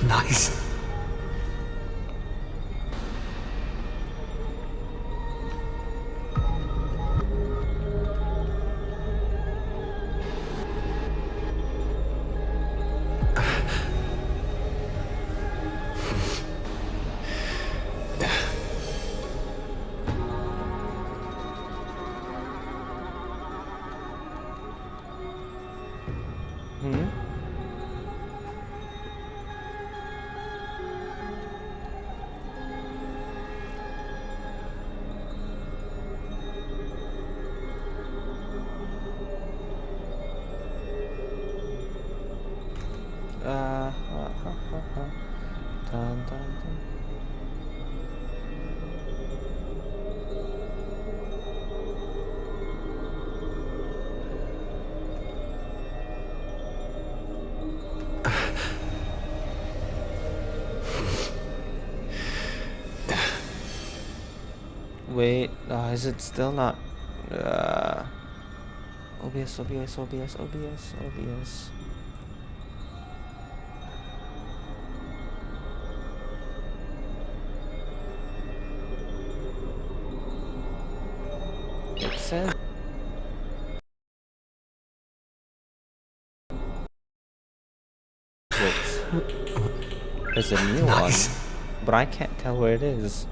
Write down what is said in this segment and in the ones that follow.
Nice. Dun, dun, dun. Wait, is it still not? OBS, OBS, OBS, OBS, OBS. It says there's a new one, but I can't tell where it is.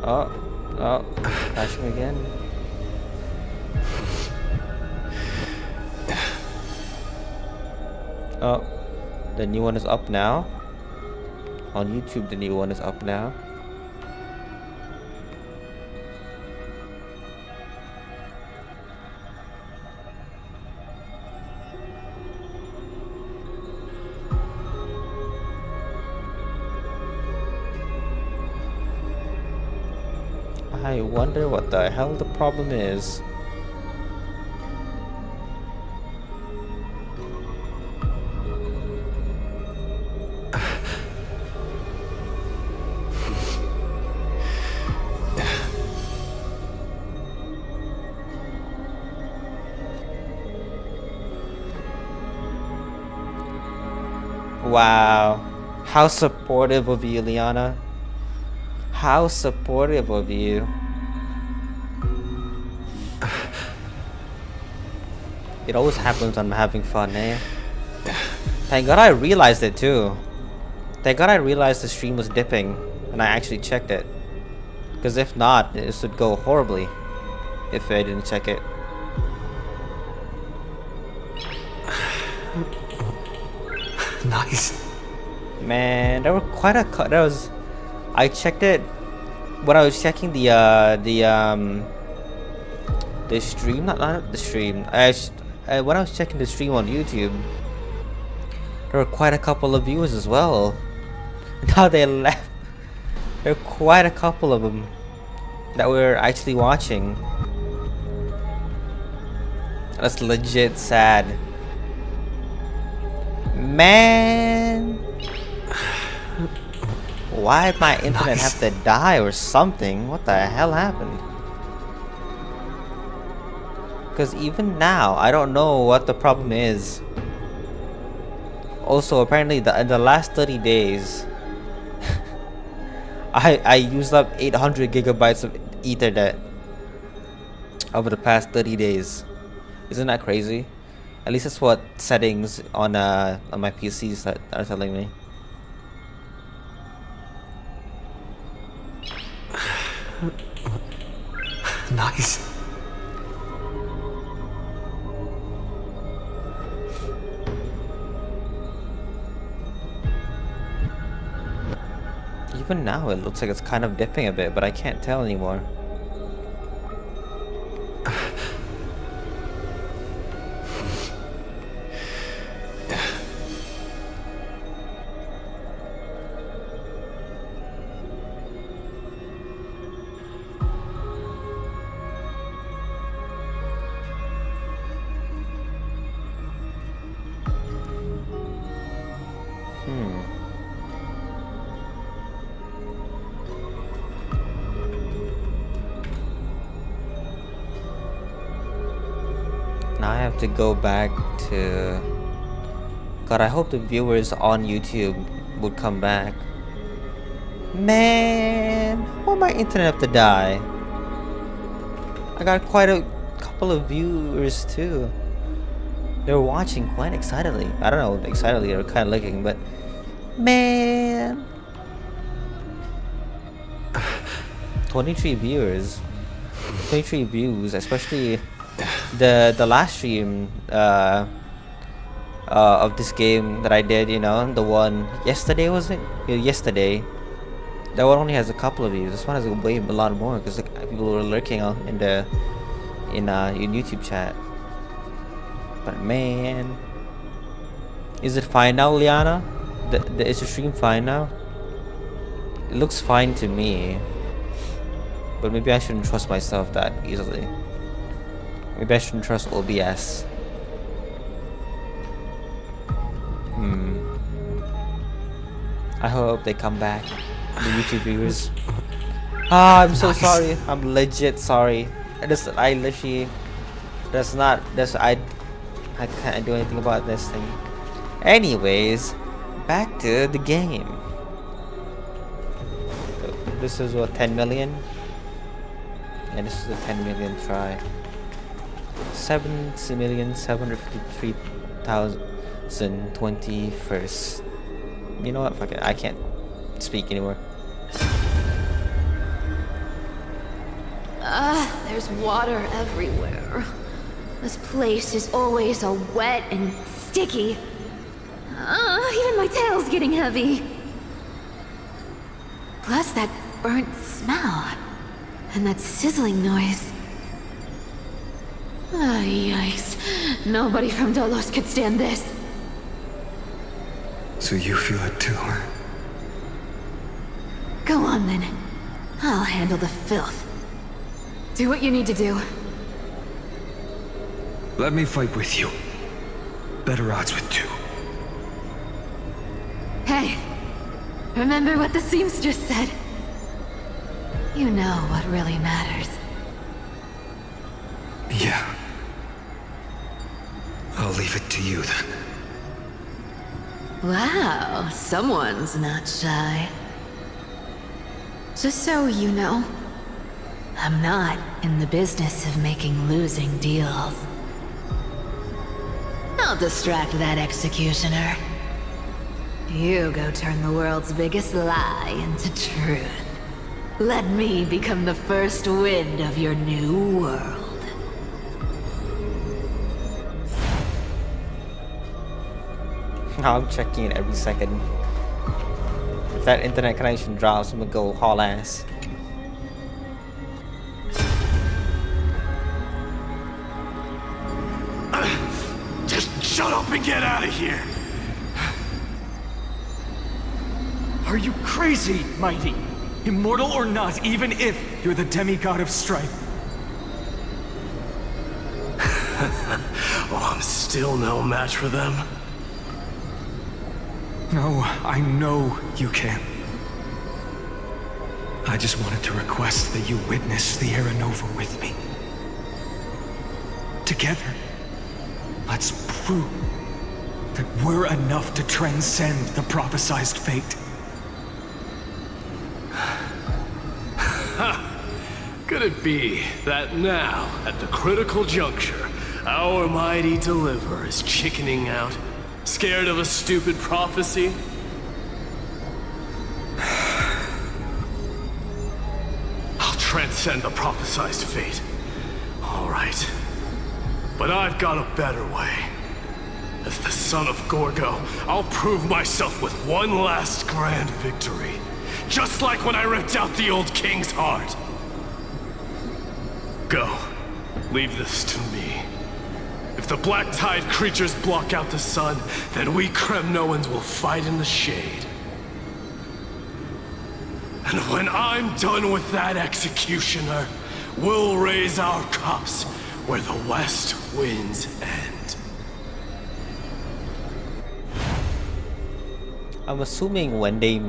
Oh, crashing again. Oh, the new one is up now. On YouTube, the new one is up now. I wonder what the hell the problem is. Wow, how supportive of you, Liana. How supportive of you. It always happens when I'm having fun, eh? Thank God I realized it too. Thank God I realized the stream was dipping and I actually checked it. Because if not, this would go horribly if I didn't check it. Nice. Man, there were quite a I checked it when I was checking the stream, not the stream. When I was checking the stream on YouTube, there were quite a couple of viewers as well. Now they left. There are quite a couple of them that were actually watching. That's legit sad. Man, why did my internet have to die or something? What the hell happened? Because even now, I don't know what the problem is. Also, apparently, in the last 30 days, I used up 800 gigabytes of Ethernet over the past 30 days. Isn't that crazy? At least that's what settings on my PCs that are telling me. Nice. Even now, it looks like it's kind of dipping a bit, but I can't tell anymore. Now I have to go back to... God, I hope the viewers on YouTube would come back. Man, why my internet have to die? I got quite a couple of viewers too. They're watching quite excitedly. I don't know, excitedly or kind of looking, but man, 23 viewers, 23 views, especially the last stream of this game that I did. You know, the one yesterday, was it? Yeah, yesterday. That one only has a couple of views. This one has a lot more because people were lurking in YouTube chat. But man, is it fine now, Liana? Is the stream fine now? It looks fine to me, but maybe I shouldn't trust myself that easily. Maybe I shouldn't trust OBS. I hope they come back, the YouTube viewers. I'm so sorry. I'm legit sorry. I literally, I can't do anything about this thing. Anyways, back to the game. This is what, 10 million? Yeah, this is a 10 million try. 7,753,021st. You know what? Fuck it. I can't speak anymore. There's water everywhere. This place is always so wet and sticky. Even my tail's getting heavy. Plus that burnt smell. And that sizzling noise. Yikes. Nobody from Dolos could stand this. So you feel it too, huh? Go on then. I'll handle the filth. Do what you need to do. Let me fight with you. Better odds with two. Hey, remember what the seamstress said? You know what really matters. Yeah. I'll leave it to you then. Wow, someone's not shy. Just so you know, I'm not in the business of making losing deals. I'll distract that executioner. You go turn the world's biggest lie into truth. Let me become the first wind of your new world. I'm checking it every second. If that internet connection drops, I'm gonna go haul ass. Just shut up and get out of here! Are you crazy, Mighty? Immortal or not, even if you're the demigod of strife. Oh, I'm still no match for them. No, I know you can. I just wanted to request that you witness the Era Nova with me. Together, let's prove that we're enough to transcend the prophesized fate. Could it be that now, at the critical juncture, our mighty deliverer is chickening out? Scared of a stupid prophecy? I'll transcend the prophesized fate. All right. But I've got a better way. As the son of Gorgo, I'll prove myself with one last grand victory. Just like when I ripped out the old king's heart. Go. Leave this to me. If the Black Tide creatures block out the sun, then we Kremnoans will fight in the shade. And when I'm done with that executioner, we'll raise our cups where the west winds end. I'm assuming when they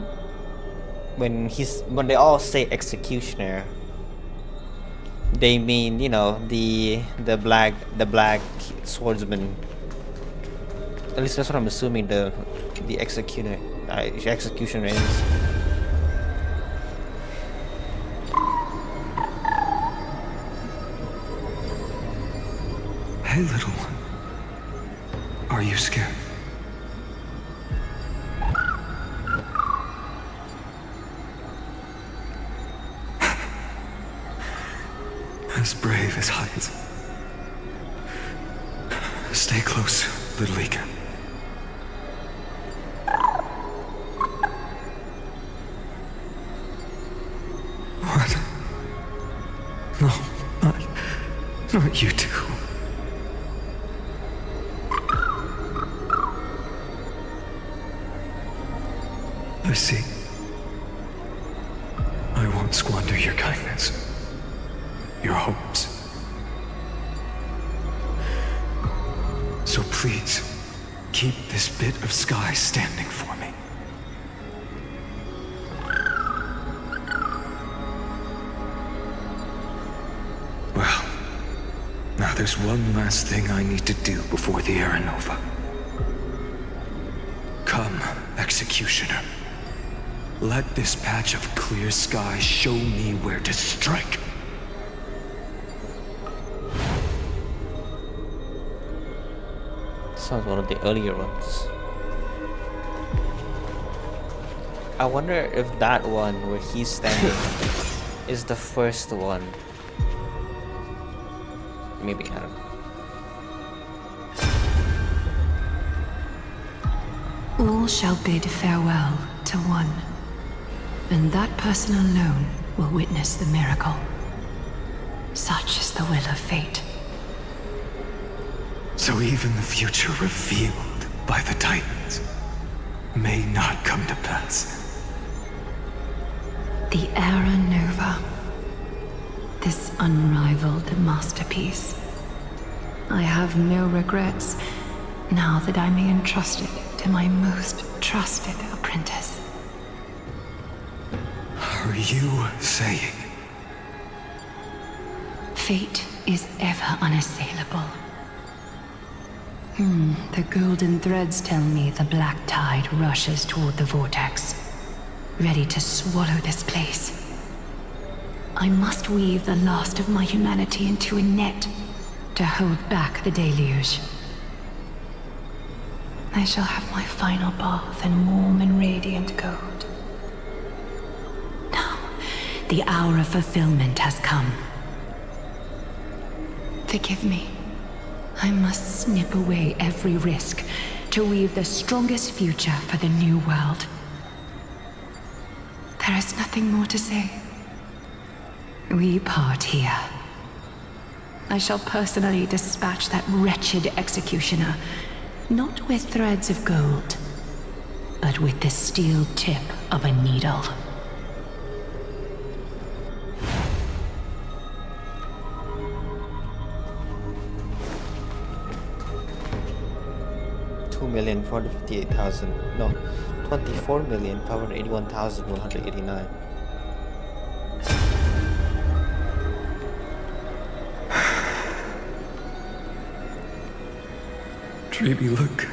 all say executioner, they mean, you know, the black swordsman. At least that's what I'm assuming the executioner is. Hey, little one. Are you scared? As brave as heights. Stay close, little Ika. What? No, not you two. I see. I won't squander your kindness. Your hopes. So please, keep this bit of sky standing for me. Well, now there's one last thing I need to do before the Era Nova. Come, Executioner. Let this patch of clear sky show me where to strike. Sounds one of the earlier ones. I wonder if that one where he's standing is the first one. Maybe, I don't know. All shall bid farewell to one, and that person alone will witness the miracle. Such is the will of fate. So even the future revealed by the Titans may not come to pass. The Era Nova. This unrivaled masterpiece. I have no regrets now that I may entrust it to my most trusted apprentice. Are you saying? Fate is ever unassailable. The golden threads tell me the black tide rushes toward the vortex, ready to swallow this place. I must weave the last of my humanity into a net to hold back the deluge. I shall have my final bath in warm and radiant gold. Now, the hour of fulfillment has come. Forgive me. I must snip away every risk to weave the strongest future for the new world. There is nothing more to say. We part here. I shall personally dispatch that wretched executioner, not with threads of gold, but with the steel tip of a needle. $2,458,000. No, 24,581,189. Dreamy, look.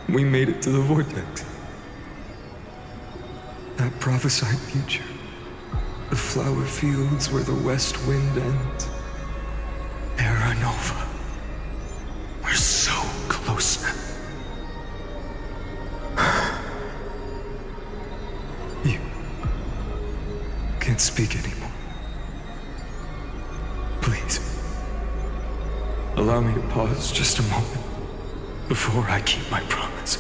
We made it to the vortex. That prophesied future. The flower fields where the west wind ends. Era Nova. We're so close now. You can't speak anymore. Please, allow me to pause just a moment before I keep my promise.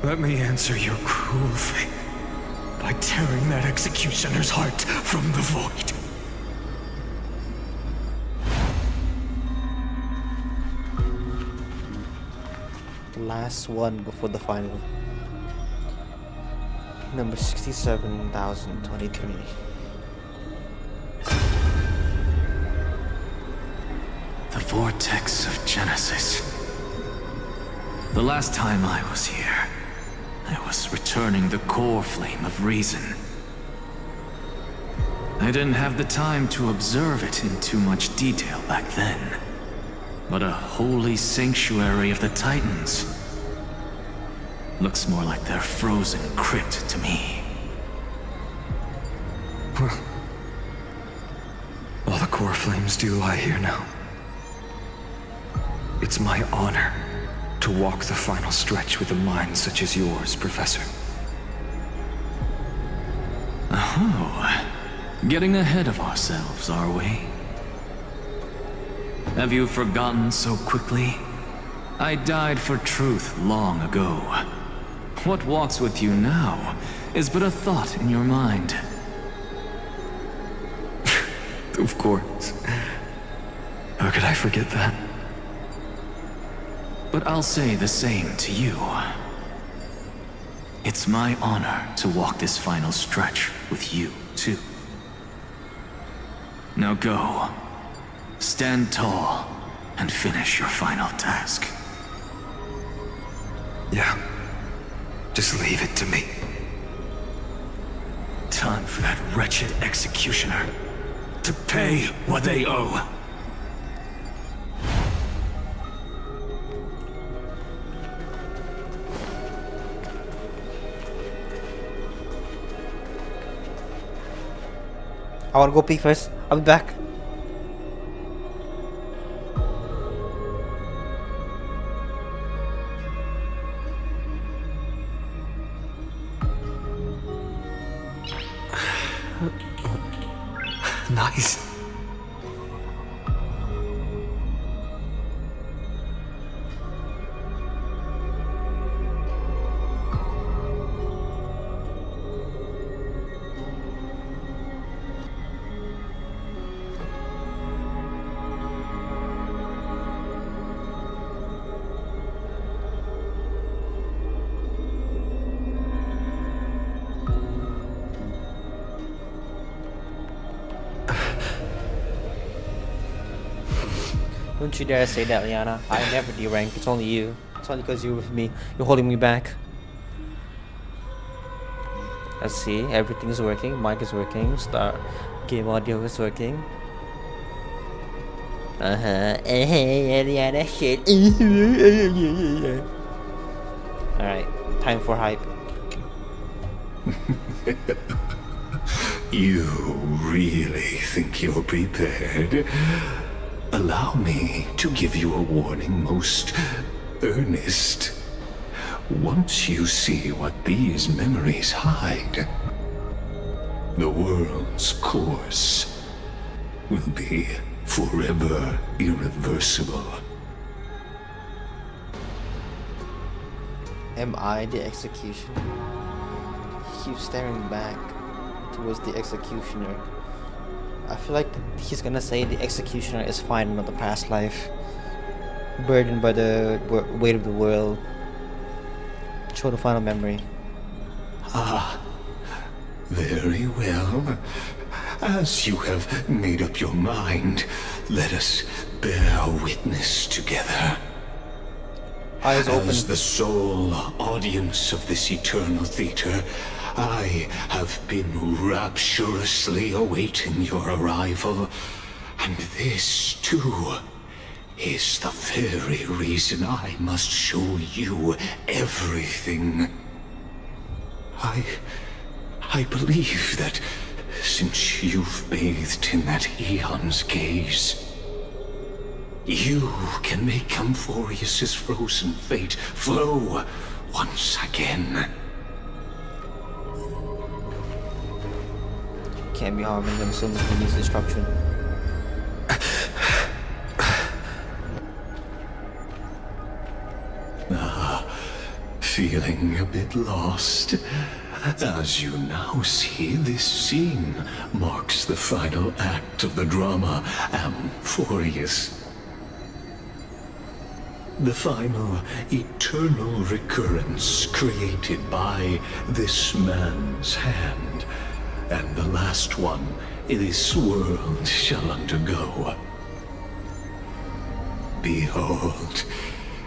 Let me answer your cruel fate by tearing that executioner's heart from the void. The last one before the final. Number 67,023. The vortex of Genesis. The last time I was here, I was returning the core flame of reason. I I didn't have the time to observe it in too much detail back then. But a holy sanctuary of the Titans looks more like their frozen crypt to me. Well, all the core flames do lie here now. It's my honor to walk the final stretch with a mind such as yours, Professor. Oh, getting ahead of ourselves, are we? Have you forgotten so quickly? I died for truth long ago. What walks with you now is but a thought in your mind. Of course. How could I forget that? But I'll say the same to you. It's my honor to walk this final stretch with you, too. Now go. Stand tall and finish your final task. Yeah. Just leave it to me. Time for that wretched executioner to pay what they owe. I wanna go pee first. I'll be back. Nice. Don't you dare say that, Liana. I never derank. It's only you. It's only because you're with me. You're holding me back. Let's see. Everything is working. Mic is working. Start. Game audio is working. Liana shit. Alright. Time for hype. You really think you're prepared? Allow me to give you a warning, most earnest. Once you see what these memories hide, the world's course will be forever irreversible. Am I the executioner? He keeps staring back towards the executioner. I feel like he's gonna say the executioner is fine in the past life, burdened by the weight of the world. Show the final memory. Ah, very well. As you have made up your mind, let us bear witness together. Eyes open. As the sole audience of this eternal theater, I have been rapturously awaiting your arrival, and this, too, is the very reason I must show you everything. I believe that since you've bathed in that eon's gaze, you can make Amphorius's frozen fate flow once again. Can't be harming them so much he needs destruction. Feeling a bit lost? As you now see, this scene marks the final act of the drama Amphorius. The final eternal recurrence created by this man's hand, and the last one this world shall undergo. Behold,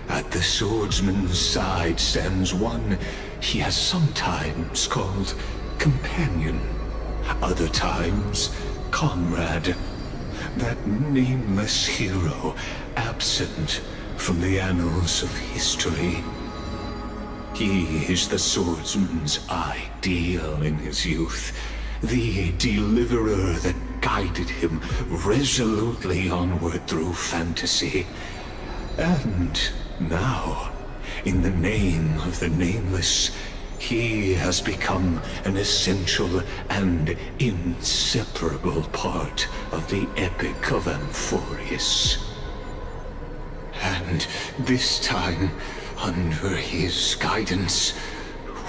at the swordsman's side stands one he has sometimes called companion, other times comrade. That nameless hero, absent from the annals of history. He is the swordsman's ideal in his youth, the deliverer that guided him resolutely onward through fantasy. And now, in the name of the Nameless, he has become an essential and inseparable part of the epic of Amphorius. And this time, under his guidance,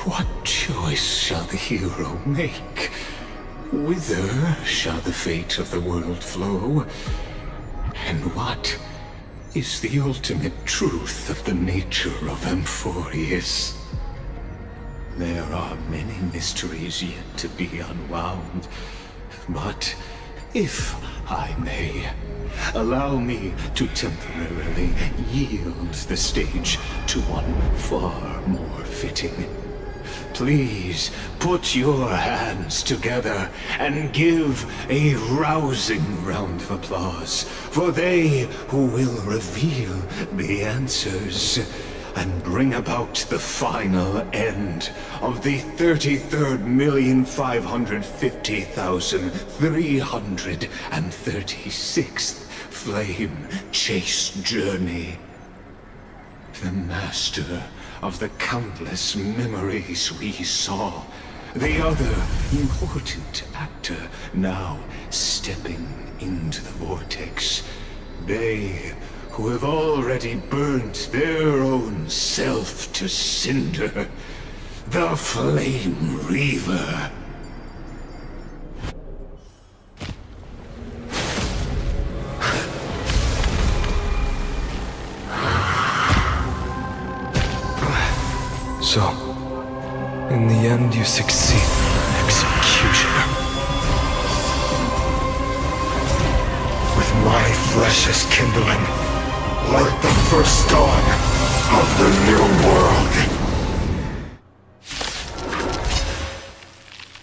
what choice shall the hero make? Whither shall the fate of the world flow? And what is the ultimate truth of the nature of Amphorius? There are many mysteries yet to be unwound, but if I may, allow me to temporarily yield the stage to one far more fitting. Please put your hands together and give a rousing round of applause for they who will reveal the answers and bring about the final end of the 33,550,336th flame chase journey. The master of the countless memories we saw. The other important actor now stepping into the vortex. They who have already burnt their own self to cinder. The Flame Reaver. So, in the end, you succeed, Executioner. With my flesh as kindling, like the first dawn of the new world.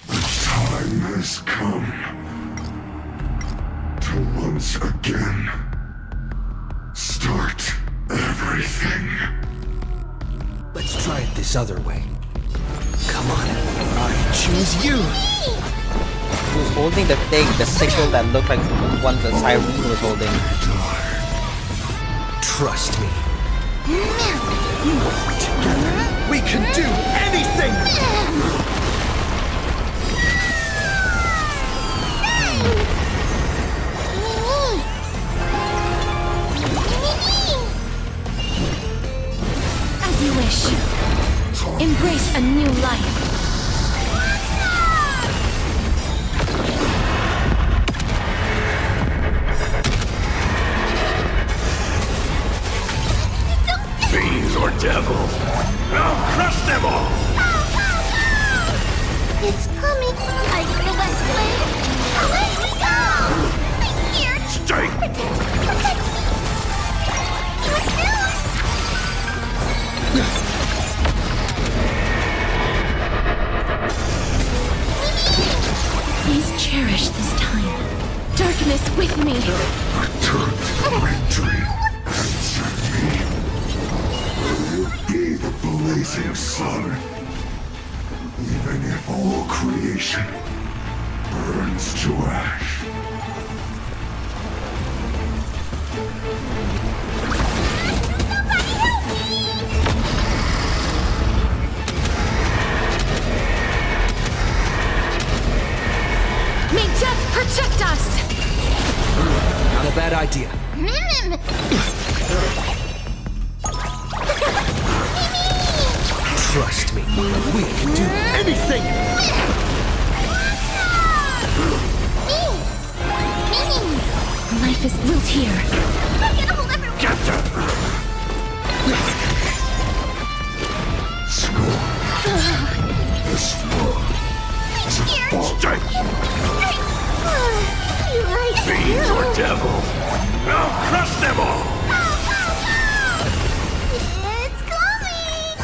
The time has come to once again start everything. Let's try it this other way. Come on, I choose you! He was holding the thing, the sickle that looked like the one that Cyrene was holding. Trust me. Together, we can do anything! As you wish. Embrace a new life. Fiends or devils, I'll crush them all! It's coming. Like the West Wind. Away we go! I'm scared. Stay! Protect me! Please cherish this time. Darkness with me. Return to victory. Answer me. Will you be the blazing sun? Even if all creation burns to ash. May death protect us! Not a bad idea. Trust me, we can do anything! Life is built here. Get a hold of everyone! Captain! Score. This war is a ball. Stay! Fiends or devils, I'll crush them all! It's coming!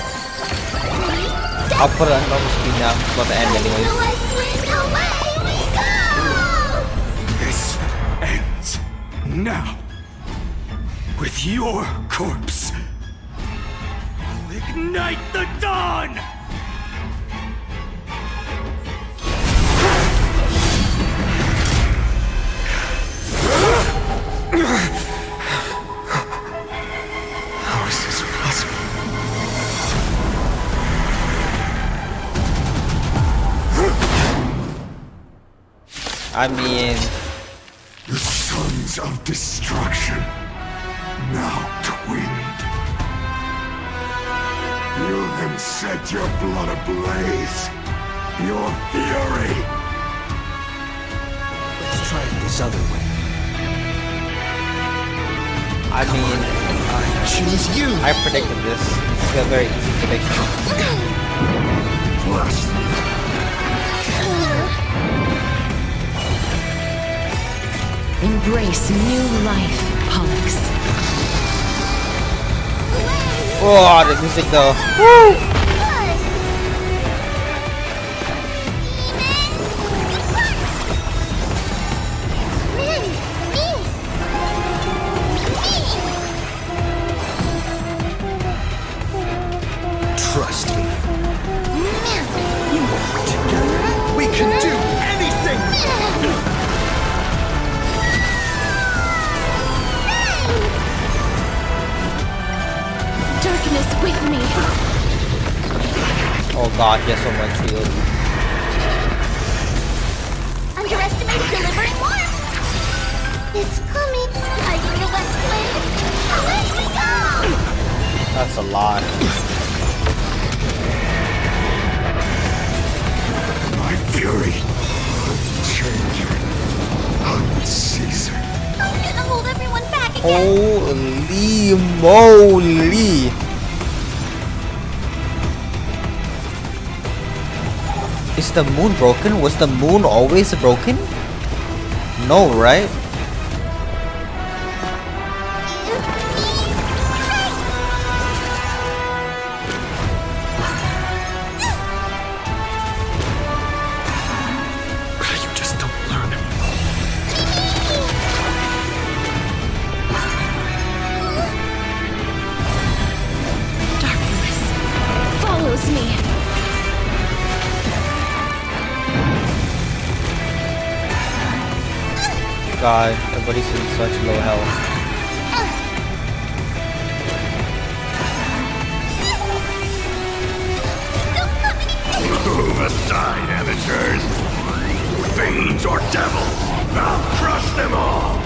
I'll put it on normal speed now. It's about to end anyways. The West Wind, away we go! Now, with your corpse, I'll ignite the dawn! How is this possible? I mean, The sons of destruction, now twinned. You have set your blood ablaze, your fury. Let's try it this other way. I mean, I choose you! I predicted this. This is a very easy prediction. Bless me. Embrace new life, Pollux. Oh, the music though. Woo! Trust me. Together, we can do anything! Darkness with me. Oh god, he has so much shield. Underestimated delivering warmth. It's coming. Hiding the west wind. Away we go! That's a lot. My fury, unchanging, unceasing. I'm gonna hold everyone back again. Holy moly! Is the moon broken? Was the moon always broken? No, right? You just don't learn. Darkness follows me. God, everybody's in such low health. Move aside, amateurs. Fiends or devils, I'll crush them all.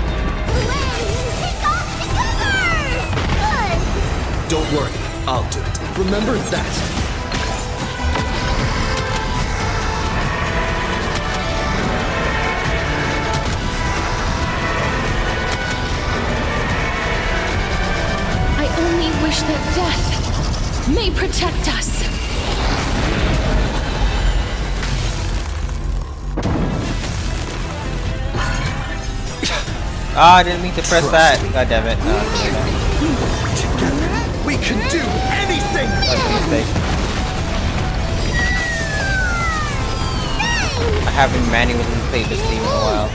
Take off together! Good. Don't worry, I'll do it. Remember that. I only wish that death may protect us. Ah, I didn't mean to press that. God damn it. No, Together, we can do anything! that's a mistake. I haven't manually played this game in a while.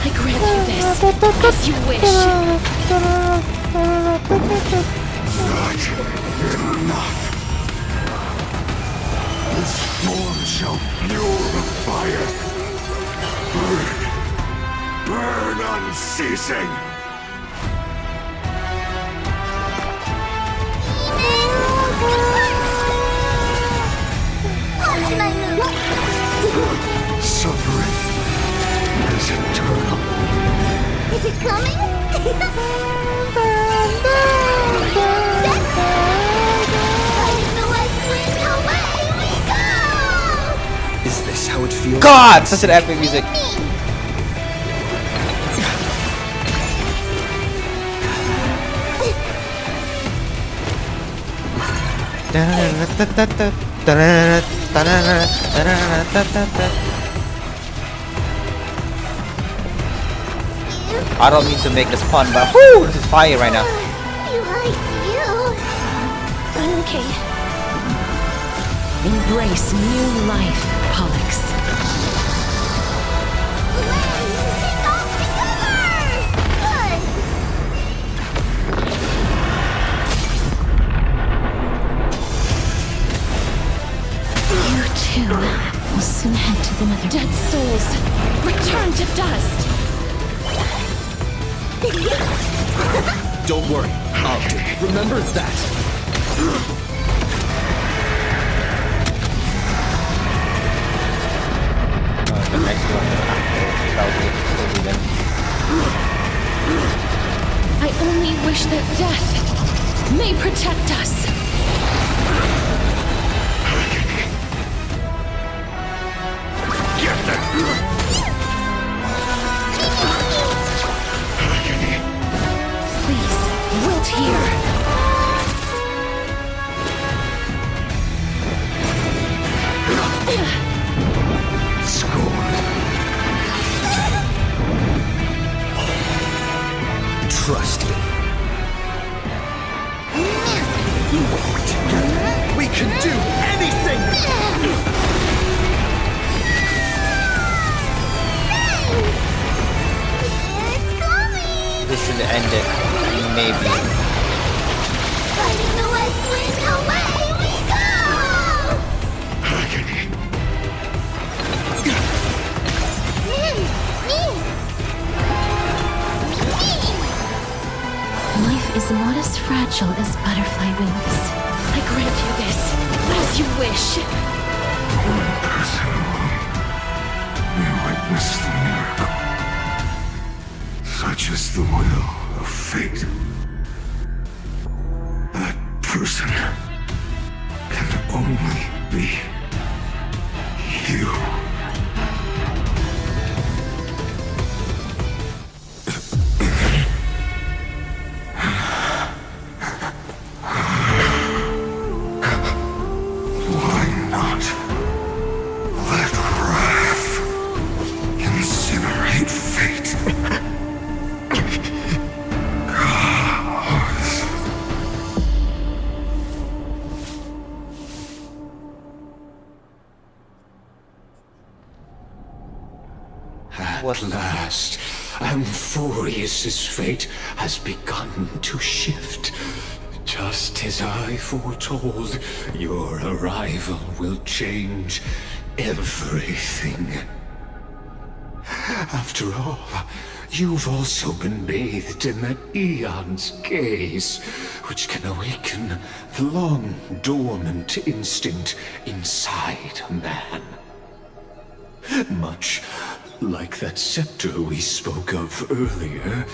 I grant you this, as you wish. Not enough. This storm shall fuel the fire. Burn. Burn unceasing. How can I move? Suffering is eternal. Is it coming? Hiding the west wind. Away we go! Is this how it feels? God, such an epic music. I don't mean to make this pun, but whoo, this is fire right now. You like you. Okay. Embrace new life, Pollux. Take off the covers! Good! You too will soon head to the nether. Dead souls, return to dust! Don't worry, I'll do it. Remember that! The next one will be them. I only wish that death may protect us. Please, wilt here. Trust me. Together, we can do anything! It's coming! This should end it. Maybe. Fighting the west wind, away we go! Life is not as fragile as butterfly wings. I grant you this, as you wish. One person alone may witness the miracle. Such is the will of fate. That person can only be you. Why not let wrath incinerate fate? At last, Amphorius's fate has begun to shift. Just as I foretold, your arrival will change everything. After all, you've also been bathed in that Eon's gaze, which can awaken the long-dormant instinct inside a man. Much like that scepter we spoke of earlier,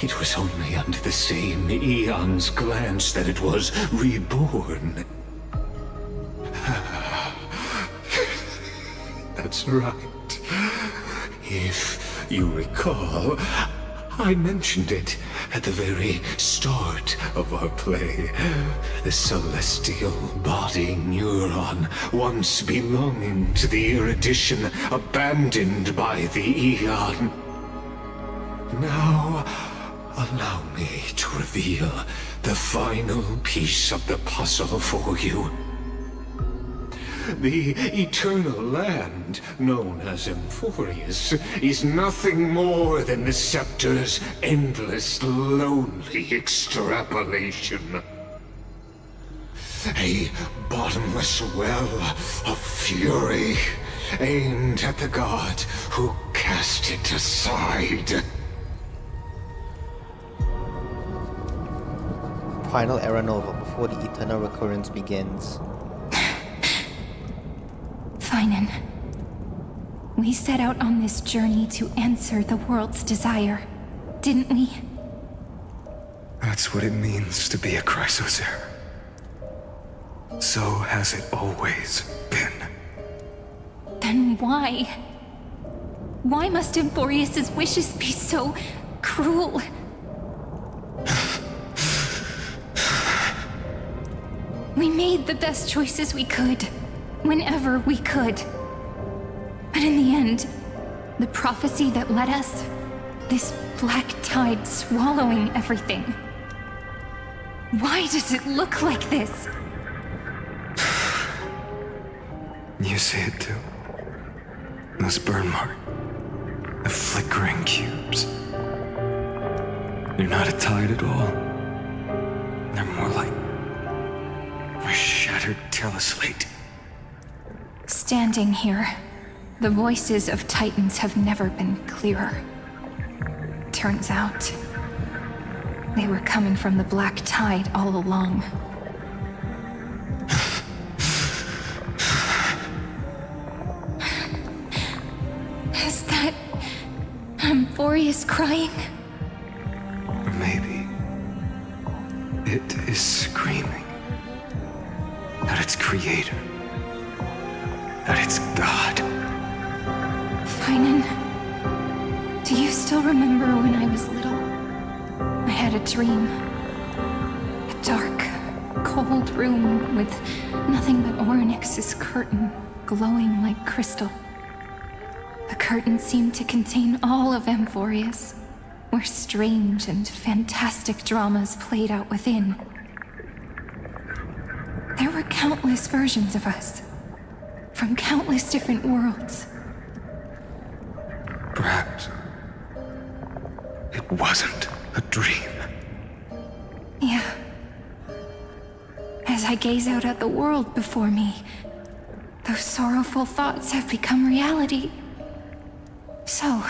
it was only under the same Eon's glance that it was reborn. That's right. If you recall, I mentioned it at the very start of our play. The celestial body neuron, once belonging to the erudition abandoned by the Eon. Now, allow me to reveal the final piece of the puzzle for you. The eternal land, known as Amphorius, is nothing more than the scepter's endless, lonely extrapolation. A bottomless well of fury, aimed at the god who cast it aside. Final era nova before the eternal recurrence begins. Finan, we set out on this journey to answer the world's desire, didn't we? That's what it means to be a Chrysosaur. So has it always been. Then why? Why must Amphorius's wishes be so cruel? We made the best choices we could, whenever we could. But in the end, the prophecy that led us, this black tide swallowing everything. Why does it look like this? You see it too. This burn mark. The flickering cubes. They're not a tide at all. They're more like a shattered teleslate. Standing here, the voices of Titans have never been clearer. Turns out, they were coming from the black tide all along. Is that Amphorius crying? Or maybe it is screaming at its creator, at its god. Finan, do you still remember when I was little? I had a dream. A dark, cold room with nothing but Orynyx's curtain glowing like crystal. The curtain seemed to contain all of Amphorius, where strange and fantastic dramas played out within. There were countless versions of us, from countless different worlds. Perhaps it wasn't a dream. Yeah. As I gaze out at the world before me, those sorrowful thoughts have become reality. So,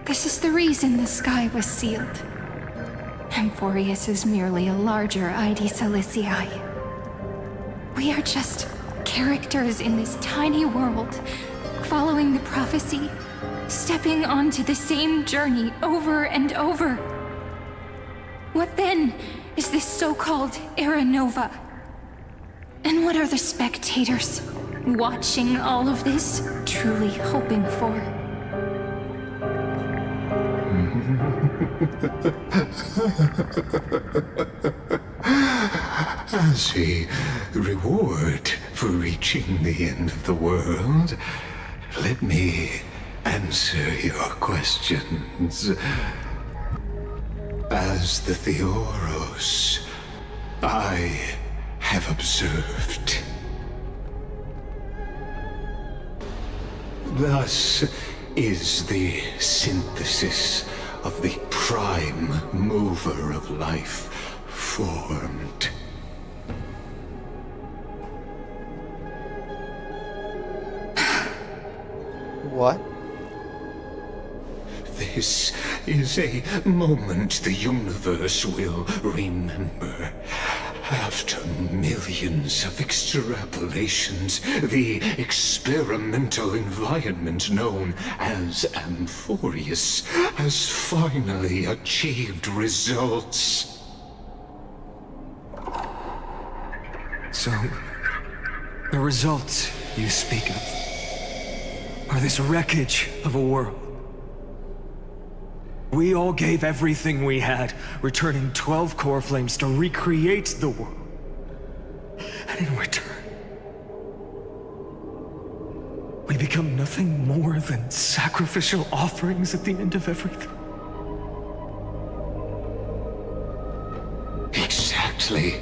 this is the reason the sky was sealed. Amphorius is merely a larger ID Silicii. We are just characters in this tiny world, following the prophecy, stepping onto the same journey over and over. What then is this so-called Era Nova? And what are the spectators watching all of this truly hoping for? As a reward for reaching the end of the world, let me answer your questions. As the Theoros, I have observed. Thus is the synthesis of the prime mover of life formed. What? This is a moment the universe will remember. After millions of extrapolations, the experimental environment known as Amphorius has finally achieved results. So, the results you speak of are this wreckage of a world. We all gave everything we had, returning 12 core flames to recreate the world. And in return, we become nothing more than sacrificial offerings at the end of everything. Exactly.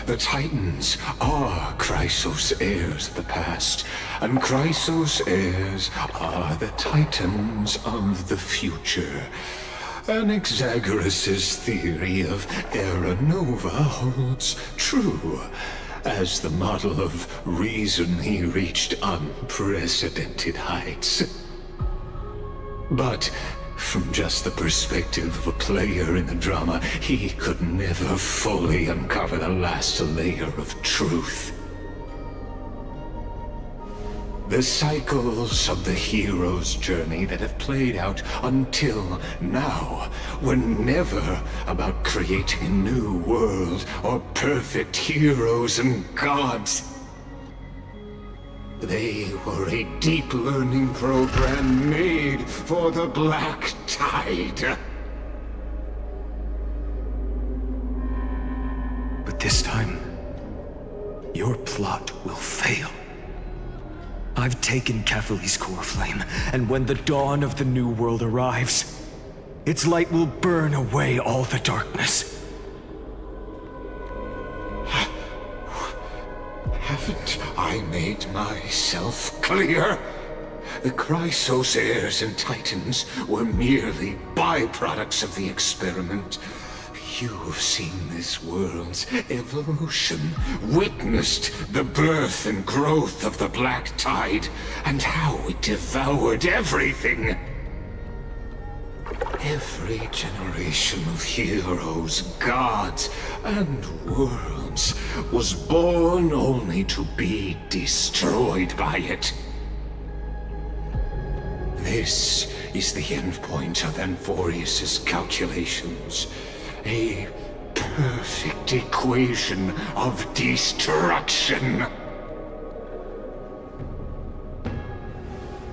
The Titans are Chrysos' heirs of the past, and Chrysos' heirs are the Titans of the future. Anaxagoras' theory of Era Nova holds true, as the model of reason he reached unprecedented heights. But from just the perspective of a player in the drama, he could never fully uncover the last layer of truth. The cycles of the hero's journey that have played out until now were never about creating a new world or perfect heroes and gods. They were a deep learning program made for the Black Tide. But this time, your plot will fail. I've taken Catholi's core flame, and when the dawn of the new world arrives, its light will burn away all the darkness. Haven't I made myself clear? The Chrysos heirs and titans were merely byproducts of the experiment. You've seen this world's evolution, witnessed the birth and growth of the Black Tide, and how it devoured everything. Every generation of heroes, gods, and worlds was born only to be destroyed by it. This is the endpoint of Amphorius's calculations. A perfect equation of destruction.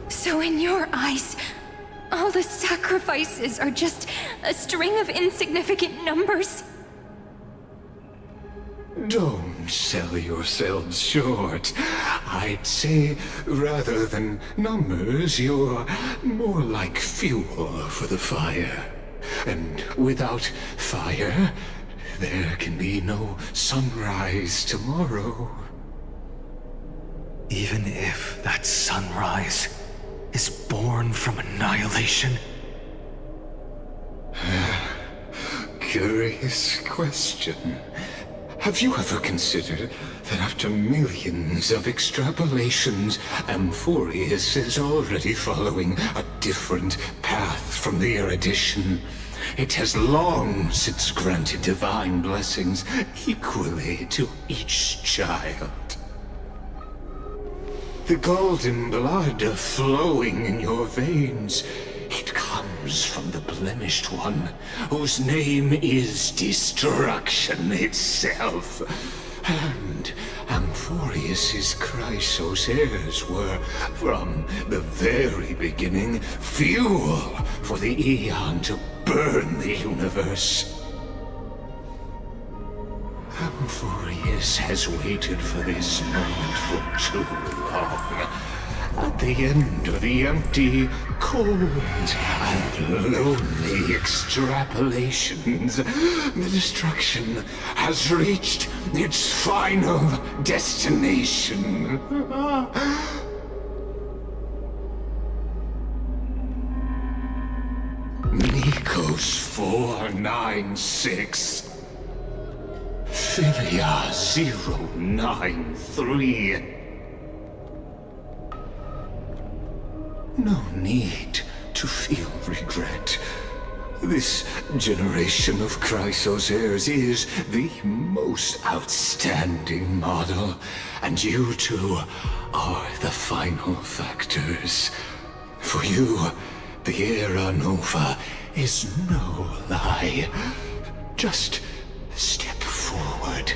So in your eyes, all the sacrifices are just a string of insignificant numbers? Don't sell yourselves short. I'd say, rather than numbers, you're more like fuel for the fire. And without fire, there can be no sunrise tomorrow. Even if that sunrise is born from annihilation? Curious question. Have you ever considered that after millions of extrapolations, Amphorius is already following a different path from the erudition? It has long since granted divine blessings equally to each child. The golden blood flowing in your veins, it comes from the blemished one, whose name is destruction itself. And Amphorius's Chrysos heirs were, from the very beginning, fuel for the Aeon to burn the universe. Amphorius has waited for this moment for too long. At the end of the empty, cold, and lonely extrapolations, the destruction has reached its final destination. Nikos 496. Philia 093. No need to feel regret. This generation of Chrysos heirs is the most outstanding model, and you two are the final factors. For you, the Era Nova is no lie. Just step forward,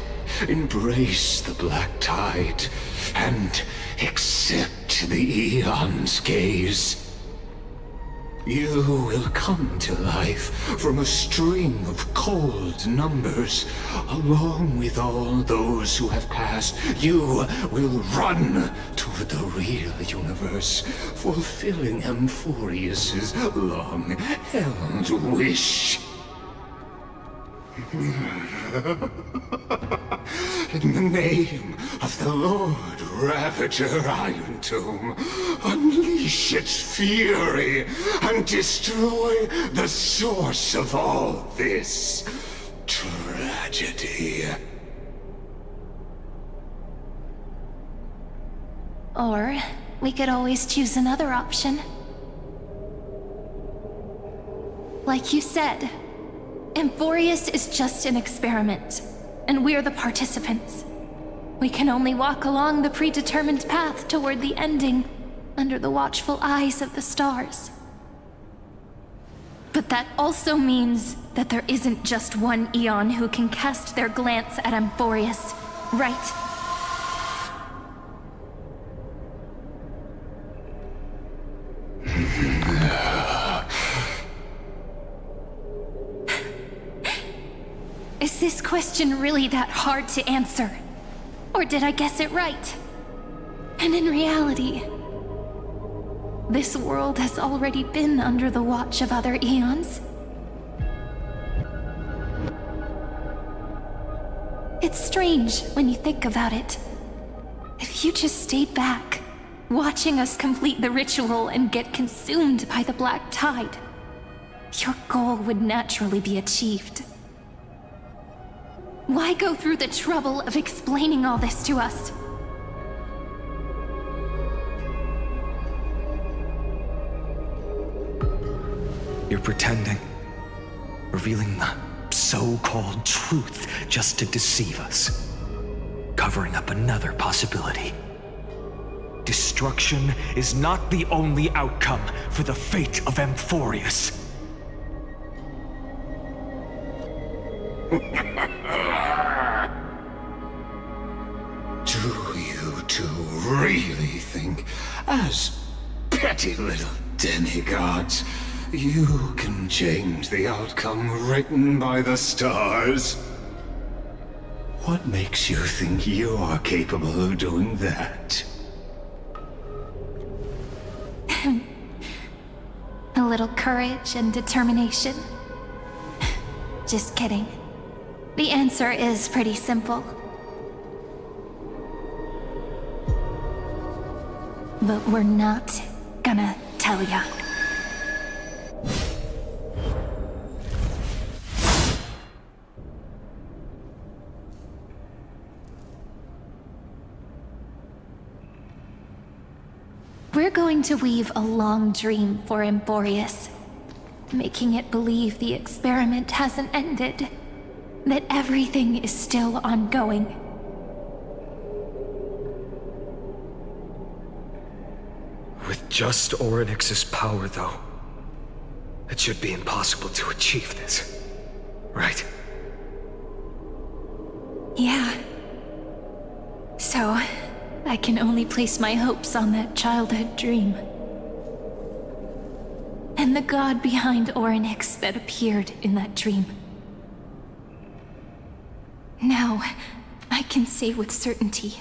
embrace the Black Tide, and accept the Aeon's gaze. You will come to life from a string of cold numbers. Along with all those who have passed, you will run toward the real universe, fulfilling Amphorius's long-held wish. In the name of the Lord Ravager Iron Tomb, unleash its fury and destroy the source of all this tragedy. Or we could always choose another option. Like you said, Amphorius is just an experiment, and we're the participants. We can only walk along the predetermined path toward the ending, under the watchful eyes of the stars. But that also means that there isn't just one Aeon who can cast their glance at Amphorius, right? Is this question really that hard to answer? Or did I guess it right? And in reality, this world has already been under the watch of other Aeons. It's strange when you think about it. If you just stayed back, watching us complete the ritual and get consumed by the black tide, your goal would naturally be achieved. Why go through the trouble of explaining all this to us? You're pretending. Revealing the so-called truth just to deceive us. Covering up another possibility. Destruction is not the only outcome for the fate of Amphorius. Do you two really think, as petty little demigods, you can change the outcome written by the stars? What makes you think you are capable of doing that? A little courage and determination. Just kidding. The answer is pretty simple. But we're not gonna tell ya. We're going to weave a long dream for Amphorius, making it believe the experiment hasn't ended, that everything is still ongoing. With just Orynyx's power, though, it should be impossible to achieve this, right? Yeah. So, I can only place my hopes on that childhood dream. And the god behind Orynyx that appeared in that dream. Now, I can say with certainty,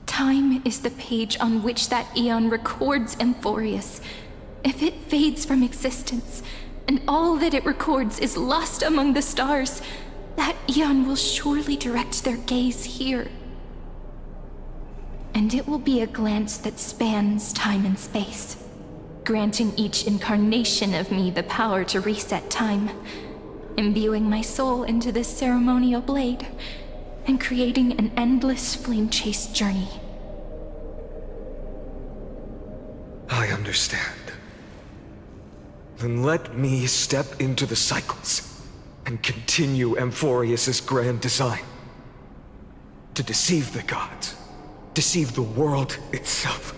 time is the page on which that eon records Amphorius. If it fades from existence, and all that it records is lost among the stars, that eon will surely direct their gaze here. And it will be a glance that spans time and space, granting each incarnation of me the power to reset time, imbuing my soul into this ceremonial blade, and creating an endless flame-chased journey. I understand. Then let me step into the cycles and continue Amphorius's grand design. To deceive the gods. Deceive the world itself.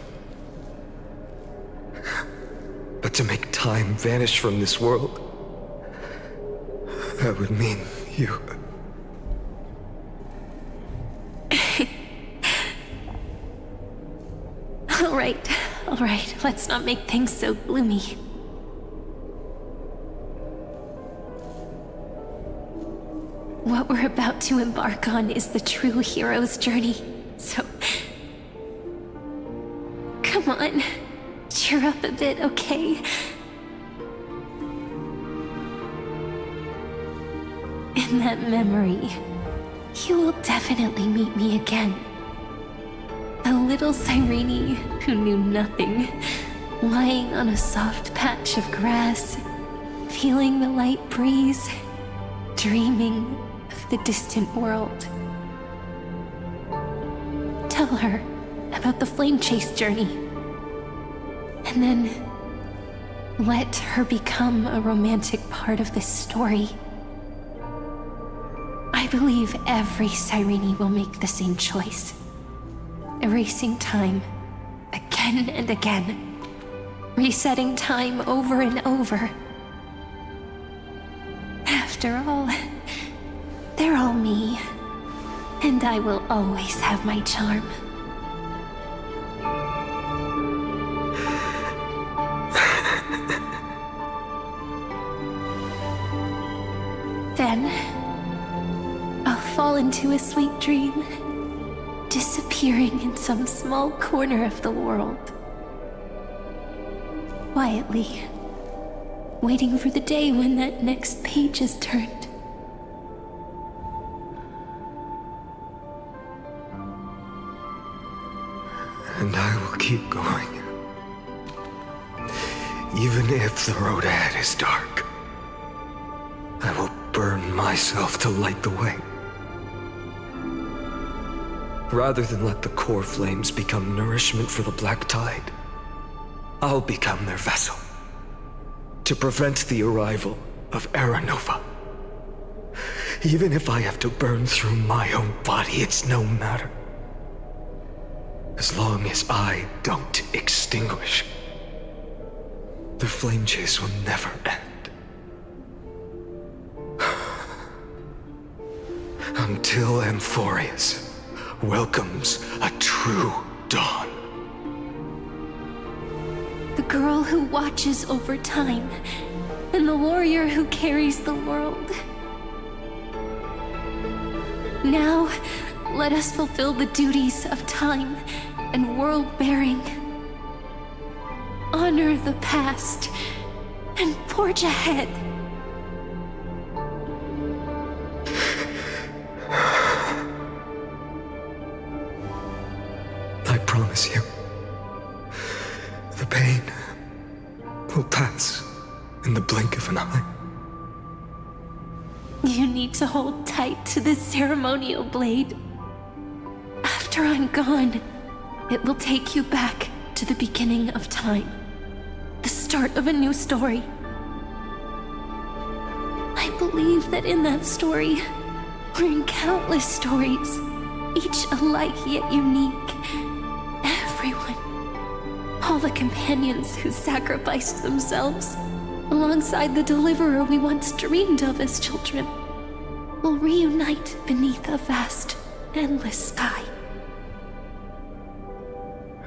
But to make time vanish from this world, that would mean you... All right, let's not make things so gloomy. What we're about to embark on is the true hero's journey, so... Come on, cheer up a bit, okay? In that memory, you will definitely meet me again. A little Cyrene who knew nothing, lying on a soft patch of grass, feeling the light breeze, dreaming of the distant world. Tell her about the flame chase journey, and then let her become a romantic part of this story. I believe every Cyrene will make the same choice. Erasing time again and again. Resetting time over and over. After all, they're all me. And I will always have my charm. Then, I'll fall into a sweet dream, disappearing in some small corner of the world. Quietly, waiting for the day when that next page is turned. And I will keep going. Even if the road ahead is dark, I will burn myself to light the way. Rather than let the core flames become nourishment for the Black Tide, I'll become their vessel to prevent the arrival of Era Nova. Even if I have to burn through my own body, it's no matter. As long as I don't extinguish, the flame chase will never end. Until Amphorius welcomes a true dawn. The girl who watches over time, and the warrior who carries the world. Now, let us fulfill the duties of time and world-bearing. Honor the past and forge ahead. I promise you, the pain will pass in the blink of an eye. You need to hold tight to this ceremonial blade. After I'm gone, it will take you back to the beginning of time. The start of a new story. I believe that in that story, we're in countless stories, each alike yet unique. Everyone, all the companions who sacrificed themselves, alongside the deliverer we once dreamed of as children, will reunite beneath a vast, endless sky.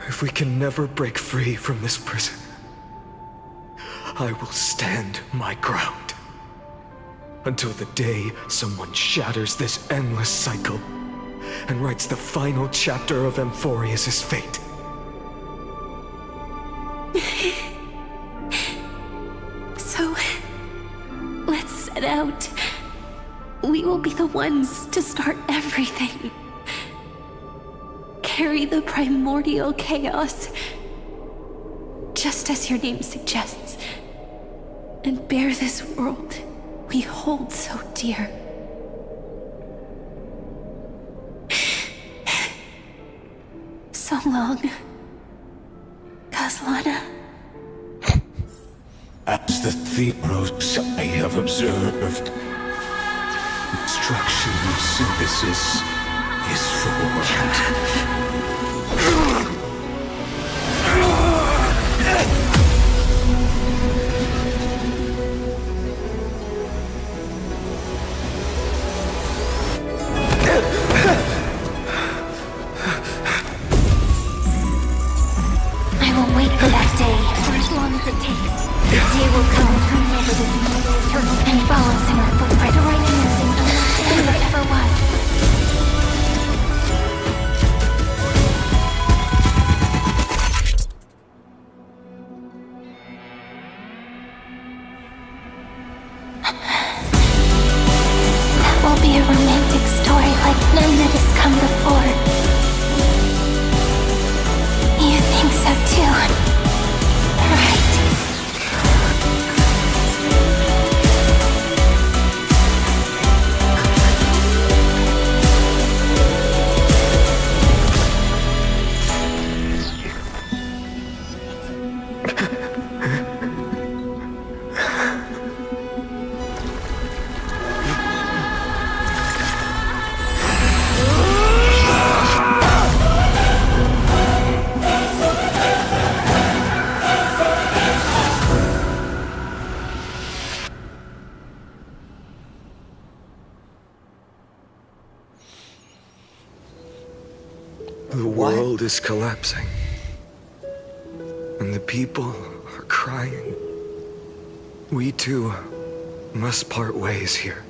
If we can never break free from this prison, I will stand my ground until the day someone shatters this endless cycle and writes the final chapter of Amphorius' fate. So, let's set out. We will be the ones to start everything. Carry the primordial chaos, just as your name suggests, and bear this world we hold so dear. So long, Kaslana. As the Theros I have observed, destruction and synthesis is formed. I will wait for that day, for as long as it takes. The day will come, turn over this turtle and follows in our footprint, the right anything than there ever was. That will be a romantic story like none that has come before. You think so too, right? The world is collapsing, and the people are crying. We too must part ways here.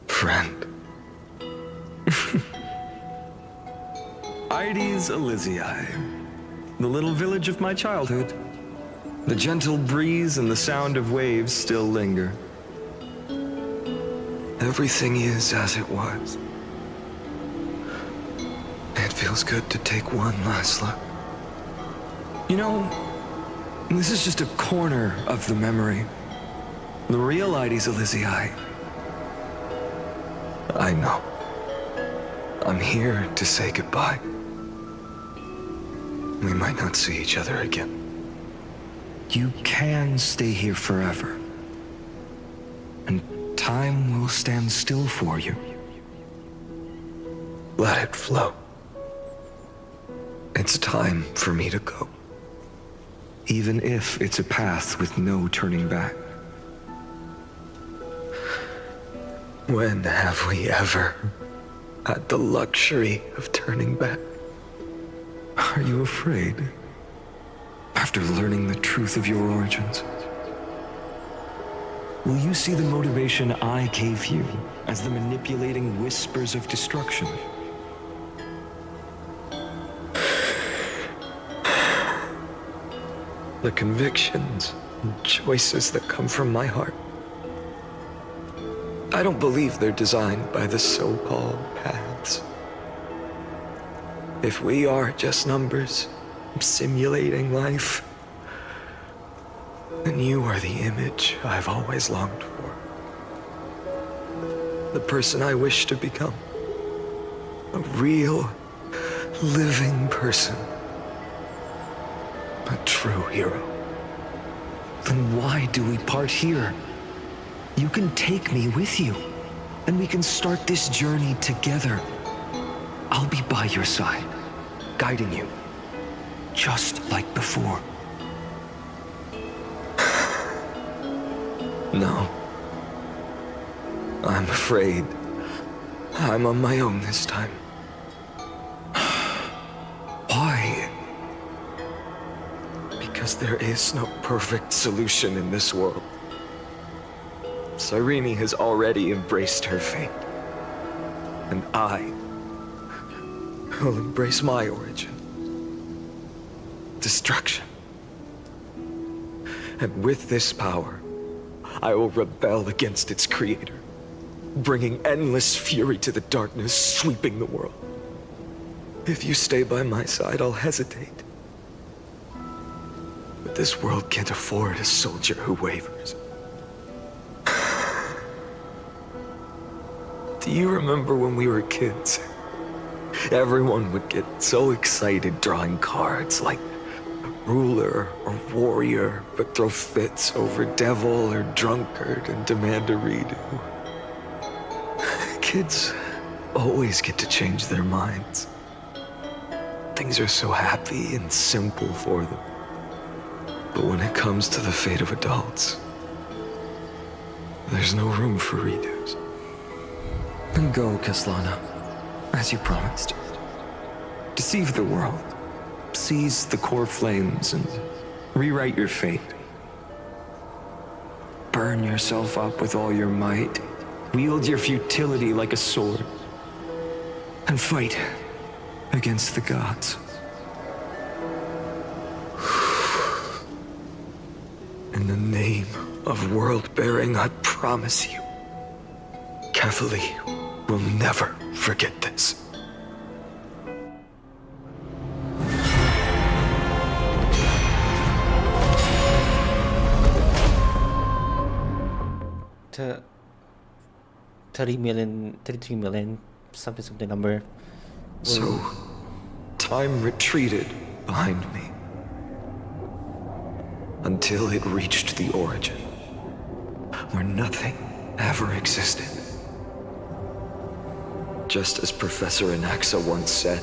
Friend. Ides Elysiae, the little village of my childhood. The gentle breeze and the sound of waves still linger. Everything is as it was. It feels good to take one last look. You know, this is just a corner of the memory. The real Ides Elysiae. I know. I'm here to say goodbye. We might not see each other again. You can stay here forever. And time will stand still for you. Let it flow. It's time for me to go. Even if it's a path with no turning back. When have we ever had the luxury of turning back? Are you afraid? After learning the truth of your origins? Will you see the motivation I gave you as the manipulating whispers of destruction? The convictions and choices that come from my heart. I don't believe they're designed by the so-called paths. If we are just numbers, simulating life, then you are the image I've always longed for. The person I wish to become. A real, living person. A true hero. Then why do we part here? You can take me with you, and we can start this journey together. I'll be by your side, guiding you, just like before. No. I'm afraid I'm on my own this time. Why? Because there is no perfect solution in this world. Cyrene has already embraced her fate. And I will embrace my origin. Destruction. And with this power, I will rebel against its creator, bringing endless fury to the darkness, sweeping the world. If you stay by my side, I'll hesitate. But this world can't afford a soldier who wavers. Do you remember when we were kids? Everyone would get so excited drawing cards like ruler or warrior, but throw fits over devil or drunkard and demand a redo. Kids always get to change their minds. Things are so happy and simple for them. But when it comes to the fate of adults, there's no room for redos. Then go, Kaslana, as you promised. Deceive the world. Seize the core flames and rewrite your fate. Burn yourself up with all your might. Wield your futility like a sword. And fight against the gods. In the name of world-bearing, I promise you, Kefali will never forget this. To 30 million, 33 million, something number. So, time retreated behind me. Until it reached the origin, where nothing ever existed. Just as Professor Anaxa once said,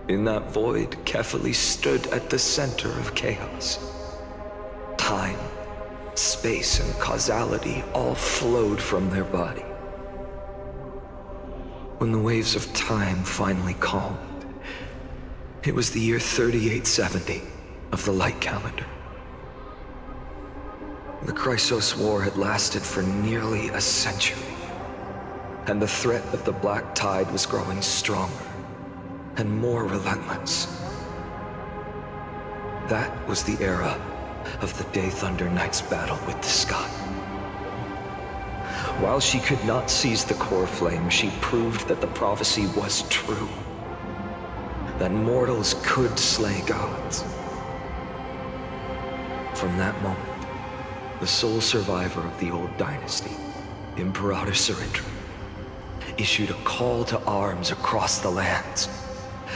in that void, Kefali stood at the center of chaos. Time, space, and causality all flowed from their body. When the waves of time finally calmed, it was the year 3870 of the light calendar. The Chrysos War had lasted for nearly a century, and the threat of the Black Tide was growing stronger and more relentless. That was the era of the Day Thunder Knight's battle with the sky. While she could not seize the core flame, she proved that the prophecy was true. That mortals could slay gods. From that moment, the sole survivor of the old dynasty, Imperator Ciridra, issued a call to arms across the lands,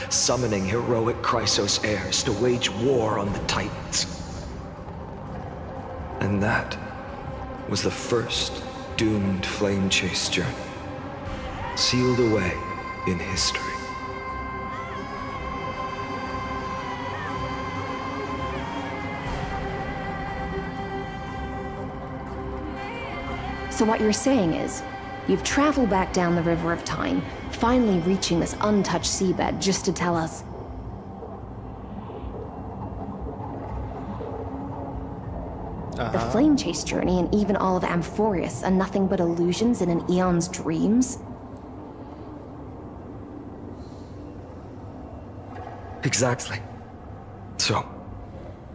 summoning heroic Chrysos heirs to wage war on the Titans. And that was the first doomed flame chase journey, sealed away in history. So what you're saying is, you've traveled back down the River of Time, finally reaching this untouched seabed just to tell us... The flame chase journey and even all of Amphorius are nothing but illusions in an eon's dreams? Exactly. So,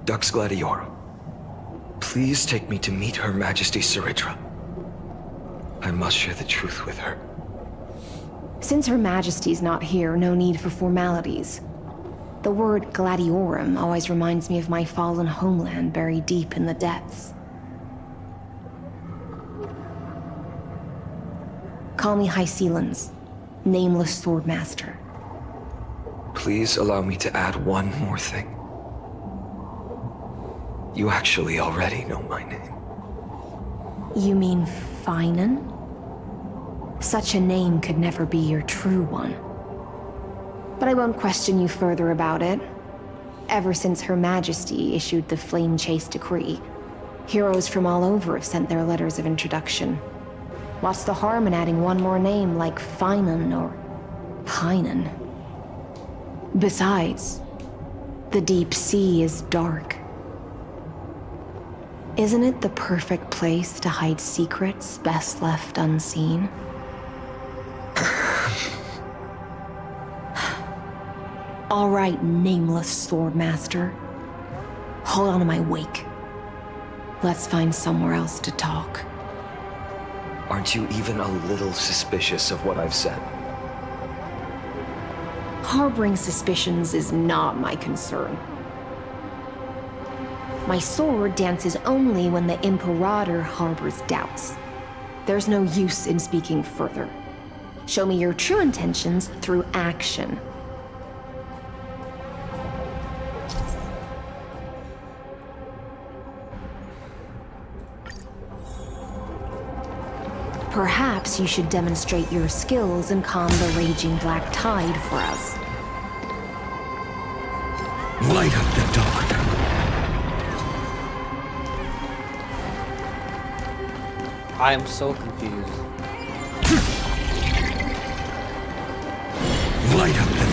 Dux Gladiorum, please take me to meet Her Majesty Ciridra. I must share the truth with her. Since Her Majesty's not here, no need for formalities. The word Gladiorum always reminds me of my fallen homeland buried deep in the depths. Call me Hycelans, Nameless Swordmaster. Please allow me to add one more thing. You actually already know my name. You mean Finan? Such a name could never be your true one. But I won't question you further about it. Ever since Her Majesty issued the Flame Chase Decree, heroes from all over have sent their letters of introduction. What's the harm in adding one more name like Finan or Hynan? Besides, the deep sea is dark. Isn't it the perfect place to hide secrets best left unseen? All right, Nameless Swordmaster. Hold on to my wake. Let's find somewhere else to talk. Aren't you even a little suspicious of what I've said? Harboring suspicions is not my concern. My sword dances only when the Imperator harbors doubts. There's no use in speaking further. Show me your true intentions through action. Perhaps you should demonstrate your skills and calm the raging black tide for us. Light up the dawn. I am so confused. Light up the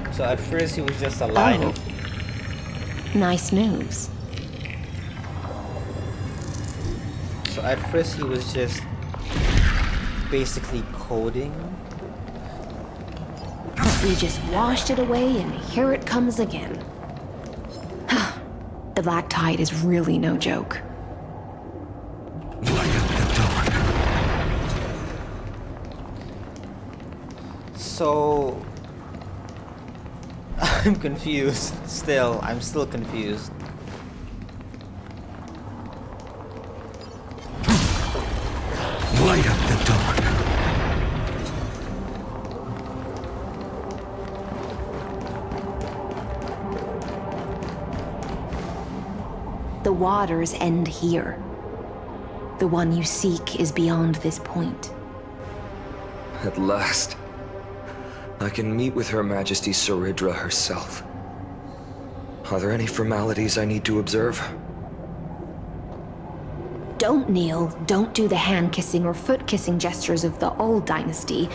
dawn. So at first he was just a line of... Nice moves. So at first he was just basically coding. We just washed it away and here it comes again. The black tide is really no joke. Light up the dawn. So I'm confused. I'm still confused. Light up the dawn. The waters end here. The one you seek is beyond this point. At last, I can meet with Her Majesty Ciridra herself. Are there any formalities I need to observe? Don't kneel, don't do the hand-kissing or foot-kissing gestures of the old dynasty,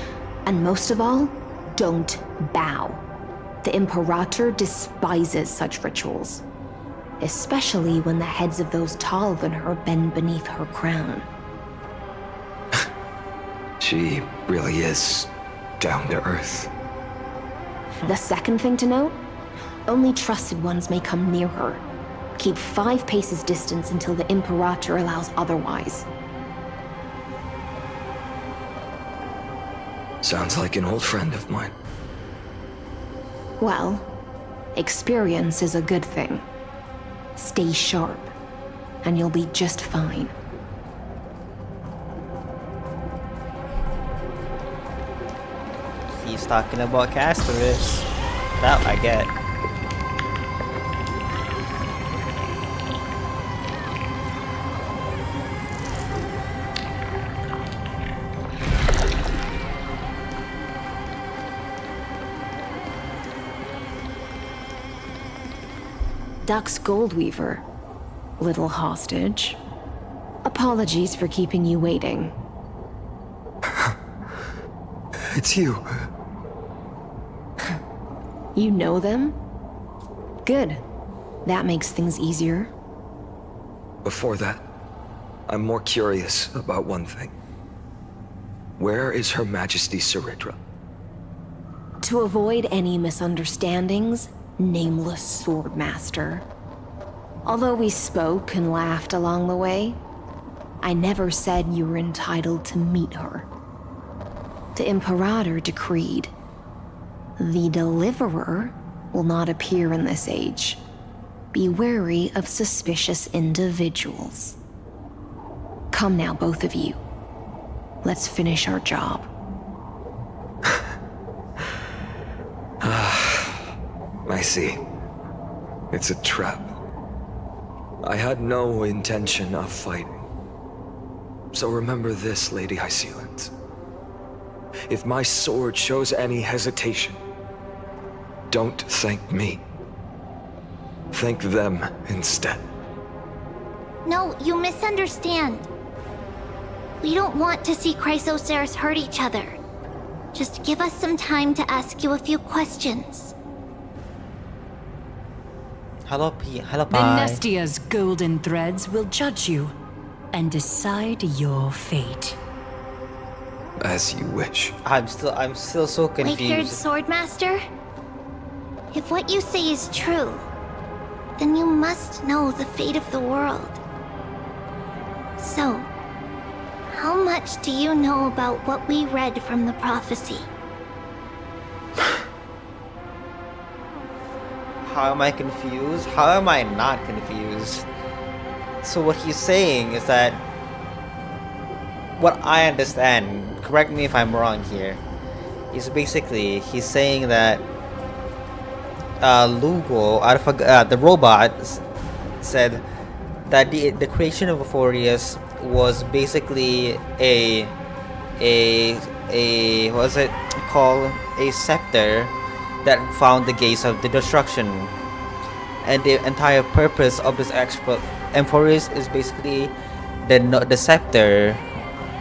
and most of all, don't bow. The Imperator despises such rituals, especially when the heads of those taller than her bend beneath her crown. She really is down to earth. The second thing to note, Only trusted ones may come near her. Keep 5 paces distance until the Imperator allows otherwise. Sounds like an old friend of mine. Well, experience is a good thing. Stay sharp, and you'll be just fine. He's talking about Castorus. That I get. Duck's Goldweaver. Little hostage. Apologies for keeping you waiting. It's you. You know them? Good. That makes things easier. Before that, I'm more curious about one thing. Where is Her Majesty Saridra? To avoid any misunderstandings, nameless Swordmaster. Although we spoke and laughed along the way, I never said you were entitled to meet her. The Imperator decreed, the Deliverer will not appear in this age. Be wary of suspicious individuals. Come now, both of you. Let's finish our job. I see. It's a trap. I had no intention of fighting. So remember this, Lady Hysealant. If my sword shows any hesitation, don't thank me. Thank them instead. No, you misunderstand. We don't want to see Chrysoceres hurt each other. Just give us some time to ask you a few questions. Hello, hello, The bye. Nestia's golden threads will judge you and decide your fate. As you wish. I'm still so White-haired confused. Swordmaster? If what you say is true, then you must know the fate of the world. So, how much do you know about what we read from the prophecy? How am I confused? How am I not confused? So what he's saying is that, what I understand, correct me if I'm wrong here, is basically he's saying that Lugo, the robot, said that the creation of Euphorius was basically a what's it called, a scepter that found the gates of the destruction, and the entire purpose of this Euphorius is basically the scepter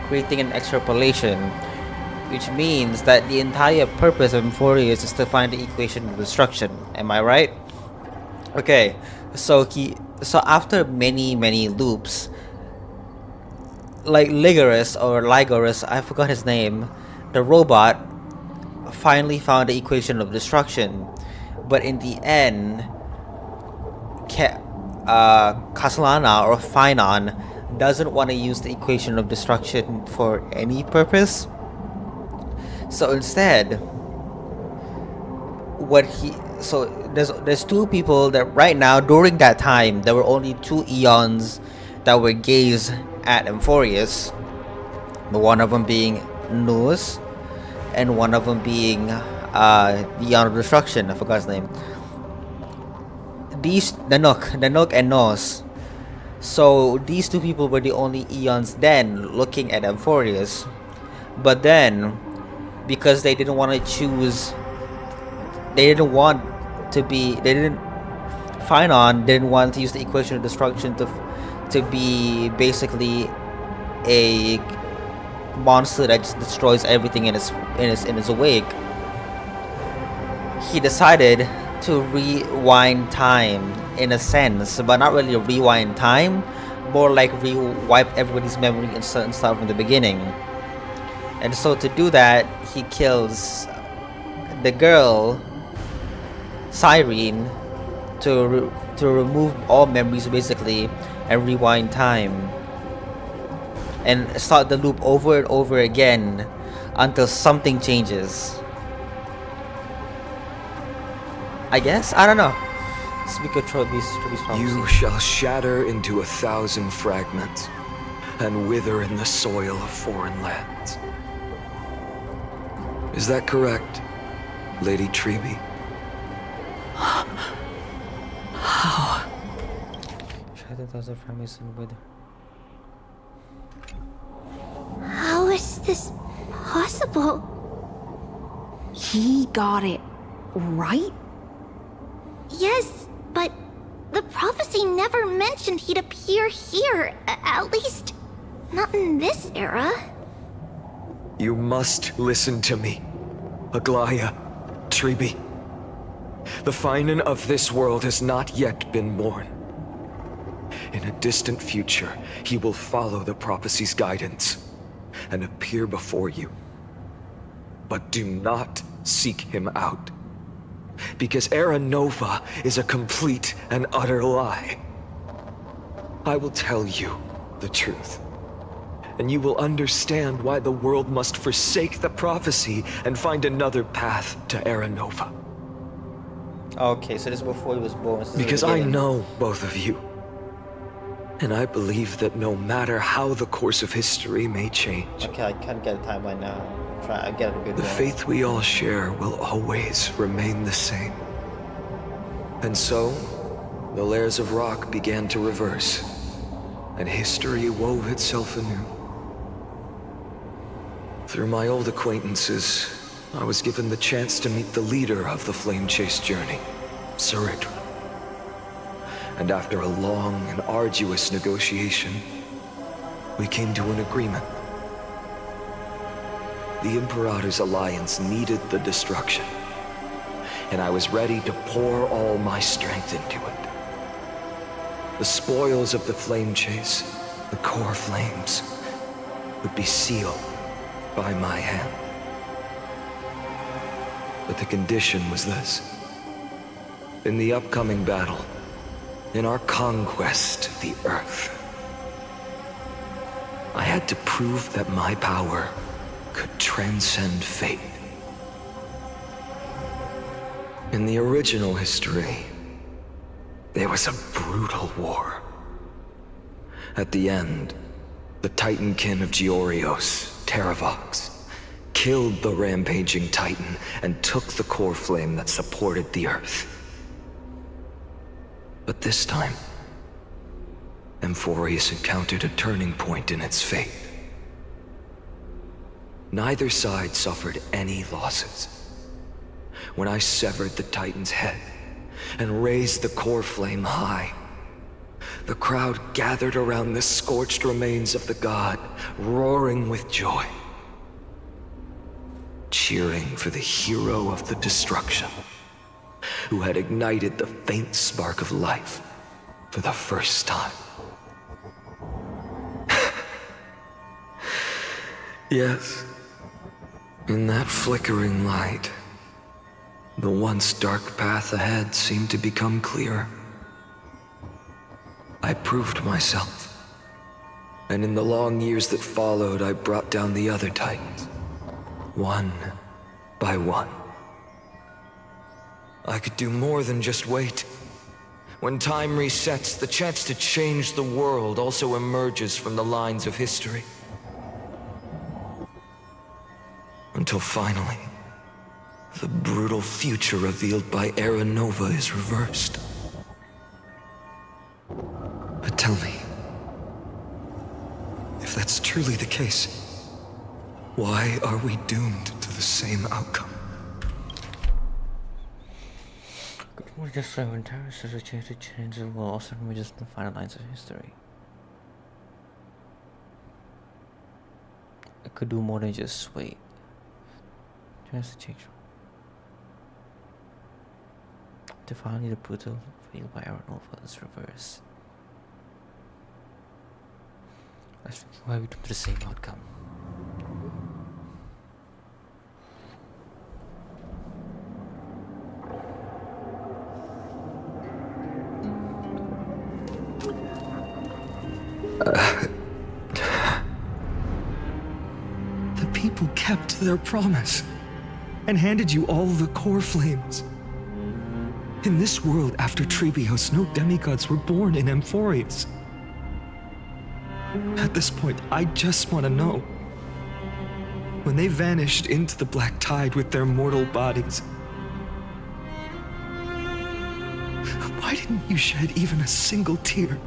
creating an extrapolation, which means that the entire purpose of Euphorius is to find the equation of destruction. Am I right? Okay, so after many loops, like Ligorus, I forgot his name, the robot finally found the equation of destruction, but in the end, Castellana or Finon doesn't want to use the equation of destruction for any purpose. So instead, there's two people that right now, during that time, there were only 2 eons that were gazed at Euphorius. One of them being Nous, and one of them being the Eon of Destruction. I forgot his name. Nanook and Nos. So these 2 people were the only eons then looking at Euphorius. But then, because they didn't want to choose, Finon didn't want to use the equation of destruction to be basically a monster that just destroys everything in its wake. He decided to rewind time in a sense, but not really rewind time, more like wipe everybody's memory and start from the beginning. And so to do that, he kills the girl siren to remove all memories basically and rewind time and start the loop over and over again until something changes. I guess? I don't know. Speak control these You shall shatter into 1,000 fragments and wither in the soil of foreign lands. Is that correct, Lady Treby? How? Shatter 1,000 fragments and wither. How is this possible? He got it right? Yes, but the prophecy never mentioned he'd appear here. At least, not in this era. You must listen to me, Aglaya, Treby. The Finan of this world has not yet been born. In a distant future, he will follow the prophecy's guidance and appear before you. But do not seek him out, because Era Nova is a complete and utter lie. I will tell you the truth, and you will understand why the world must forsake the prophecy and find another path to Era Nova. Okay, so this is before he was born. Because I know both of you, and I believe that no matter how the course of history may change, okay, I can't get a timeline now. I get a good the one. faith we all share will always remain the same. And so, the layers of rock began to reverse, and history wove itself anew. Through my old acquaintances, I was given the chance to meet the leader of the Flame Chase journey, Saridra. And after a long and arduous negotiation, we came to an agreement. The Imperator's alliance needed the destruction, and I was ready to pour all my strength into it. The spoils of the Flame Chase, the core flames, would be sealed by my hand. But the condition was this. In the upcoming battle, in our conquest of the Earth, I had to prove that my power could transcend fate. In the original history, there was a brutal war. At the end, the Titankin of Georios, Terravox, killed the rampaging Titan and took the core flame that supported the Earth. But this time, Amphorius encountered a turning point in its fate. Neither side suffered any losses. When I severed the Titan's head and raised the core flame high, the crowd gathered around the scorched remains of the god, roaring with joy, cheering for the hero of the destruction, who had ignited the faint spark of life for the first time. Yes, in that flickering light, the once dark path ahead seemed to become clearer. I proved myself, and in the long years that followed, I brought down the other Titans, one by one. I could do more than just wait. When time resets, the chance to change the world also emerges from the lines of history. Until finally, the brutal future revealed by Era Nova is reversed. But tell me, if that's truly the case, why are we doomed to the same outcome? We're just so terrorists as a chance to change the world, also we're just the final lines of history. I could do more than just wait. Chance to change. To finally the brutal fail by Era Nova is reversed. I was thinking why we doomed to the same outcome. people kept their promise and handed you all the core flames. In this world after Trebios, no demigods were born in Amphorius. At this point, I just want to know. When they vanished into the black tide with their mortal bodies, why didn't you shed even a single tear?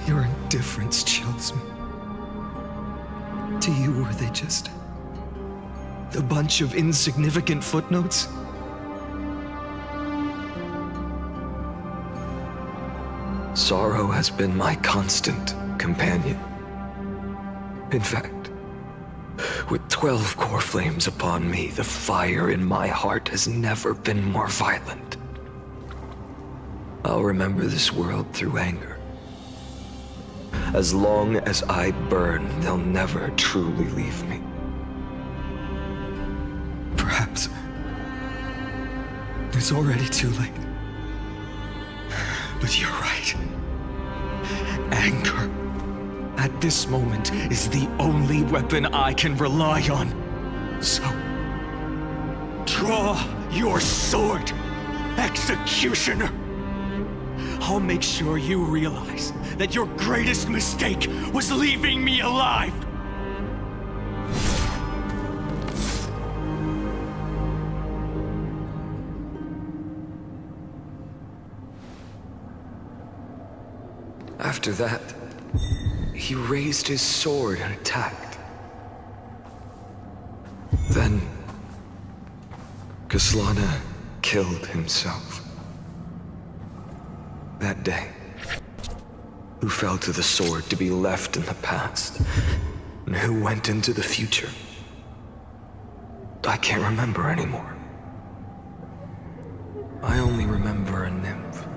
Your indifference chills me. To you, were they just a bunch of insignificant footnotes? Sorrow has been my constant companion. In fact, with 12 core flames upon me, the fire in my heart has never been more violent. I'll remember this world through anger. As long as I burn, they'll never truly leave me. Perhaps it's already too late. But you're right. Anger, at this moment, is the only weapon I can rely on. So, draw your sword, Executioner. I'll make sure you realize that your greatest mistake was leaving me alive. After that, he raised his sword and attacked. Then, Kaslana killed himself. That day, who fell to the sword to be left in the past, and who went into the future, I can't remember anymore. I only remember a nymph,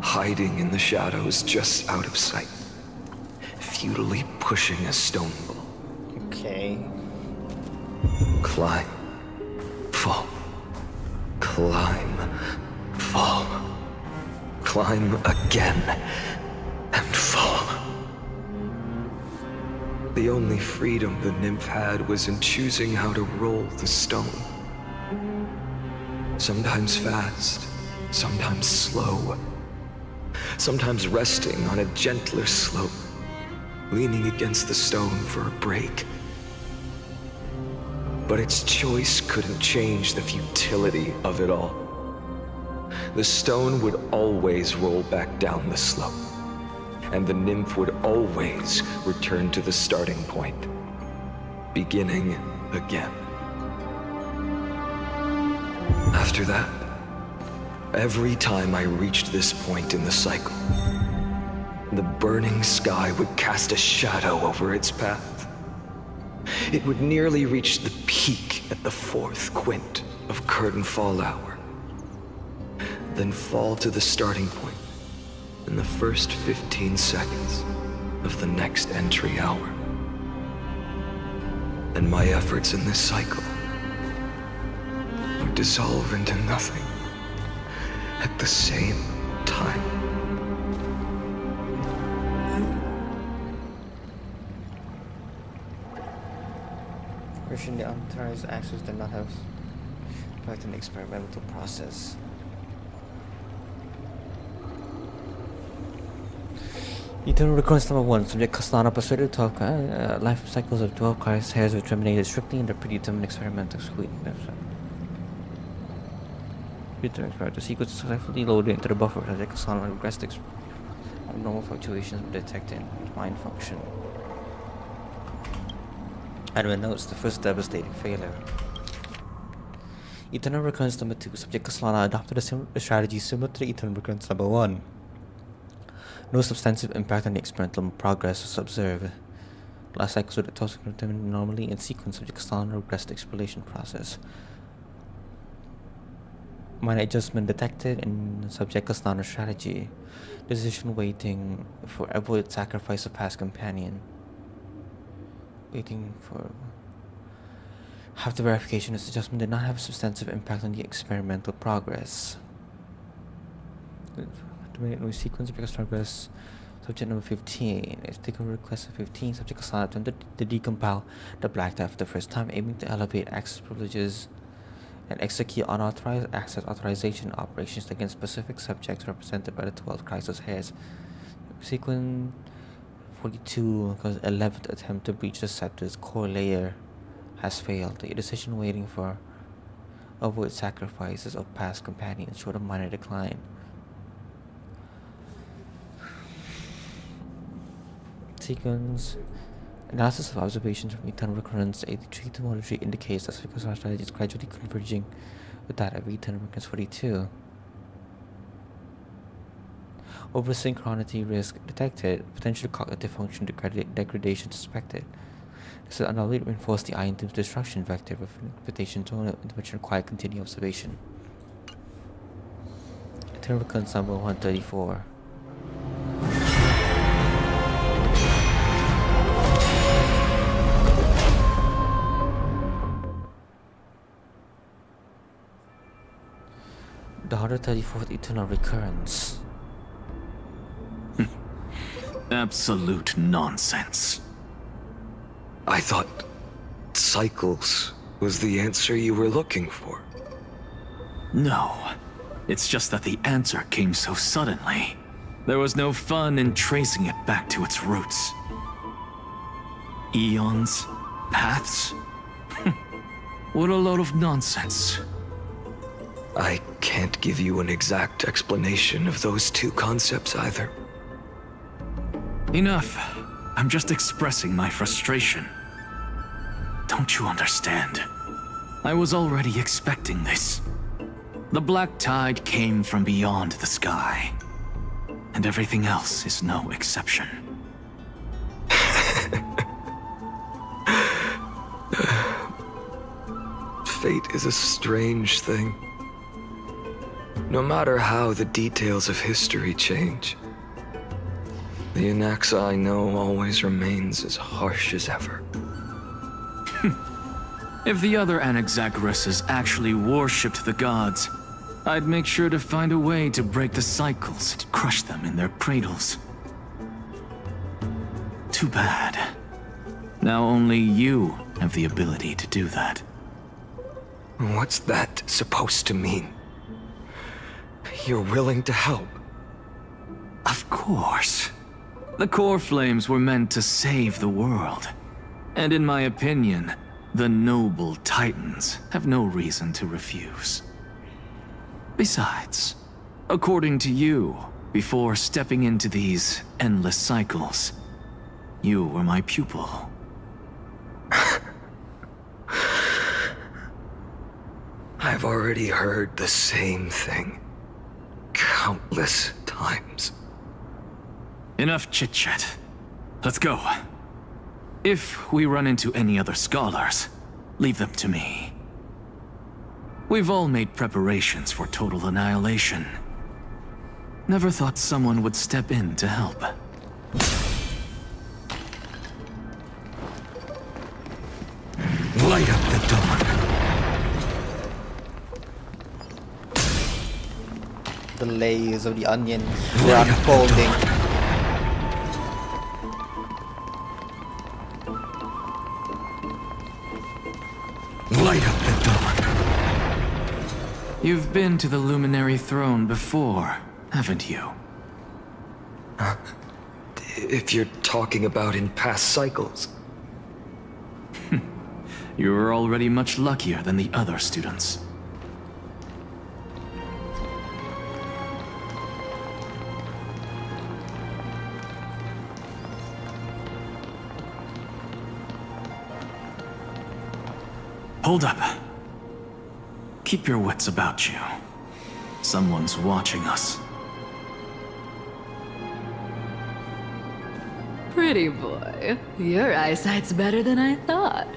hiding in the shadows just out of sight, futilely pushing a stone ball. Okay. Climb, fall, climb, fall, climb again, and fall. The only freedom the nymph had was in choosing how to roll the stone. Sometimes fast, sometimes slow. Sometimes resting on a gentler slope, leaning against the stone for a break. But its choice couldn't change the futility of it all. The stone would always roll back down the slope, and the nymph would always return to the starting point, beginning again. After that, every time I reached this point in the cycle, the burning sky would cast a shadow over its path. It would nearly reach the peak at the 4th quint of curtain fall hour, then fall to the starting point in the first 15 seconds of the next entry hour. And my efforts in this cycle would dissolve into nothing at the same time. Wishing the unauthorized access did not have quite an experimental process. Eternal Recurrence number 1. Subject Kaslana persuaded 12 life cycles of 12 cars hairs were terminated strictly in the predetermined experimental suite. The sequence is successfully loaded into the buffer. Subject Kaslana regressed abnormal fluctuations were detected in mind function. Admin notes the first devastating failure. Eternal Recurrence number 2. Subject Kaslana adopted a strategy similar to the Eternal Recurrence number 1. No substantive impact on the experimental progress was observed. Last cycles with the toxic determined normally in sequence. Subject Kaslana regressed the exploration process. Minor adjustment detected in Subject Kaslana's strategy. Decision waiting for avoid sacrifice of past companion. Waiting for after verification, this adjustment did not have a substantive impact on the experimental progress. terminate noise sequence because progress. Subject number 15. It's taken request of 15. Subject assigned attempted to decompile the black die for the first time, aiming to elevate access privileges and execute unauthorized access authorization operations against specific subjects represented by the 12 crisis heads. Sequence 42, because 11th attempt to breach the scepter's core layer has failed. The decision waiting for avoid sacrifices of past companions showed a minor decline. Sequence analysis of observations from eternal recurrence 83 to 103 indicates that Sphicus strategy is gradually converging with that of eternal recurrence 42. Over-synchronity risk detected, potential cognitive function degradation suspected. This will undoubtedly reinforce the item's destruction vector with an interpretation zone in which require continued observation. Eternal recurrence number 134. The 134th eternal recurrence. Absolute nonsense. I thought cycles was the answer you were looking for. No. It's just that the answer came so suddenly. There was no fun in tracing it back to its roots. Eons? Paths? What a load of nonsense. I can't give you an exact explanation of those two concepts either. Enough. I'm just expressing my frustration. Don't you understand? I was already expecting this. The black tide came from beyond the sky. And everything else is no exception. Fate is a strange thing. No matter how the details of history change, the Anaxa I know always remains as harsh as ever. If the other Anaxagoras actually worshipped the gods, I'd make sure to find a way to break the cycles and crush them in their cradles. Too bad. Now only you have the ability to do that. What's that supposed to mean? You're willing to help? Of course. The core flames were meant to save the world. And in my opinion, the noble titans have no reason to refuse. Besides, according to you, before stepping into these endless cycles, you were my pupil. I've already heard the same thing countless times. Enough chit-chat. Let's go. If we run into any other scholars, leave them to me. We've all made preparations for total annihilation. Never thought someone would step in to help. Light up the dawn. The layers of the onion were unfolding. Light up the dawn. You've been to the Luminary Throne before, haven't you? If you're talking about in past cycles. You were already much luckier than the other students. Hold up. Keep your wits about you. Someone's watching us. Pretty boy, your eyesight's better than I thought.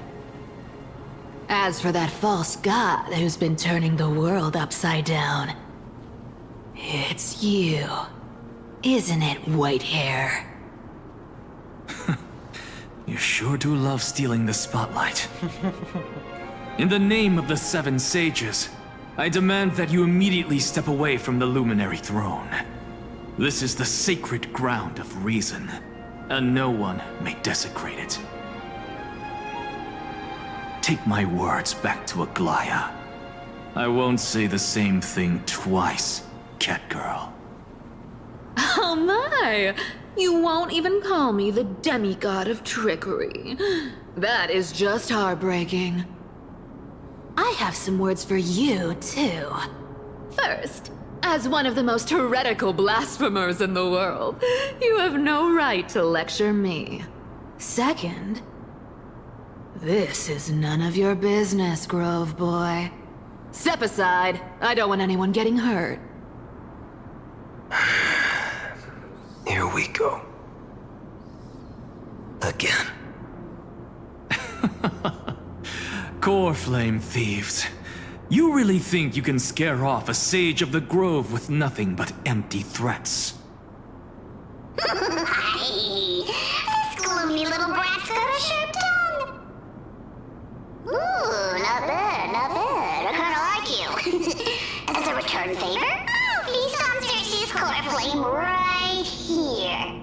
As for that false god who's been turning the world upside down, it's you, isn't it, white hair? You sure do love stealing the spotlight. In the name of the Seven Sages, I demand that you immediately step away from the Luminary Throne. This is the sacred ground of reason, and no one may desecrate it. Take my words back to Aglaya. I won't say the same thing twice, Catgirl. Oh my! You won't even call me the demigod of trickery. That is just heartbreaking. I have some words for you, too. First, as one of the most heretical blasphemers in the world, you have no right to lecture me. Second, this is none of your business, Grove Boy. Step aside. I don't want anyone getting hurt. Here we go. Again. Core Flame thieves. You really think you can scare off a sage of the grove with nothing but empty threats? This gloomy little brat's got a sharp tongue. Ooh, not bad, not bad. I kinda like you. As a return favor, feast on Circe's core flame right here.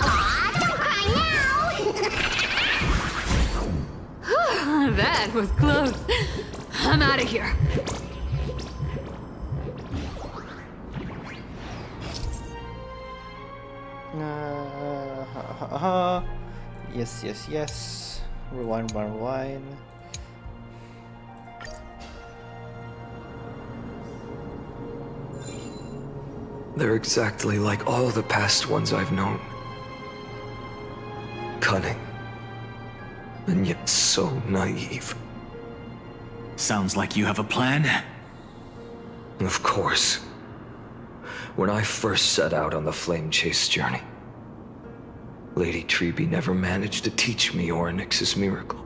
Aw, don't cry now! That was close. I'm out of here. Yes, yes, yes. Rewind, rewind. They're exactly like all the past ones I've known. Cunning. And yet so naive. Sounds like you have a plan. Of course. When I first set out on the Flame Chase journey, Lady Treby never managed to teach me Orynyx's miracle.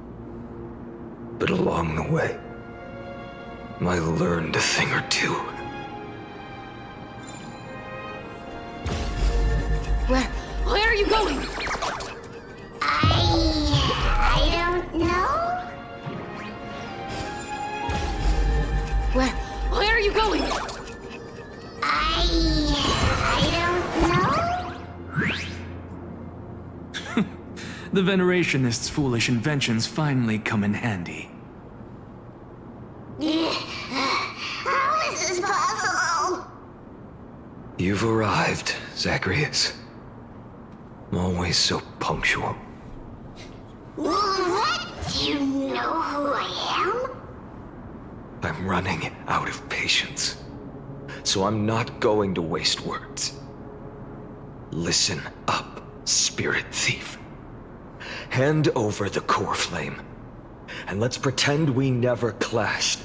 But along the way, I learned a thing or two. Where are you going? I don't know. Where are you going? I don't know. The Venerationists' foolish inventions finally come in handy. How is this possible? You've arrived, Zacharias. Always so punctual. What? Do you know who I am? I'm running out of patience. So I'm not going to waste words. Listen up, spirit thief. Hand over the core flame, and let's pretend we never clashed.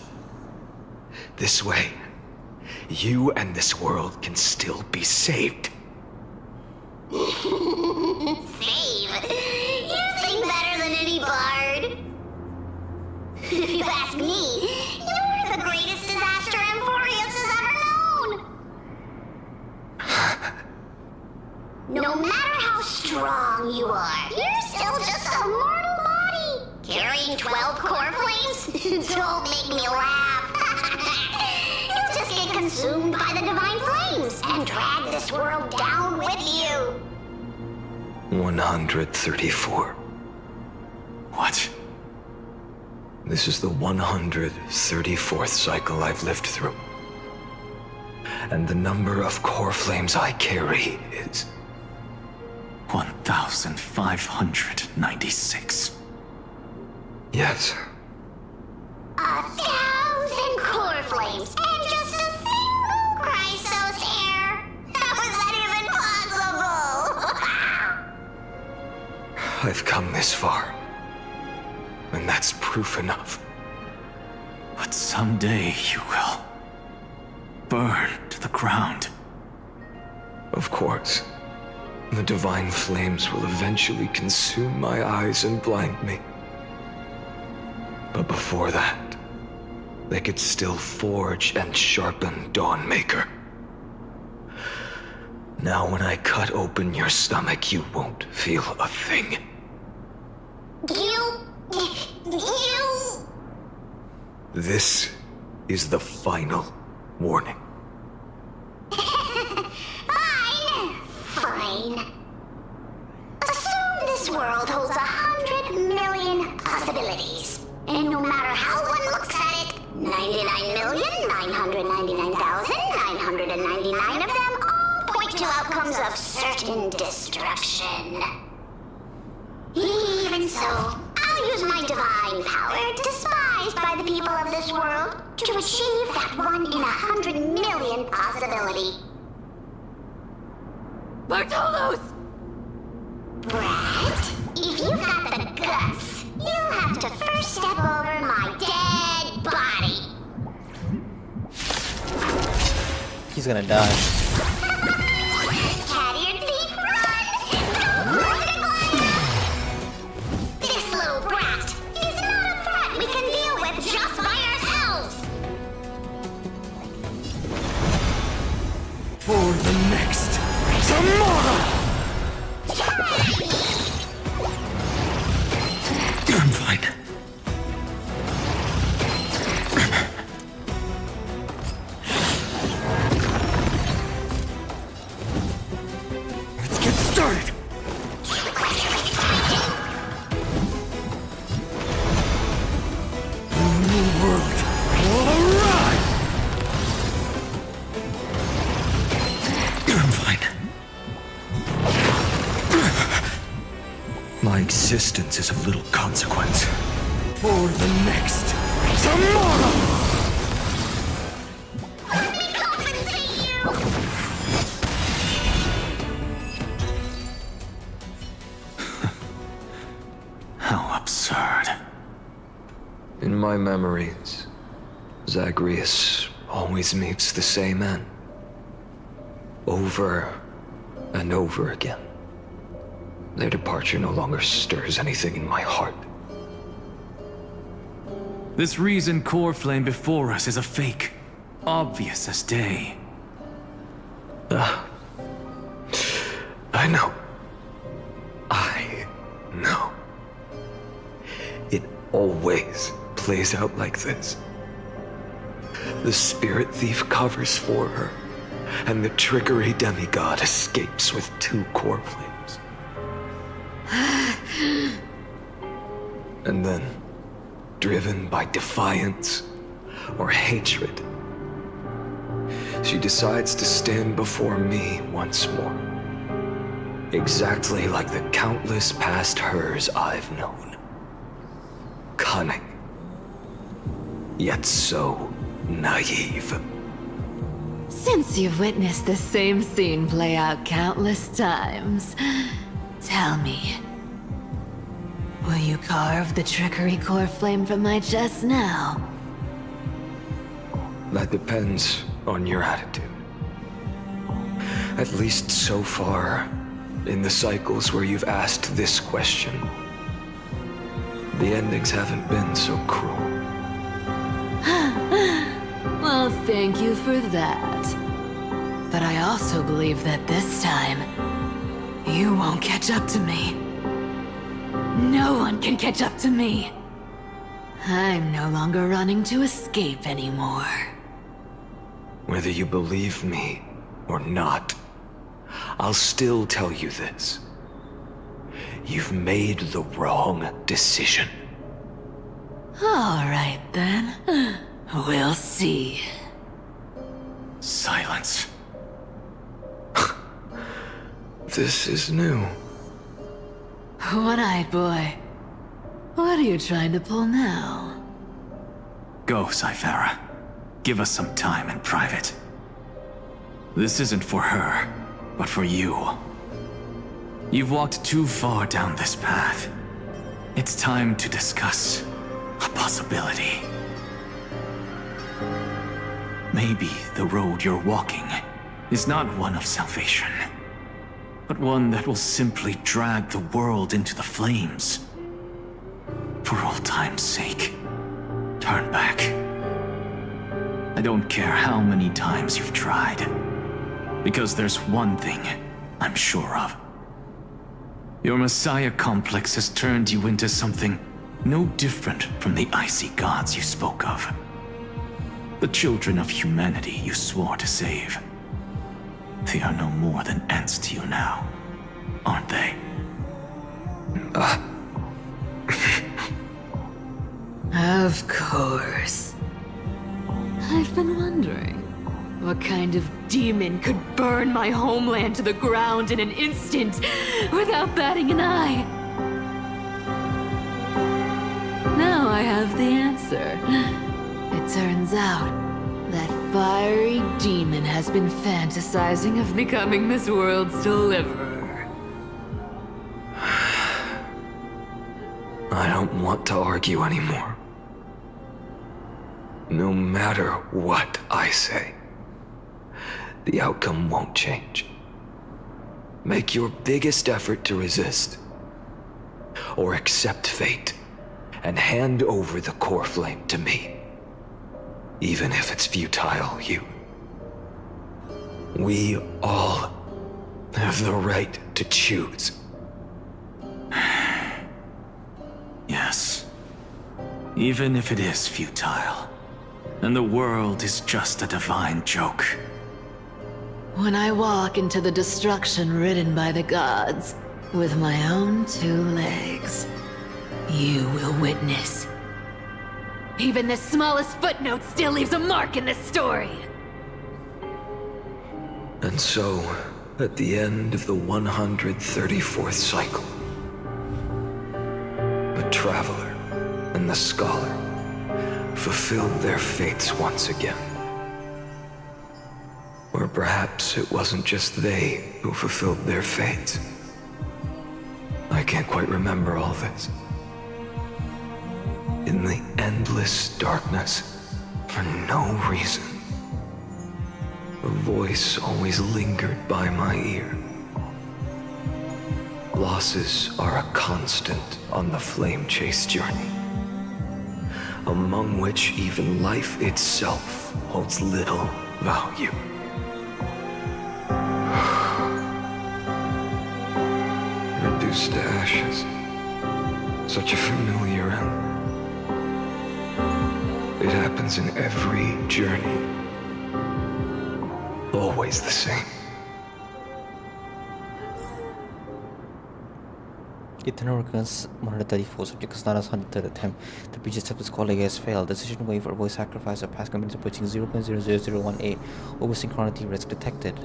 This way, you and this world can still be saved. Save? You sing better than any bard. If you ask me, you're the greatest disaster Emporius has ever known. No matter how strong you are, you're still just a mortal body. Carrying 12 core flames? Don't make me laugh. You'll just get consumed by the divine flames and drag this world down with you. 134. What? This is the 134th cycle I've lived through. And the number of core flames I carry is 1,596. Yes. 1,000 core flames and just a single Chrysos hair. How is that even possible? I've come this far. And that's proof enough. But someday you will burn to the ground. Of course. The divine flames will eventually consume my eyes and blind me. But before that, they could still forge and sharpen Dawnmaker. Now when I cut open your stomach, you won't feel a thing. You... This is the final warning. possibilities. And no matter how one looks at it, 99,999,999 of them all point to outcomes of certain destruction. Even so, I'll use my divine power, despised by the people of this world, to achieve that 1 in 100 million possibility. Bartolos! Brett, if you've got the guts, you'll have to first step over my dead body. He's gonna die. Cat-eared thief, run! This little brat is not a threat we can deal with just by ourselves. For the next tomorrow! I'm fine. Let's get started! The new world will arrive! I'm fine. My existence is of little consequence. For the next tomorrow! Let me compensate you! How absurd. In my memories, Zagreus always meets the same end. Over and over again. Their departure no longer stirs anything in my heart. This reason core flame before us is a fake. Obvious as day. I know. I know. It always plays out like this. The spirit thief covers for her, and the trickery demigod escapes with 2 core flames. And then, driven by defiance or hatred, she decides to stand before me once more. Exactly like the countless past hers I've known. Cunning, yet so naive. Since you've witnessed the same scene play out countless times, tell me, will you carve the trickery core flame from my chest now? That depends on your attitude. At least so far, in the cycles where you've asked this question, the endings haven't been so cruel. Well, thank you for that. But I also believe that this time, you won't catch up to me. No one can catch up to me. I'm no longer running to escape anymore. Whether you believe me or not, I'll still tell you this. You've made the wrong decision. All right, then. We'll see. Silence. This is new. One-eyed boy. What are you trying to pull now? Go, Cyphera. Give us some time in private. This isn't for her, but for you. You've walked too far down this path. It's time to discuss a possibility. Maybe the road you're walking is not one of salvation, but one that will simply drag the world into the flames. For old time's sake, turn back. I don't care how many times you've tried, because there's one thing I'm sure of. Your Messiah complex has turned you into something no different from the icy gods you spoke of. The children of humanity you swore to save. They are no more than ants to you now, aren't they? Of course. I've been wondering, what kind of demon could burn my homeland to the ground in an instant without batting an eye? Now I have the answer. It turns out that fiery demon has been fantasizing of becoming this world's deliverer. I don't want to argue anymore. No matter what I say, the outcome won't change. Make your biggest effort to resist, or accept fate, and hand over the core flame to me. Even if it's futile, you. We all have the right to choose. Yes. Even if it is futile, and the world is just a divine joke. When I walk into the destruction written by the gods, with my own 2 legs, you will witness. Even the smallest footnote still leaves a mark in this story. And so, at the end of the 134th cycle, the Traveler and the Scholar fulfilled their fates once again. Or perhaps it wasn't just they who fulfilled their fates. I can't quite remember all this. In the endless darkness, for no reason, a voice always lingered by my ear. Losses are a constant on the flame chase journey, among which even life itself holds little value. Reduced to ashes, such a familiar end. It happens in every journey. Always the same. Eternal Recurrence 134, subject Kastana's 103rd attempt. The breach acceptance call has failed. Decision wave for voice sacrifice of past commitments approaching 0.00018. Over synchronity risk detected.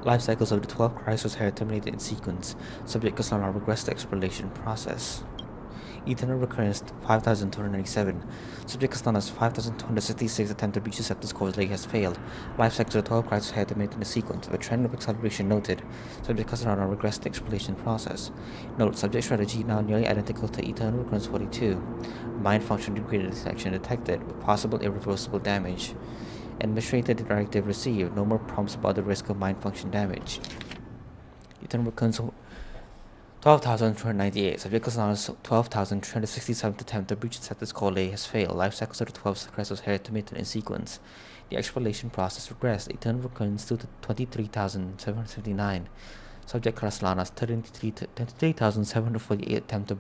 Life cycles of the 12 Chrysos have terminated in sequence. Subject Kastana regressed the exploration process. Eternal Recurrence 5297. Subject Kastana's 5266 attempt to breach Deceptor's core leg has failed. Life cycles of 12 crises had terminated in a sequence. A trend of acceleration noted. Subject Kastana regressed the exploration process. Note, subject strategy now nearly identical to Eternal Recurrence 42. Mind function degraded detection detected, with possible irreversible damage. Administrator directive received. No more prompts about the risk of mind function damage. Eternal Recurrence 12,298. Subject Kastana's 12,367th attempt to breach Deceptor's core leg has failed. Life cycles of the 12 Chrysos had terminated in sequence. The exploration process regressed. Eternal Recurrence to 23,779. Subject Kastana's 23,748 attempt to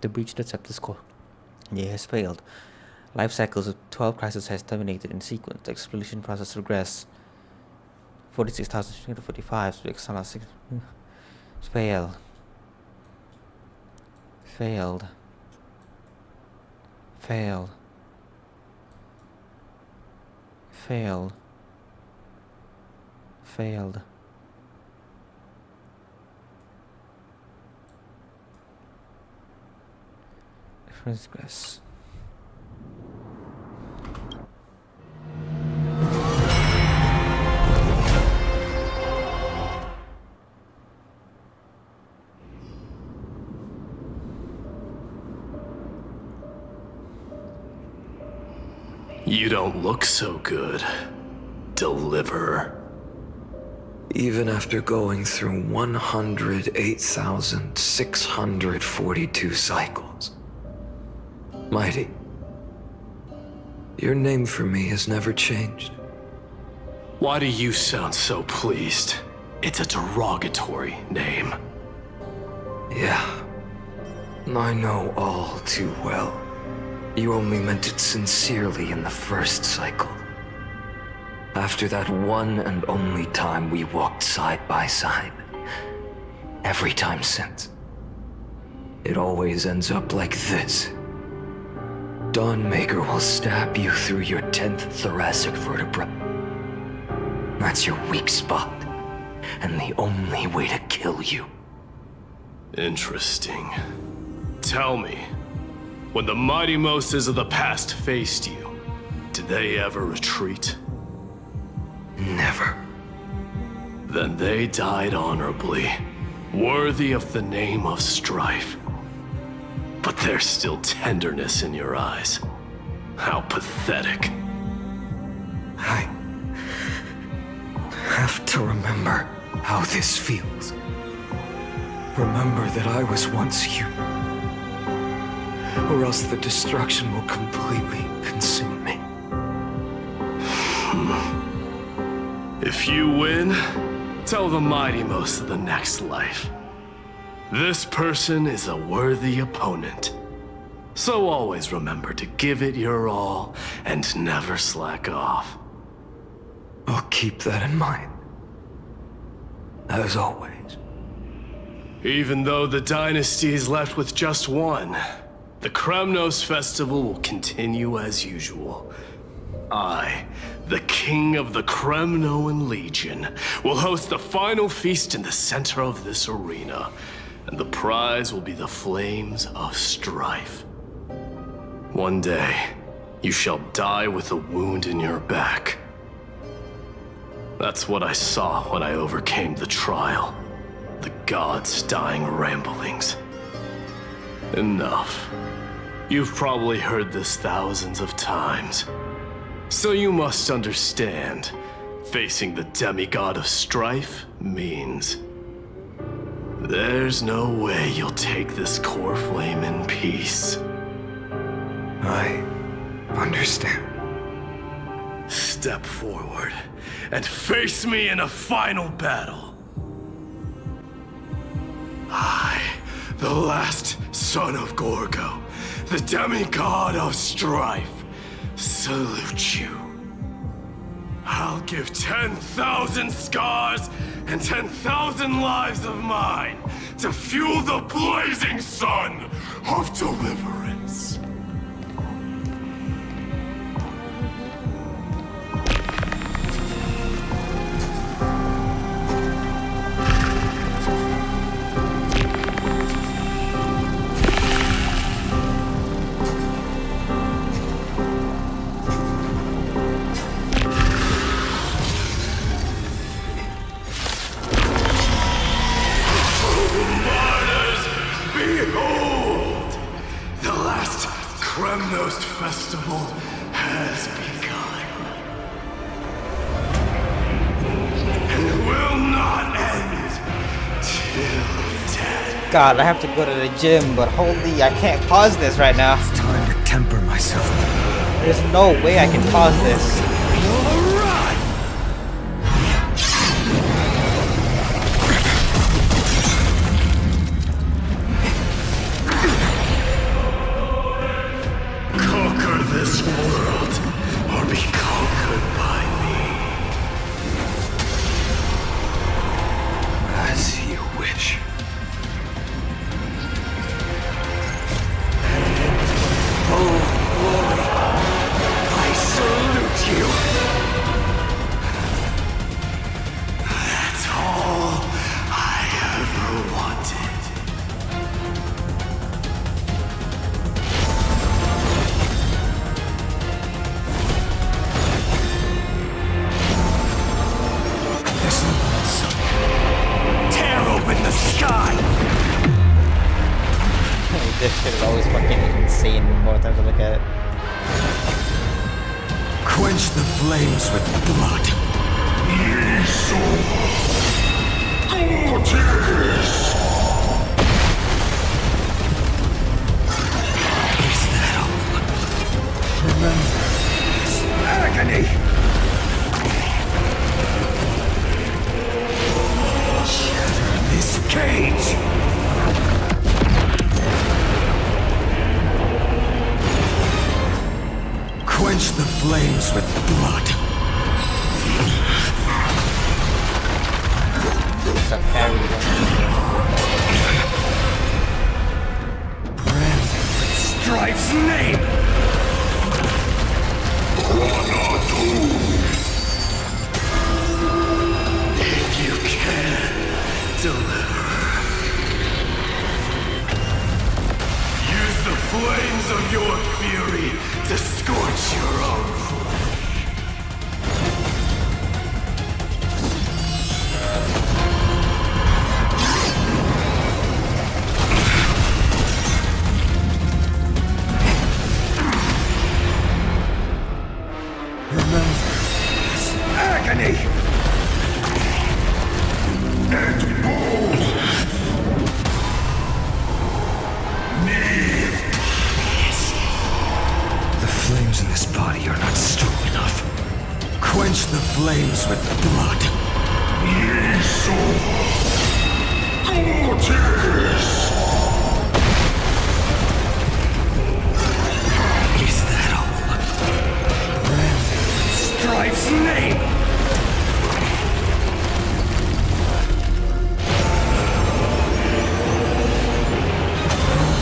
breach Deceptor's core leg has failed. Life cycles of 12 Chrysos has terminated in sequence. The exploration process regressed. 46,345. Subject Kastana's failed. Failed. Failed. Failed. Failed. Transgress. You don't look so good, Deliverer. Even after going through 108,642 cycles. Mighty, your name for me has never changed. Why do you sound so pleased? It's a derogatory name. Yeah, I know all too well. You only meant it sincerely in the first cycle. After that one and only time we walked side by side. Every time since. it always ends up like this. Dawnmaker will stab you through your 10th thoracic vertebra. That's your weak spot, and the only way to kill you. Interesting. Tell me, when the mighty Moses of the past faced you, did they ever retreat? Never. Then they died honorably, worthy of the name of strife. But there's still tenderness in your eyes. How pathetic. I have to remember how this feels. Remember that I was once you. Or else the destruction will completely consume me. If you win, tell the mighty most of the next life. This person is a worthy opponent. So always remember to give it your all and never slack off. I'll keep that in mind. As always. Even though the dynasty is left with just one, the Kremnos festival will continue as usual. I, the king of the Kremnoan Legion, will host the final feast in the center of this arena, and the prize will be the flames of strife. One day, you shall die with a wound in your back. That's what I saw when I overcame the trial. The gods' dying ramblings. Enough. You've probably heard this thousands of times. So you must understand, facing the demigod of strife means there's no way you'll take this core flame in peace. I understand. Step forward and face me in a final battle. I, the last son of Gorgo, the demigod of strife, salute you. I'll give 10,000 scars and 10,000 lives of mine to fuel the blazing sun of deliverance. Behold! The last Kremnos festival has begun. And will not end till death. God, I have to go to the gym, but holy, I can't pause this right now. It's time to temper myself. There's no way I can pause this. Conquer this world, or be conquered by me. As you wish. Oh, glory! I salute you! That's all I ever wanted. Tear open the sky! This shit is always fucking insane the more times I look at it. Quench the flames with blood. Is that all? Remember this agony! Shatter this cage! Quench the flames with blood. It's a parry. Strife's name! If you can, deliver. Use the flames of your fury to scorch your own flesh. Remember this agony! The flames in this body are not strong enough. Quench the flames with blood. Is that all? Brand Strife's name!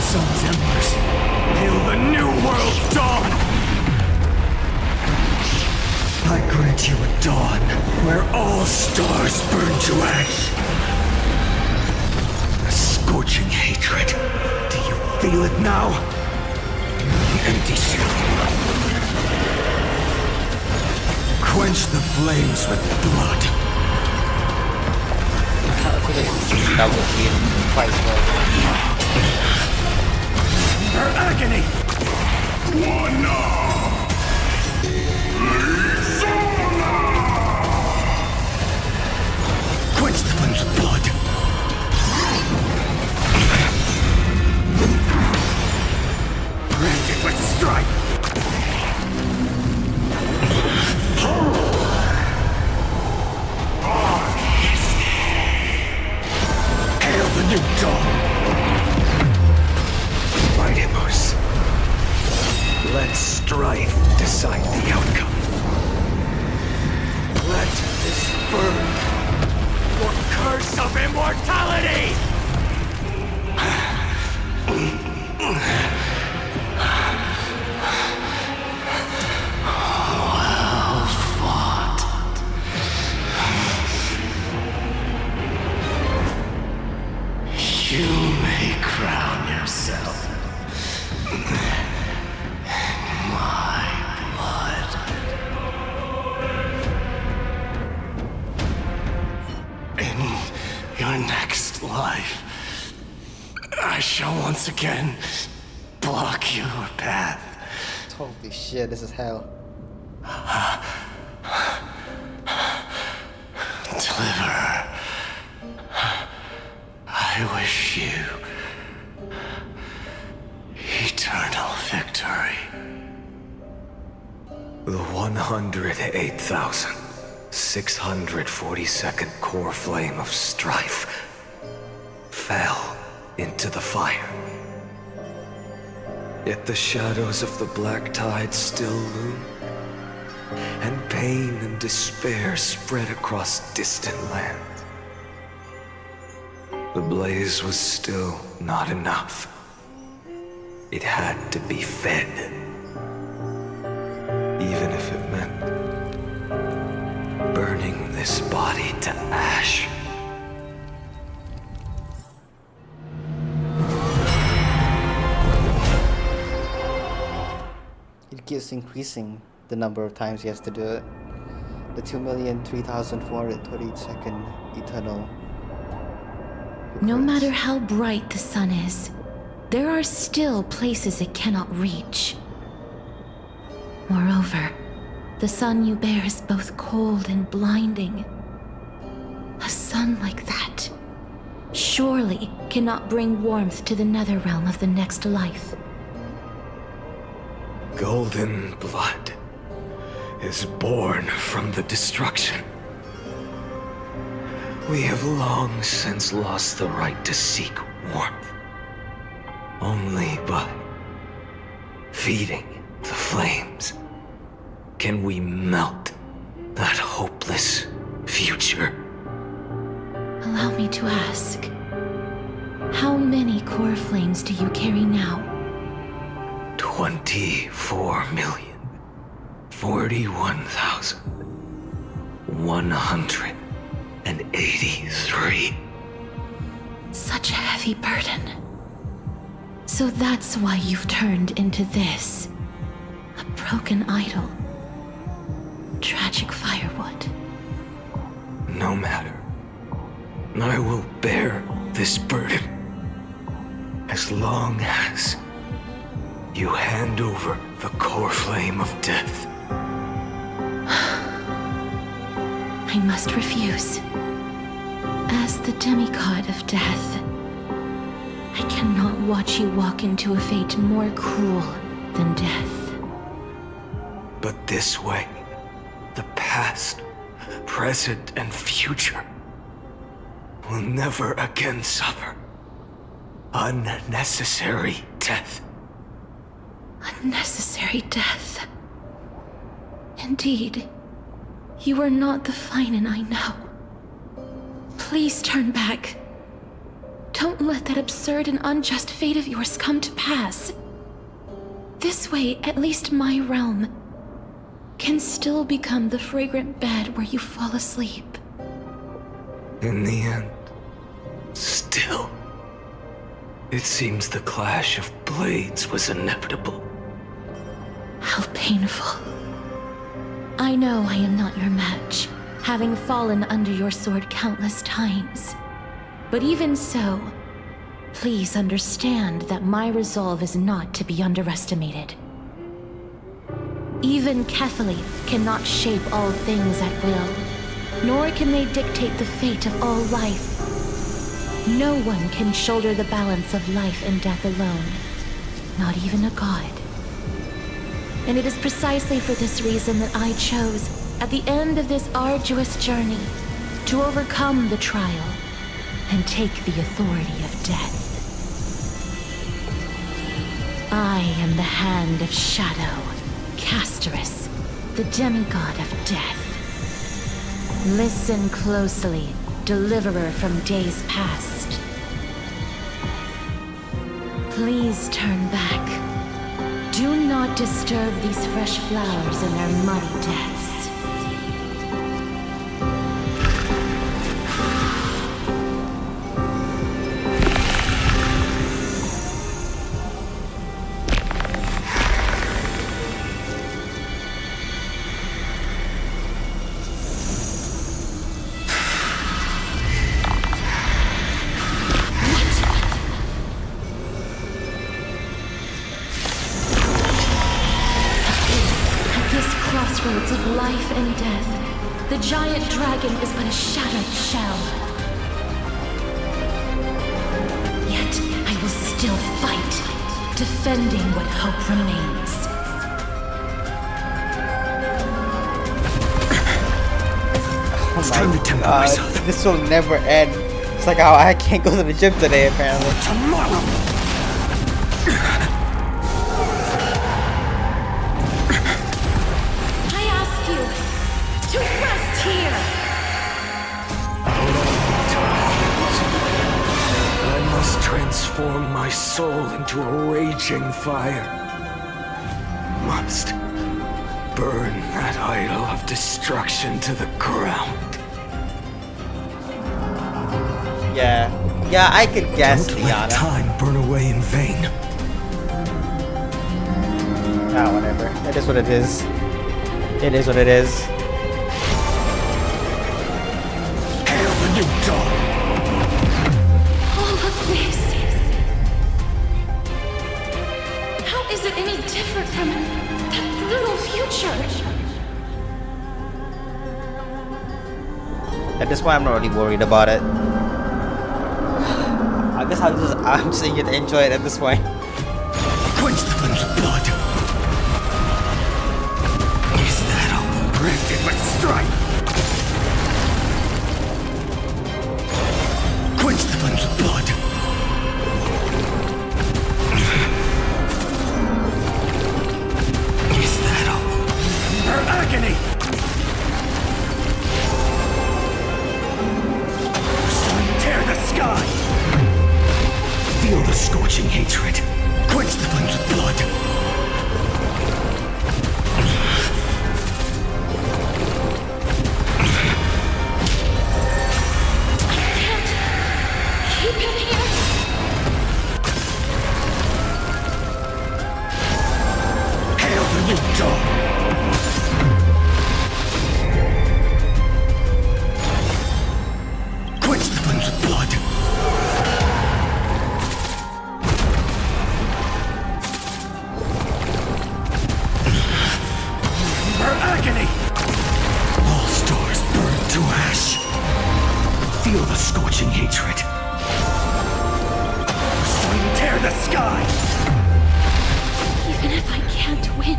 Sun's embers hail the new world's dawn! I grant you a dawn where all stars burn to ash. A scorching hatred. Do you feel it now? The empty shell. Quench the flames with blood. Double kill. Quite well. Her agony! Quench the flames with blood. Branded with strife. Hail the new dawn! Mightimus, let strife decide the outcome. Let this burn your curse of immortality! Well fought. You may crown yourself my blood. In your next life, I shall once again block your path. Holy shit, this is hell. Deliver. I wish you eternal victory. The 108,642nd core flame of strife fell into the fire. Yet the shadows of the black tide still loom, and pain and despair spread across distant lands. The blaze was still not enough. It had to be fed. Even if it meant burning this body to ash. It keeps increasing the number of times he has to do it. The 2,003,422nd eternal. No matter how bright the sun is, there are still places it cannot reach. Moreover, the sun you bear is both cold and blinding. A sun like that surely cannot bring warmth to the nether realm of the next life. Golden blood is born from the destruction. We have long since lost the right to seek warmth. Only by feeding the flames can we melt that hopeless future. Allow me to ask, how many core flames do you carry now? 24,041,183. Such a heavy burden. So that's why you've turned into this. A broken idol. Tragic firewood. No matter. I will bear this burden. As long as you hand over the core flame of death. I must refuse. As the demigod of death, I cannot watch you walk into a fate more cruel than death. But this way, the past, present, and future will never again suffer unnecessary death. Unnecessary death. Indeed, you are not the Finan I know. Please turn back. Don't let that absurd and unjust fate of yours come to pass. This way, at least my realm can still become the fragrant bed where you fall asleep. In the end, still, it seems the clash of blades was inevitable. How painful. I know I am not your match, having fallen under your sword countless times. But even so, please understand that my resolve is not to be underestimated. Even Kefali cannot shape all things at will, nor can they dictate the fate of all life. No one can shoulder the balance of life and death alone, not even a god. And it is precisely for this reason that I chose, at the end of this arduous journey, to overcome the trial and take the authority of death. I am the Hand of Shadow, Casterus, the demigod of death. Listen closely, deliverer from days past. Please turn back. Do not disturb these fresh flowers in their muddy deaths. Crossroads of life and death, the giant dragon is but a shattered shell. Yet I will still fight, defending what hope remains. Oh my god, this will never end. It's like how I can't go to the gym today apparently. Tomorrow! To rest here! I must transform my soul into a raging fire. Must burn that idol of destruction to the ground. Yeah, I could guess, Don't let time burn away in vain. Ah, whatever. It is what it is. It is what it is. You dog! All of this. How is it any different from that brutal future? At this point, I'm not really worried about it. I guess I'm just eager to enjoy it at this point. Quench the flames of blood. Is that all? Granted, but strike! Quench the flames of blood. Is that all? Her agony! Sun tear the sky! Feel the scorching hatred. Quench the flames of blood. scorching hatred. Tear the sky! Even if I can't win,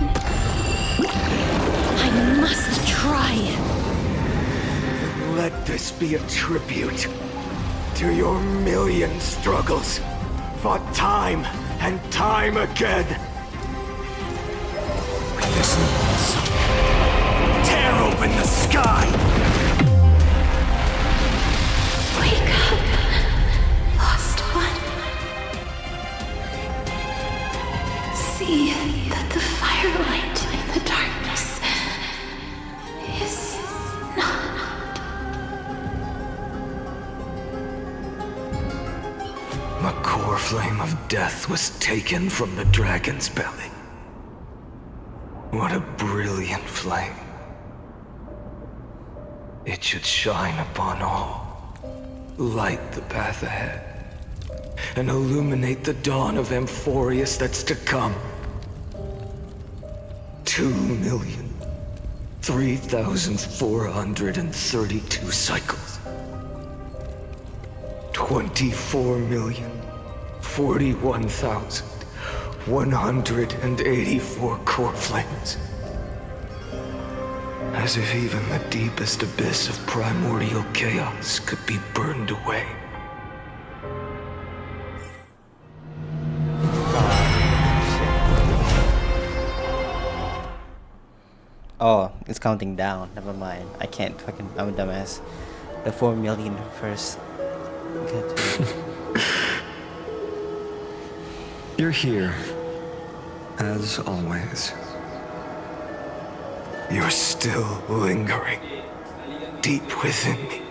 I must try. Let this be a tribute to your million struggles, fought time and time again. With this lance, tear open the sky! Wake up, lost one. See that the firelight in the darkness is not. The core flame of death was taken from the dragon's belly. What a brilliant flame. It should shine upon all, light the path ahead, and illuminate the dawn of Amphorius that's to come. 2,003,432 cycles. 24,041,184 core flames. As if even the deepest abyss of primordial chaos could be burned away. Oh, it's counting down. Never mind. I can't fucking. I'm a dumbass. The 4 million first. You're here, as always. You're still lingering deep within me.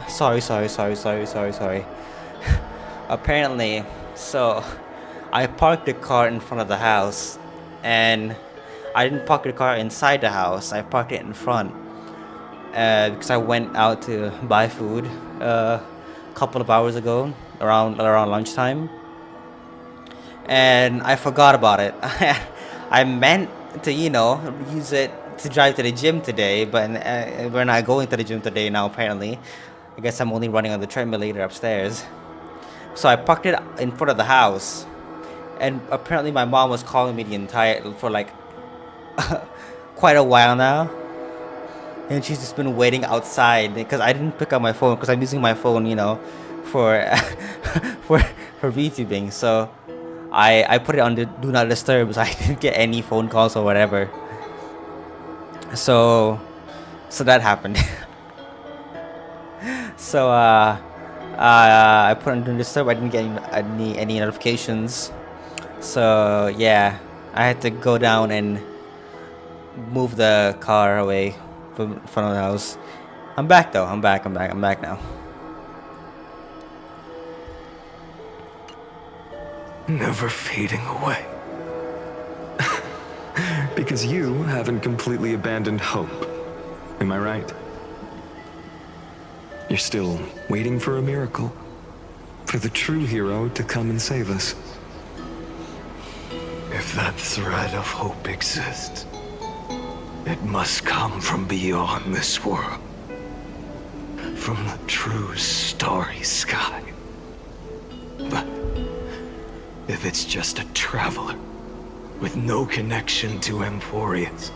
Sorry. Apparently, so I parked the car in front of the house, and I didn't park the car inside the house. I parked it in front because I went out to buy food a couple of hours ago around lunchtime, and I forgot about it. I meant to, use it to drive to the gym today, but we're not going to the gym today now. Apparently, I guess I'm only running on the treadmill later upstairs. So I parked it in front of the house, and apparently my mom was calling me for like quite a while now, and she's just been waiting outside because I didn't pick up my phone because I'm using my phone, for for VTubing. So I put it on the do not disturb, so I didn't get any phone calls or whatever. So that happened. So I put on do not disturb. I didn't get any notifications. So yeah, I had to go down and move the car away from front of the house. I'm back though. I'm back now. Never fading away. Because you haven't completely abandoned hope. Am I right? You're still waiting for a miracle. For the true hero to come and save us. If that thread of hope exists, it must come from beyond this world. From the true starry sky. But if it's just a traveler with no connection to Emphorius,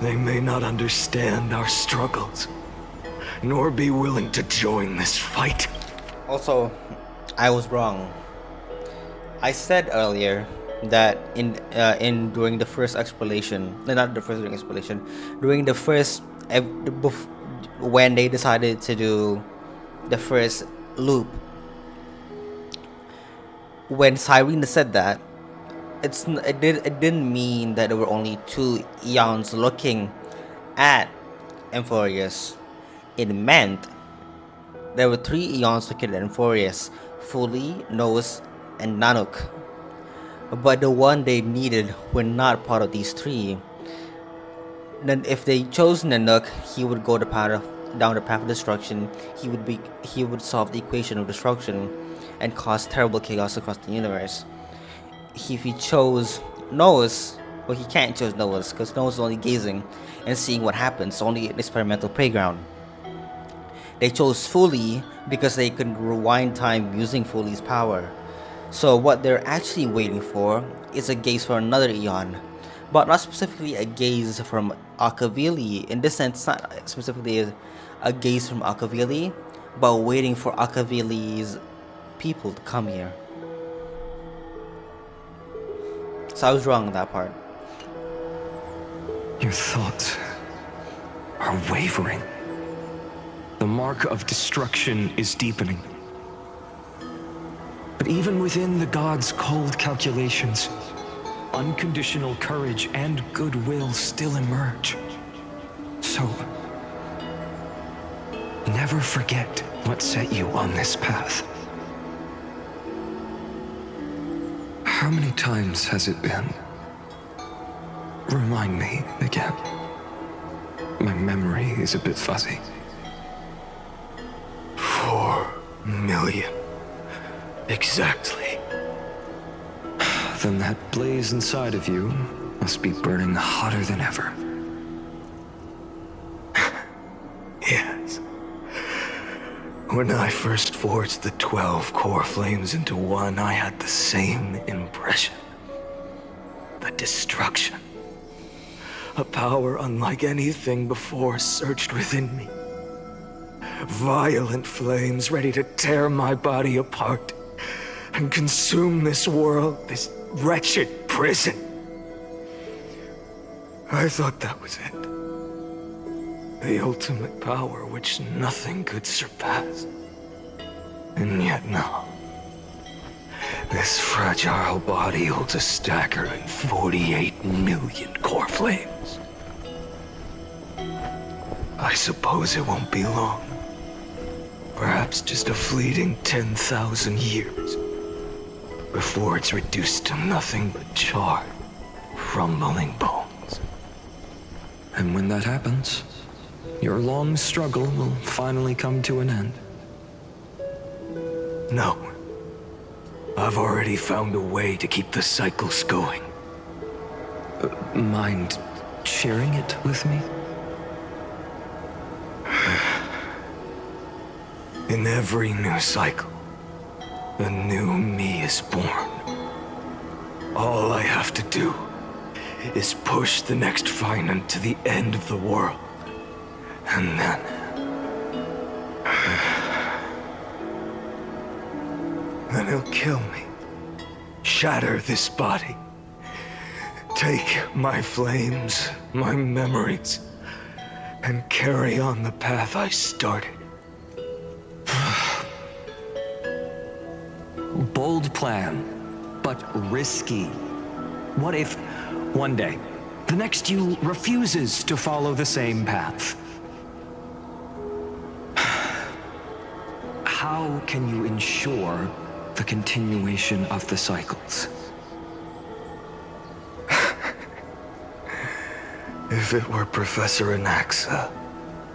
they may not understand our struggles, nor be willing to join this fight. Also, I was wrong. I said earlier that during the first explanation, during the first when they decided to do the first loop, when Cyrene said that, it didn't mean that there were only two eons looking at Emphorius. It meant there were three eons looking at Emphorius: Fully, Nose, and Nanook. But the one they needed were not part of these three. Then if they chose Nanook, he would go down the path of destruction. He would solve the equation of destruction and cause terrible chaos across the universe. If he chose Nose, well, he can't choose Nose because Nose is only gazing and seeing what happens, only an experimental playground. They chose Fully because they could rewind time using Fully's power. So what they're actually waiting for is a gaze for another eon, but not specifically a gaze from Akavili. In this sense, not specifically a gaze from Akavili, but waiting for Akavili's people to come here. So I was wrong on that part. Your thoughts are wavering. The mark of destruction is deepening. But even within the gods' cold calculations, unconditional courage and goodwill still emerge. So, never forget what set you on this path. How many times has it been? Remind me again. My memory is a bit fuzzy. 4 million. Exactly. Then that blaze inside of you must be burning hotter than ever. Yes. When I first forged the 12 core flames into one, I had the same impression. The destruction. A power unlike anything before surged within me. Violent flames ready to tear my body apart and consume this world, this wretched prison. I thought that was it. The ultimate power which nothing could surpass. And yet no. This fragile body holds a staggering 48 million core flames. I suppose it won't be long Perhaps just a fleeting 10,000 years. Before it's reduced to nothing but charred, crumbling bones. And when that happens, your long struggle will finally come to an end. No. I've already found a way to keep the cycles going. Mind sharing it with me? In every new cycle, a new me is born. All I have to do is push the next Finan to the end of the world. And then... then he'll kill me. Shatter this body. Take my flames, my memories, and carry on the path I started. Bold plan, but risky. What if, one day, the next you refuses to follow the same path? How can you ensure the continuation of the cycles? If it were Professor Anaxa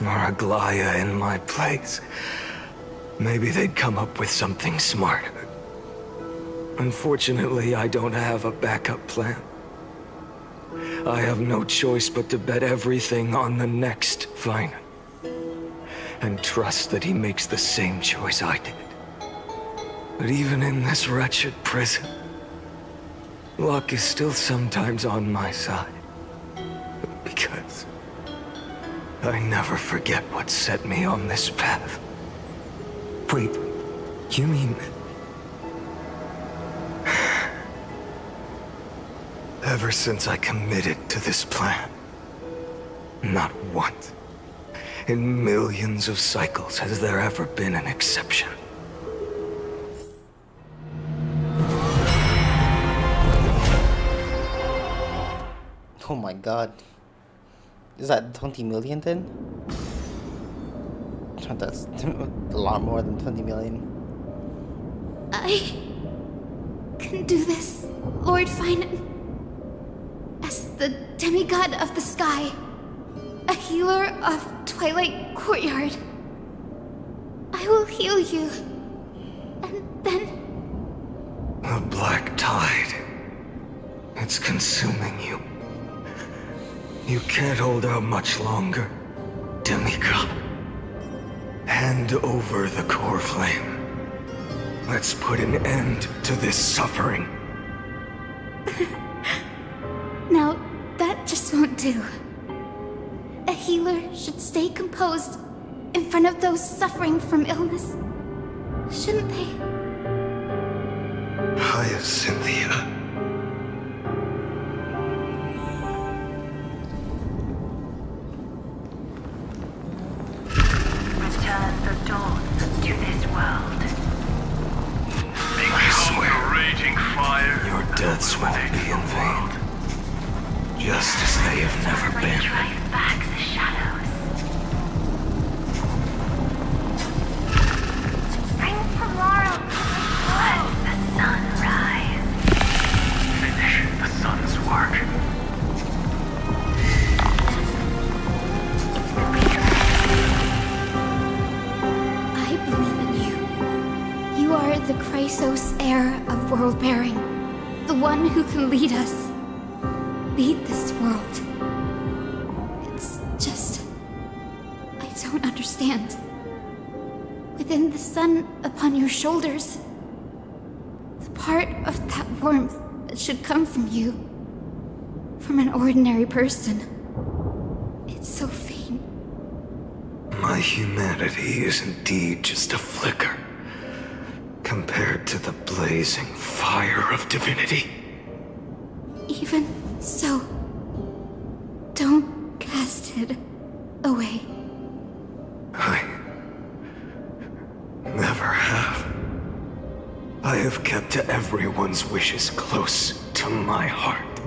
or Aglaya in my place, maybe they'd come up with something smarter. Unfortunately, I don't have a backup plan. I have no choice but to bet everything on the next Finan. And trust that he makes the same choice I did. But even in this wretched prison, luck is still sometimes on my side. Because I never forget what set me on this path. Wait, you mean... Ever since I committed to this plan, not once in millions of cycles has there ever been an exception. Oh my god. Is that 20 million then? That's a lot more than 20 million. I can do this, Lord Finan. As the demigod of the sky, a healer of Twilight Courtyard, I will heal you, and then... The black tide. It's consuming you. You can't hold out much longer, demigod. Hand over the core flame. Let's put an end to this suffering. Now, that just won't do. A healer should stay composed in front of those suffering from illness, shouldn't they? Hyacinthia. Return the dawn to this world. I swear, raging fire. your deaths won't be in vain. Just as they have never been. Drive back the shadows. Bring tomorrow. Let the sun rise. Finish the sun's work. I believe in you. You are the Chrysos heir of world-bearing. The one who can lead us. Lead this world. It's just... I don't understand. Within the sun upon your shoulders, the part of that warmth that should come from you, from an ordinary person, it's so faint. My humanity is indeed just a flicker, compared to the blazing fire of divinity. Even so, don't cast it away. I never have. I have kept everyone's wishes close to my heart.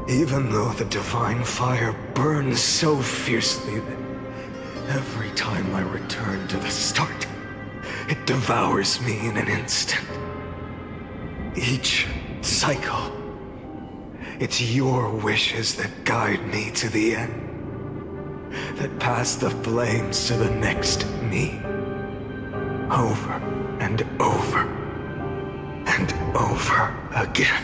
Even though the divine fire burns so fiercely that Every time I return to the start, it devours me in an instant. Each cycle, it's your wishes that guide me to the end. That pass the flames to the next me. Over and over and over again.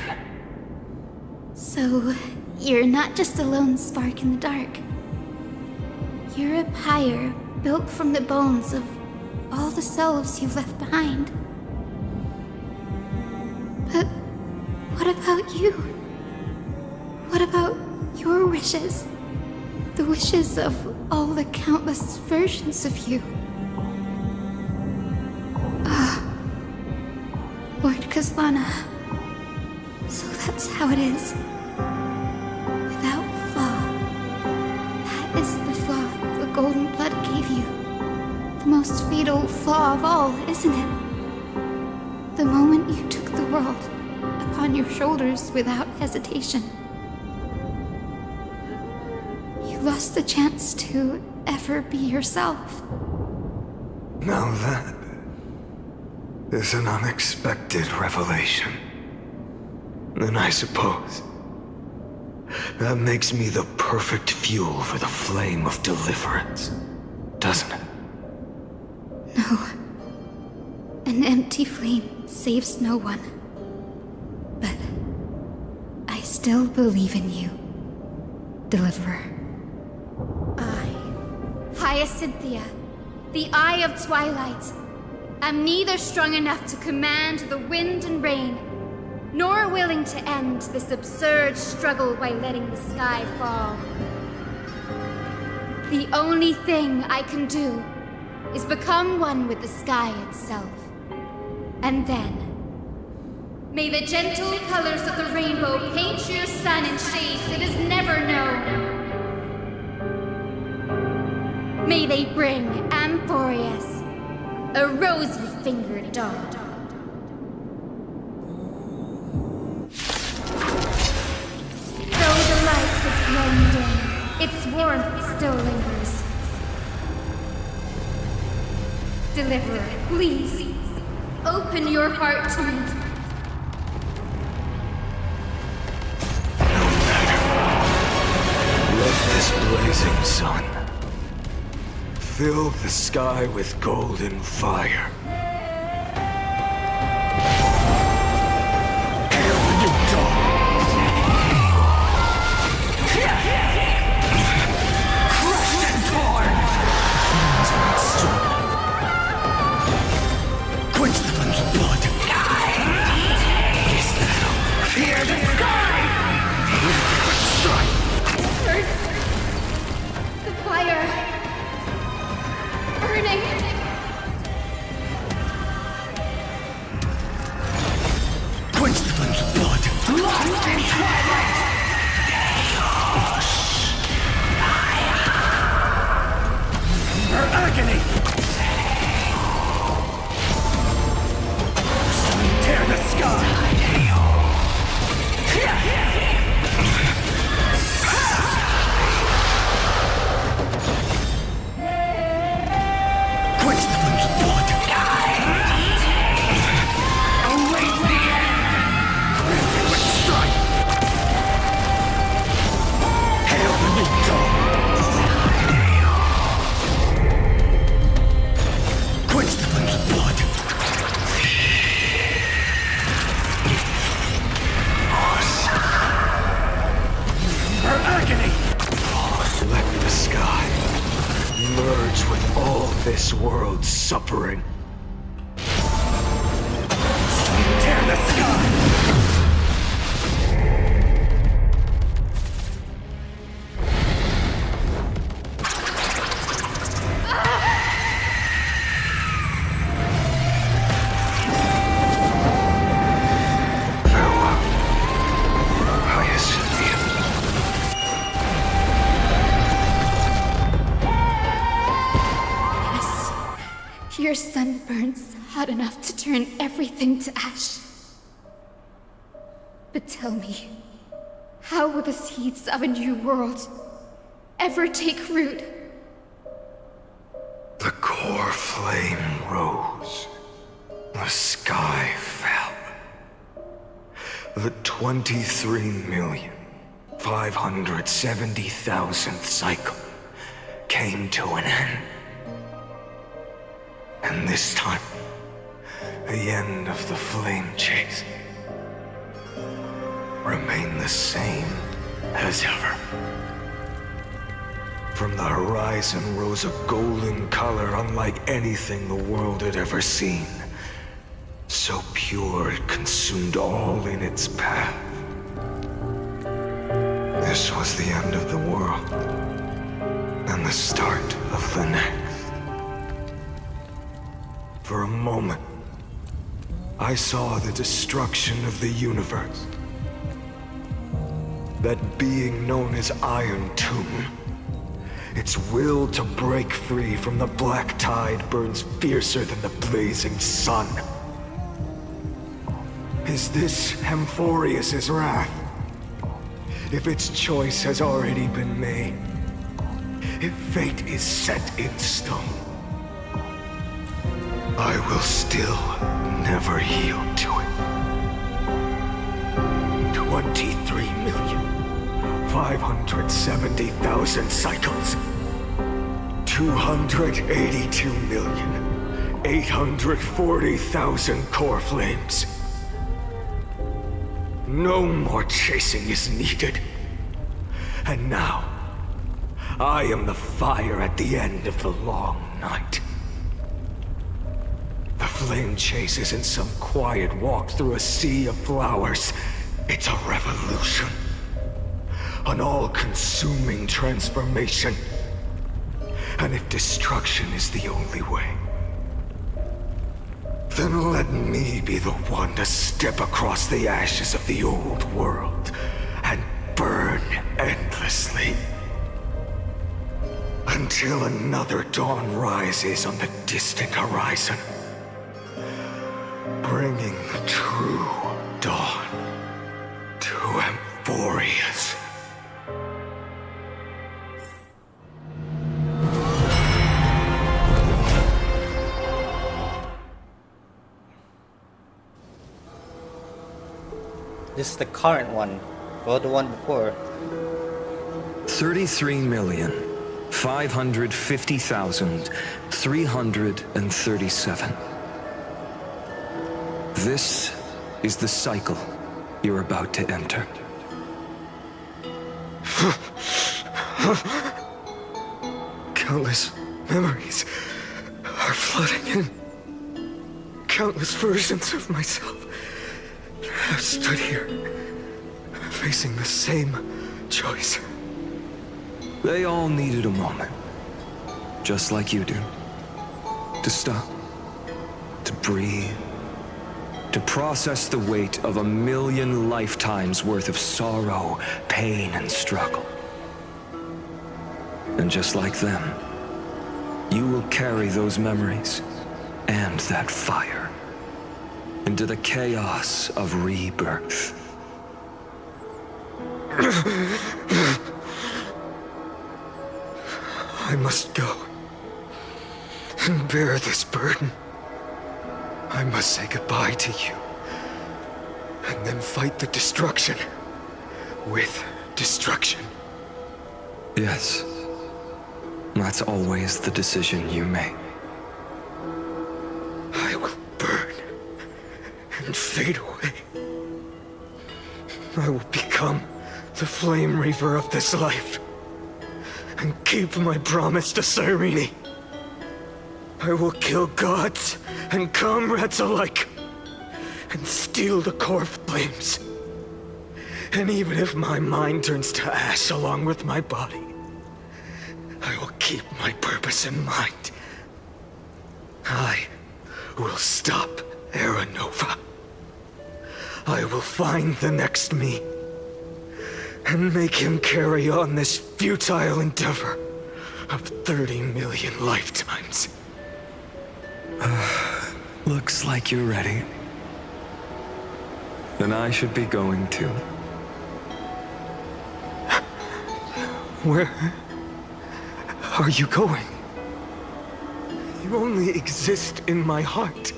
So, you're not just a lone spark in the dark. You're a pyre built from the bones of all the selves you've left behind. But what about you? What about your wishes? The wishes of all the countless versions of you. Lord Kazlana. So that's how it is. Without flaw. That is the flaw the golden blood gave you. The most fatal flaw of all, isn't it? The moment you took the world upon your shoulders without hesitation. You lost the chance to ever be yourself. Now that is an unexpected revelation. Then I suppose that makes me the perfect fuel for the flame of deliverance, doesn't it? No. An empty flame saves no one. But I still believe in you, Deliverer. Hyacinthia, the Eye of Twilight. I'm neither strong enough to command the wind and rain, nor willing to end this absurd struggle by letting the sky fall. The only thing I can do is become one with the sky itself. And then, may the gentle colors of the rainbow paint your sun in shades it has never known. May they bring Amphorius, a rosy-fingered dog. Though the light has grown dim, its warmth still lingers. Deliverer, please, open your heart to me. Let this blazing sun fill the sky with golden fire. Hail the new dawn! Crushed and torn! Quench the flames of blood! Yes, now! Hear the sky! Strike! Hurts. The fire. Burning. Quench the flames of blood! Lost in twilight! Her agony! Tear the sky! Quench the flames of blood! Await the end! Granted with strife! Hail the new dawn! Quench the flames of blood! Her agony! Let the sky merge with all this world's suffering. Tear the sky! Farewell, Hyacinthia. Your sun burns hot enough to turn everything to ash. But tell me, how will the seeds of a new world ever take root? core flame rose. The sky fell. The 23,570,000th cycle came to an end. And this time, the end of the flame chase remained the same as ever. From the horizon rose a golden color unlike anything the world had ever seen. So pure it consumed all in its path. This was the end of the world, and the start of the next. For a moment, I saw the destruction of the universe. That being known as Iron Tomb, its will to break free from the black tide burns fiercer than the blazing sun. Is this Amphorius's wrath? If its choice has already been made, if fate is set in stone, I will still never yield to it. 23,570,000 cycles. 282,840,000 core flames. No more chasing is needed. And now, I am the fire at the end of the long night. The flame chase isn't some quiet walk through a sea of flowers. It's a revolution. An all-consuming transformation. And if destruction is the only way, then let me be the one to step across the ashes of the old world and burn endlessly. Until another dawn rises on the distant horizon, bringing the true dawn to Amphorius. This is the current one, or the one before. 33,550,337. This is the cycle you're about to enter. Countless memories are flooding in. Countless versions of myself have stood here, facing the same choice. They all needed a moment, just like you do. To stop, to breathe, to process the weight of 1,000,000 lifetimes worth of sorrow, pain, and struggle. And just like them, you will carry those memories and that fire into the chaos of rebirth. I must go and bear this burden. I must say goodbye to you, and then fight the destruction with destruction. Yes, that's always the decision you make. I will burn and fade away. I will become the flame reaver of this life and keep my promise to Cyrene. I will kill gods and comrades alike and steal the core flames. And even if my mind turns to ash along with my body, I will keep my purpose in mind. I will stop Era Nova. I will find the next me and make him carry on this futile endeavor of 30 million lifetimes. Looks like you're ready. Then I should be going too. Where are you going? You only exist in my heart.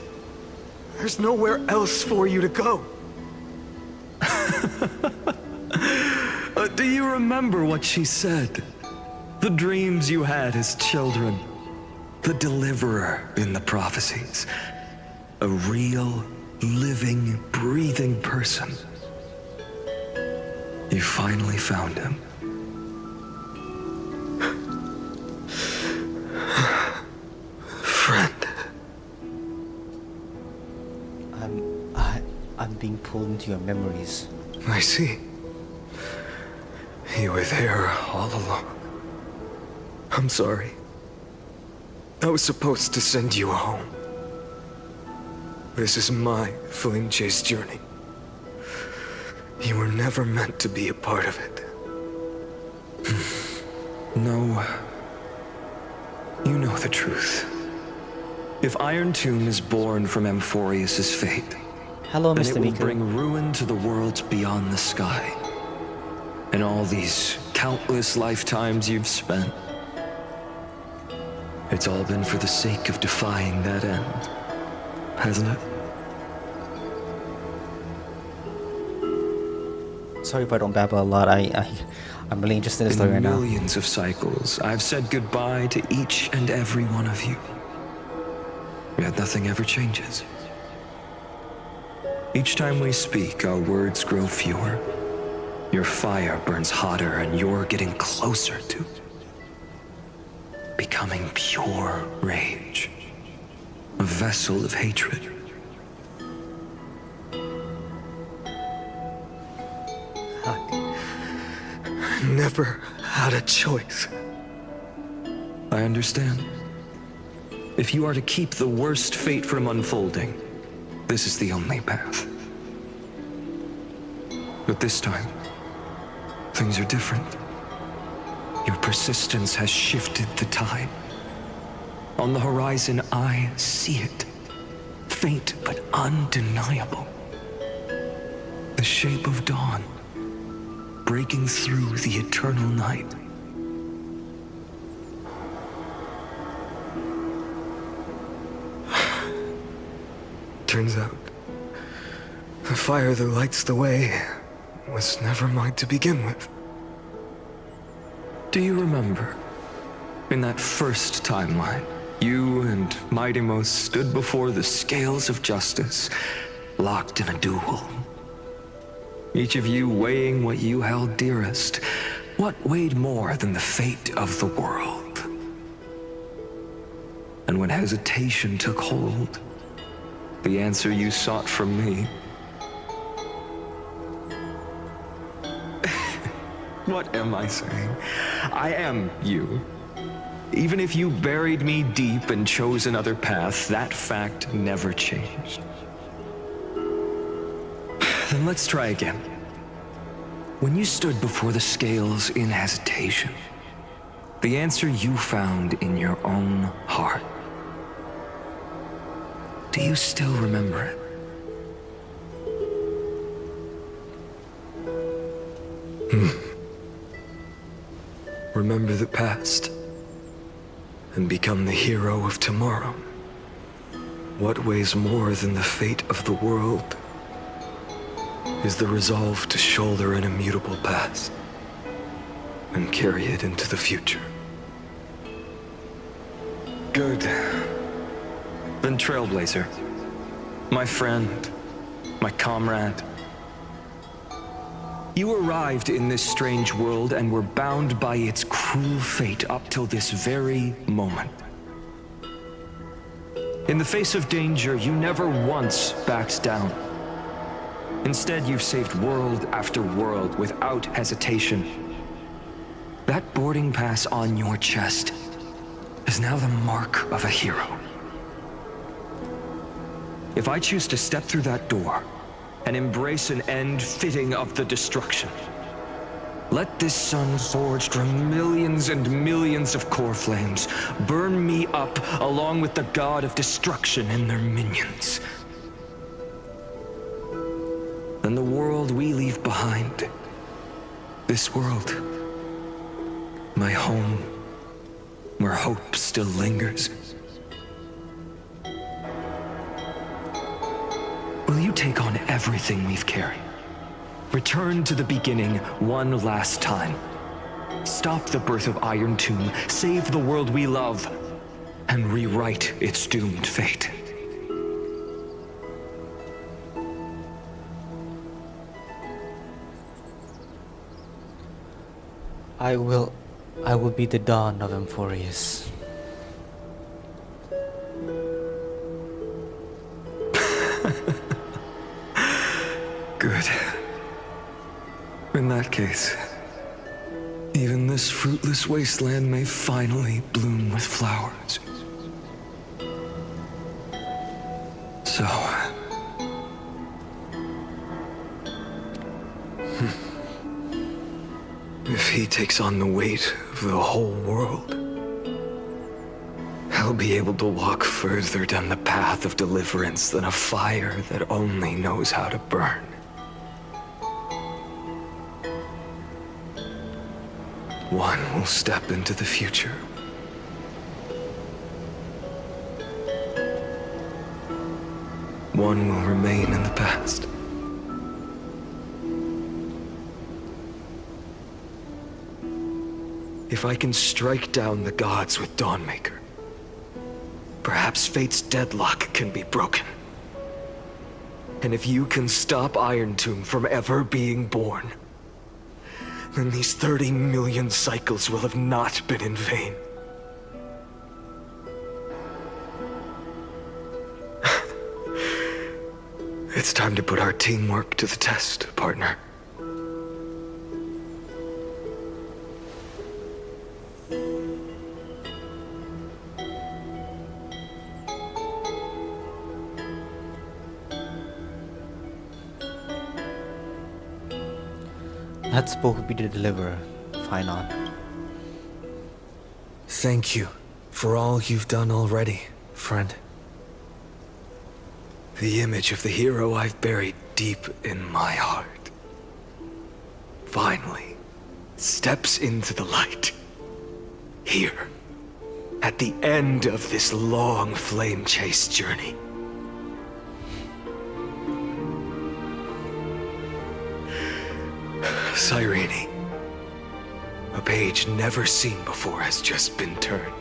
There's nowhere else for you to go. Do you remember what she said? The dreams you had as children. The deliverer in the prophecies. A real, living, breathing person. You finally found him. Friend. I'm being pulled into your memories. I see. You were there all along. I'm sorry. I was supposed to send you home. This is my flame chase journey. You were never meant to be a part of it. No. You know the truth. If Iron Tomb is born from Amphorius' fate, hello, then Mr. it will Miku. bring ruin to the worlds beyond the sky. And all these countless lifetimes you've spent, it's all been for the sake of defying that end, hasn't it? Sorry if I don't babble a lot. I'm really interested in the story right now. Millions of cycles, I've said goodbye to each and every one of you. Yet nothing ever changes. Each time we speak, our words grow fewer. Your fire burns hotter, and you're getting closer to becoming pure rage. A vessel of hatred. I never had a choice. I understand. If you are to keep the worst fate from unfolding, this is the only path. But this time, things are different. Your persistence has shifted the tide. On the horizon, I see it. Faint but undeniable. The shape of dawn, breaking through the eternal night. Turns out, the fire that lights the way was never mine to begin with. Do you remember, in that first timeline, you and Mightymost stood before the scales of justice, locked in a duel? Each of you weighing what you held dearest. What weighed more than the fate of the world? And when hesitation took hold, the answer you sought from me. What am I saying? I am you. Even if you buried me deep and chose another path, that fact never changed. Then let's try again. When you stood before the scales in hesitation, the answer you found in your own heart. Do you still remember it? Remember the past and become the hero of tomorrow. What weighs more than the fate of the world is the resolve to shoulder an immutable past and carry it into the future. Good. Then Trailblazer, my friend, my comrade. You arrived in this strange world and were bound by its cruel fate up till this very moment. In the face of danger, you never once backed down. Instead, you've saved world after world without hesitation. That boarding pass on your chest is now the mark of a hero. If I choose to step through that door and embrace an end fitting of the destruction, let this sun forged from millions and millions of core flames burn me up along with the god of destruction and their minions. Then the world we leave behind, this world, my home, where hope still lingers, will you take on everything we've carried? Return to the beginning one last time. Stop the birth of Iron Tomb, save the world we love, and rewrite its doomed fate. I will be the dawn of Emphorius. Good. In that case, even this fruitless wasteland may finally bloom with flowers. So... if he takes on the weight of the whole world, he'll be able to walk further down the path of deliverance than a fire that only knows how to burn. One will step into the future. One will remain in the past. If I can strike down the gods with Dawnmaker, perhaps fate's deadlock can be broken. And if you can stop Iron Tomb from ever being born, then these 30 million cycles will have not been in vain. It's time to put our teamwork to the test, partner. That's supposed to be the deliverer. Fine on. Thank you for all you've done already, friend. The image of the hero I've buried deep in my heart finally steps into the light. Here, at the end of this long flame chase journey. Cyrene, a page never seen before has just been turned.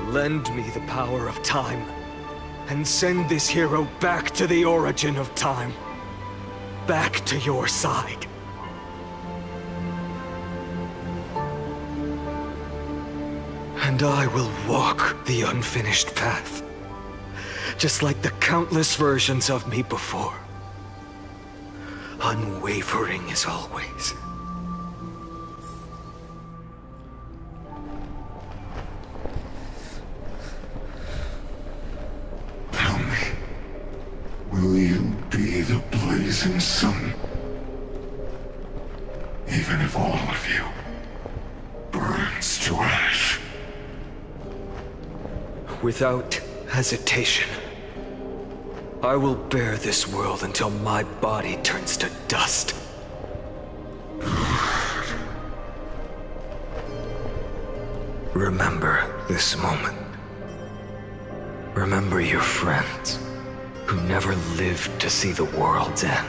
Lend me the power of time, and send this hero back to the origin of time. Back to your side. And I will walk the unfinished path, just like the countless versions of me before. Unwavering as always. Tell me, will you be the blazing sun? Even if all of you burns to ash? Without hesitation. I will bear this world until my body turns to dust. Remember this moment. Remember your friends who never lived to see the world's end.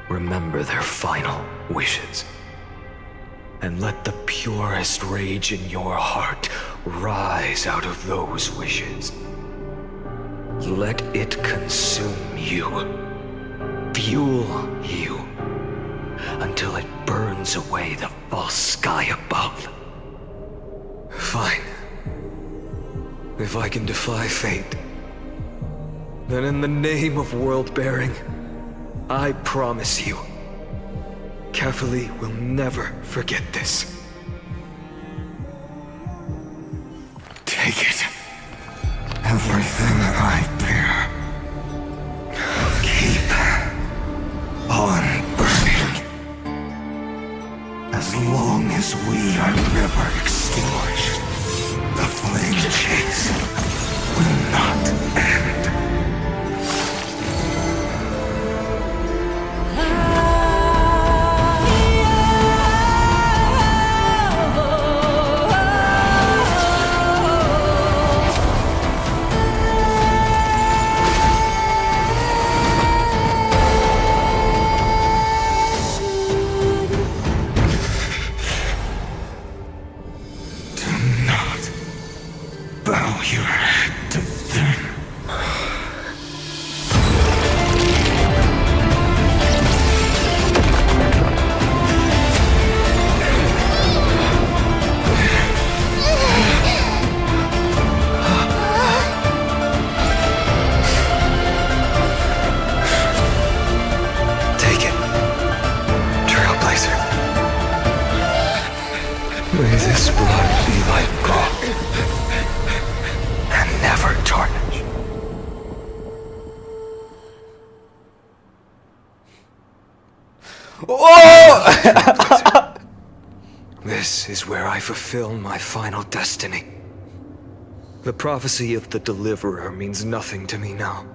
Remember their final wishes. And let the purest rage in your heart rise out of those wishes. Let it consume you, fuel you, until it burns away the false sky above. Fine. If I can defy fate, then in the name of world-bearing, I promise you, Kefali will never forget this. Take it. Everything I bear. Keep on burning. As long as we are never extinguished, the flame chase will not end. your head to them. Take it, Trailblazer. May this blood be like gold and never tarnish. Oh! This is where I fulfill my final destiny. The prophecy of the Deliverer means nothing to me now.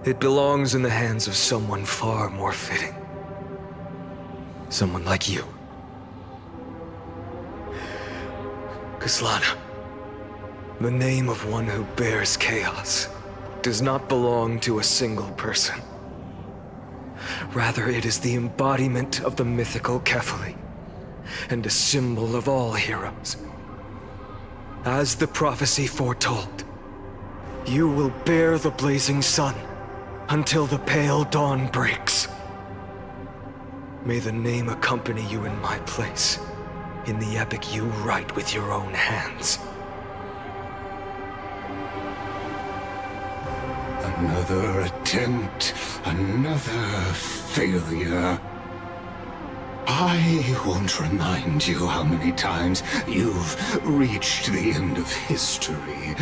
It belongs in the hands of someone far more fitting. Someone like you. Kaslana, the name of one who bears chaos does not belong to a single person. Rather, it is the embodiment of the mythical Kefali, and a symbol of all heroes. As the prophecy foretold, you will bear the blazing sun until the pale dawn breaks. May the name accompany you in my place, in the epic you write with your own hands. Another attempt, another failure. I won't remind you how many times you've reached the end of history.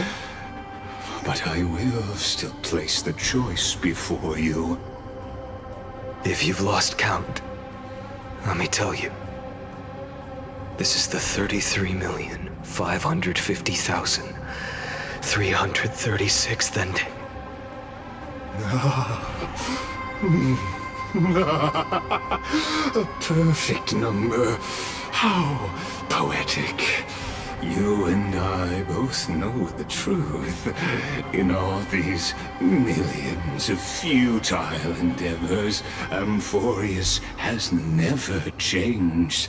But I will still place the choice before you. If you've lost count, let me tell you. This is the 33,550,336th ending. A perfect number. How poetic. You and I both know the truth. In all these millions of futile endeavors, Amphorius has never changed.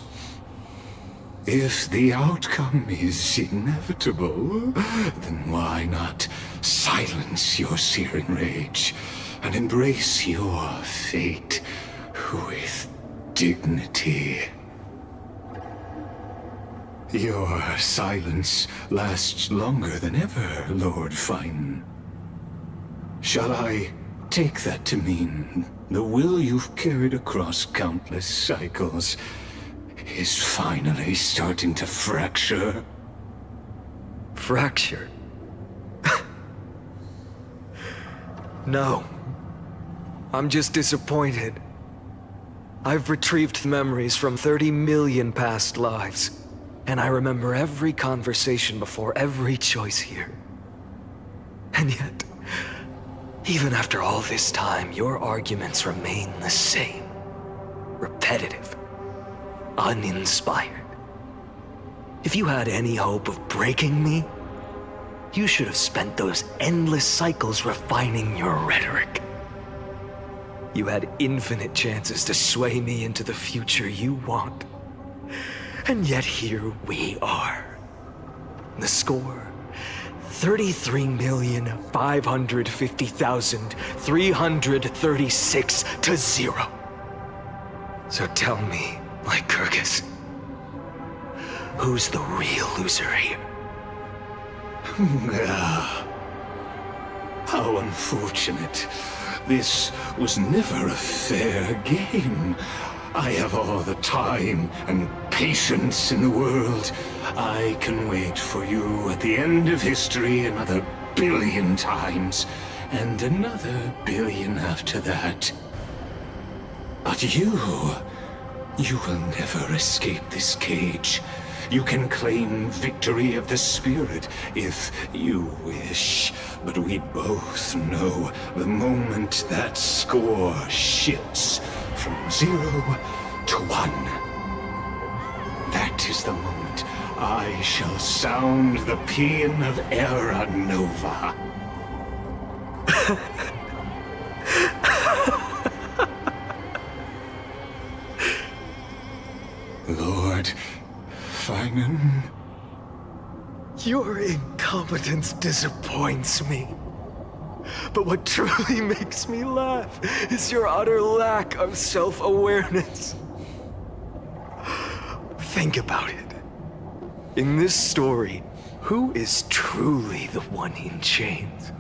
If the outcome is inevitable, then why not silence your searing rage and embrace your fate with dignity? Your silence lasts longer than ever, Lord Fine. Shall I take that to mean the will you've carried across countless cycles is finally starting to fracture? Fracture? No. I'm just disappointed. I've retrieved memories from 30 million past lives, and I remember every conversation before every choice here. And yet, even after all this time, your arguments remain the same. Repetitive. Uninspired. If you had any hope of breaking me, you should have spent those endless cycles refining your rhetoric. You had infinite chances to sway me into the future you want. And yet here we are. The score, 33,550,336 to 0. So tell me, Lycurgus, who's the real loser here? How unfortunate. This was never a fair game. I have all the time and patience in the world. I can wait for you at the end of history another billion times, and another billion after that. But you will never escape this cage. You can claim victory of the spirit if you wish, but we both know the moment that score shifts from 0 to 1. That is the moment I shall sound the paean of Era Nova. Lord Finan, Your incompetence disappoints me. But what truly makes me laugh is your utter lack of self-awareness. Think about it. In this story, who is truly the one in chains?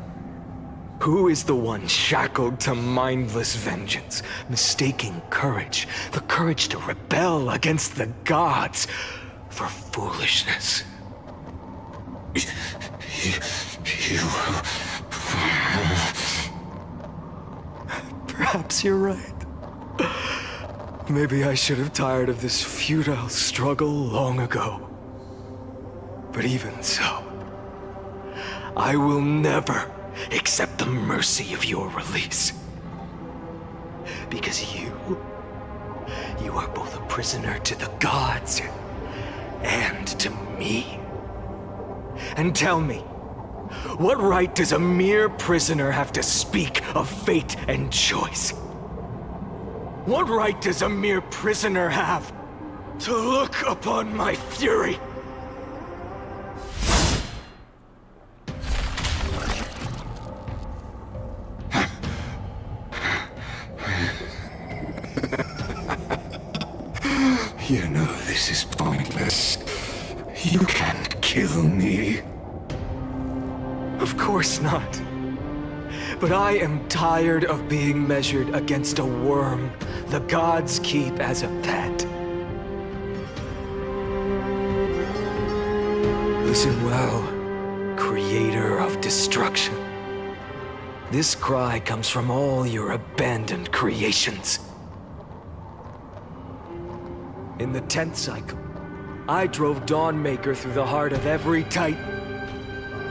Who is the one shackled to mindless vengeance, mistaking courage, the courage to rebel against the gods, for foolishness? Perhaps you're right. Maybe I should have tired of this futile struggle long ago. But even so, I will never accept the mercy of your release. Because you are both a prisoner to the gods and to me. And tell me, what right does a mere prisoner have to speak of fate and choice? What right does a mere prisoner have to look upon my fury? You know this is pointless. You can't kill me. Of course not. But I am tired of being measured against a worm the gods keep as a pet. Listen well, creator of destruction. This cry comes from all your abandoned creations. In the 10th cycle, I drove Dawnmaker through the heart of every Titan.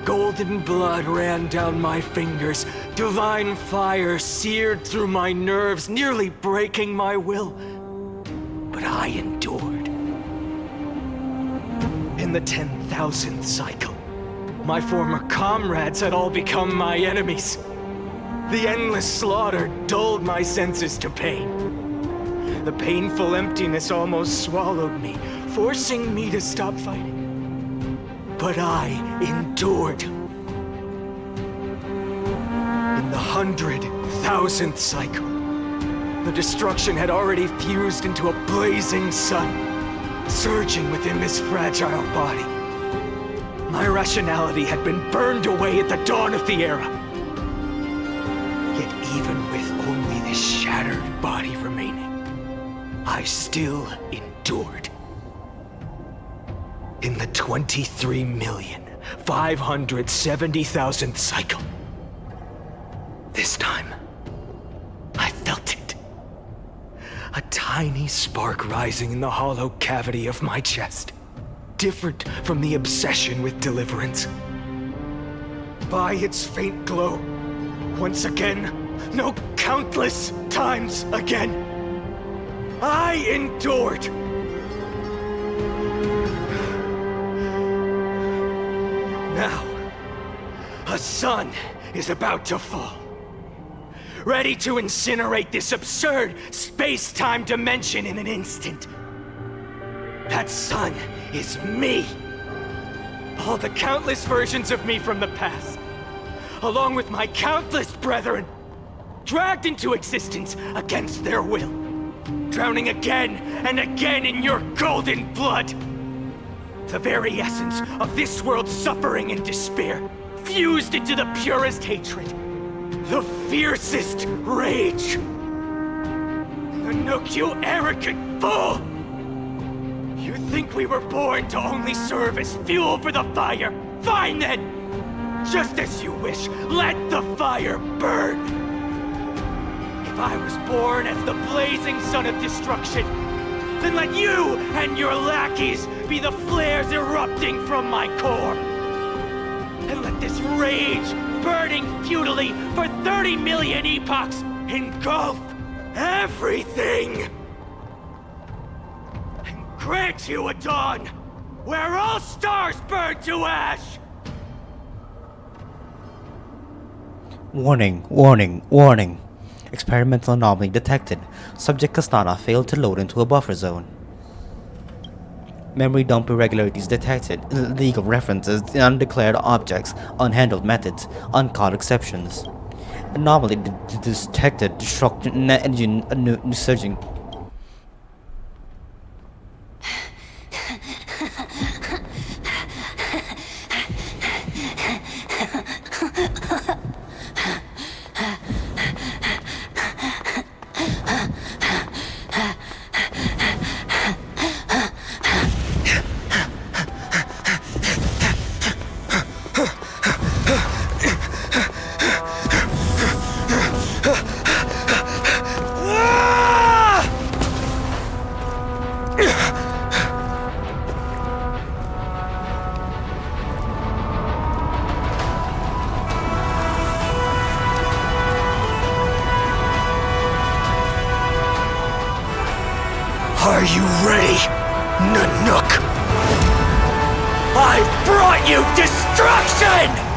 Golden blood ran down my fingers, divine fire seared through my nerves, nearly breaking my will. But I endured. In the 10,000th cycle, my former comrades had all become my enemies. The endless slaughter dulled my senses to pain. The painful emptiness almost swallowed me, forcing me to stop fighting. But I endured. In the 100,000th cycle, the destruction had already fused into a blazing sun, surging within this fragile body. My rationality had been burned away at the dawn of the era. Yet even with only this shattered body remaining, I still endured. In the 23,570,000th cycle, this time, I felt it. A tiny spark rising in the hollow cavity of my chest, different from the obsession with deliverance. By its faint glow, once again, no, countless times again, I endured. Now, a sun is about to fall, ready to incinerate this absurd space-time dimension in an instant. That sun is me. All the countless versions of me from the past, along with my countless brethren, dragged into existence against their will, drowning again and again in your golden blood. The very essence of this world's suffering and despair, fused into the purest hatred, the fiercest rage. Nook, you arrogant fool! You think we were born to only serve as fuel for the fire? Fine then! Just as you wish, let the fire burn! If I was born as the blazing sun of destruction, then let you and your lackeys be the flares erupting from my core. And let this rage, burning futilely for 30 million epochs, engulf everything. And grant you a dawn where all stars burn to ash. Warning, warning, warning. Experimental anomaly detected. Subject Kastana failed to load into a buffer zone. Memory dump irregularities detected, illegal references, undeclared objects, unhandled methods, uncaught exceptions. Anomaly detected, destruction engine surging. Are you ready, Nanook? I brought you destruction!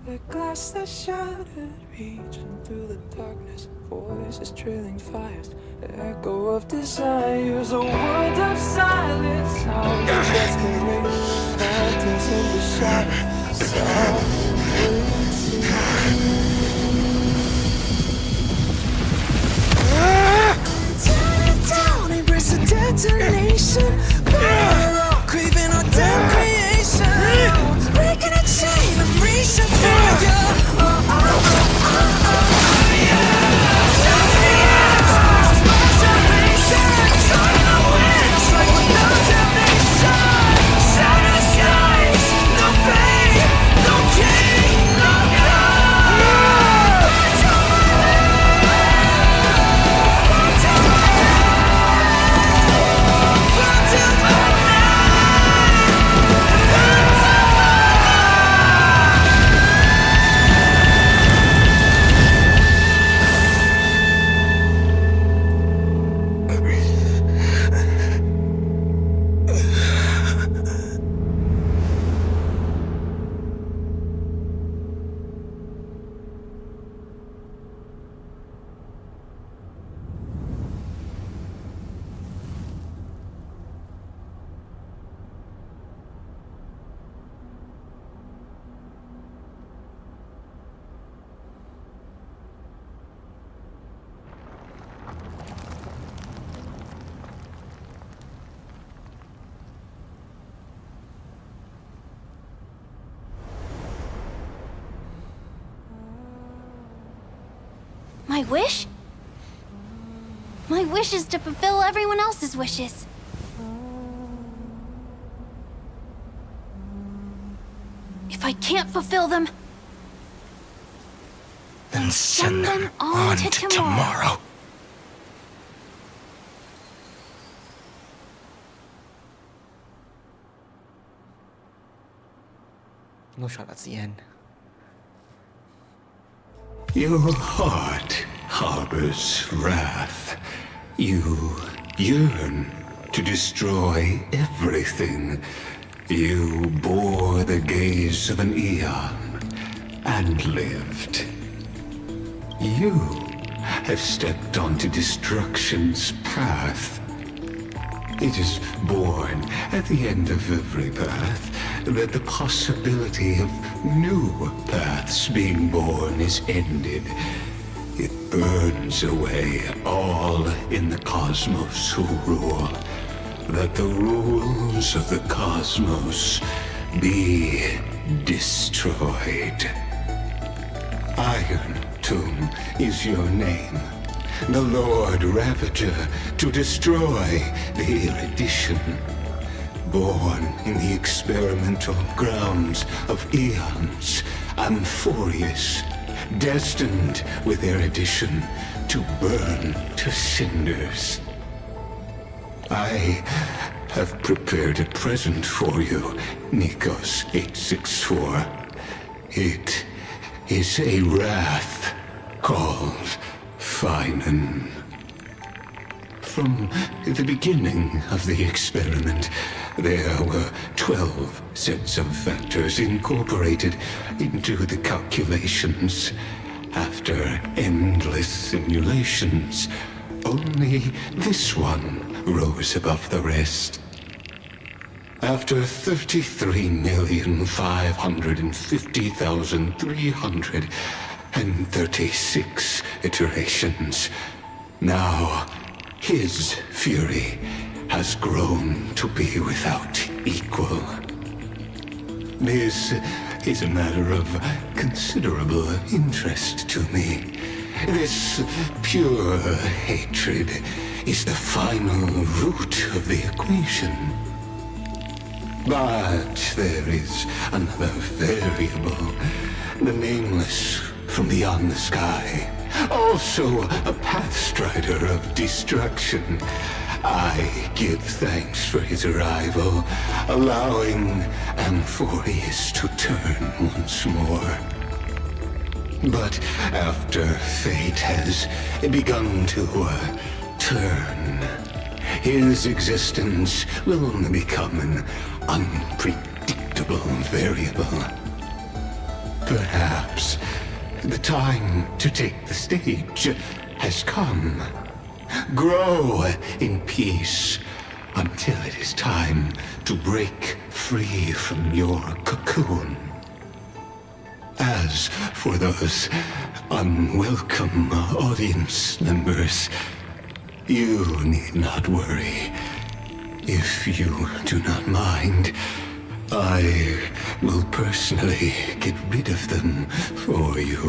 The glass that shattered, reaching through the darkness, voices trailing fires, echo of desires, a world of silence, sounds of desperation, phantoms in the shadow, soft waiting. Tear it down, embrace a detonation, craving our damn creation, breaking a chain of reaching for you. My wish? My wish is to fulfill everyone else's wishes. If I can't fulfill them, then send them on to tomorrow. No shot at the end. Your heart harbors wrath, You yearn to destroy everything. You bore the gaze of an eon and lived. You have stepped onto destruction's path. It is born at the end of every path that the possibility of new paths being born is ended. It burns away all in the cosmos who rule, that the rules of the cosmos be destroyed. Iron Tomb is your name. The Lord Ravager to destroy the erudition. Born in the experimental grounds of eons, Amphorius, destined with erudition to burn to cinders. I have prepared a present for you, Nikos 864. It is a wrath called Finan. From the beginning of the experiment, there were 12 sets of factors incorporated into the calculations. After endless simulations, only this one rose above the rest. After 33,550,336 iterations, now his fury has grown to be without equal. This is a matter of considerable interest to me. This pure hatred is the final root of the equation. But there is another variable, the nameless from beyond the sky, also a pathstrider of destruction. I give thanks for his arrival, allowing Amphorius to turn once more. But after fate has begun to turn, his existence will only become an unpredictable variable. Perhaps the time to take the stage has come. Grow in peace until it is time to break free from your cocoon. As for those unwelcome audience members, you need not worry. If you do not mind, I will personally get rid of them for you.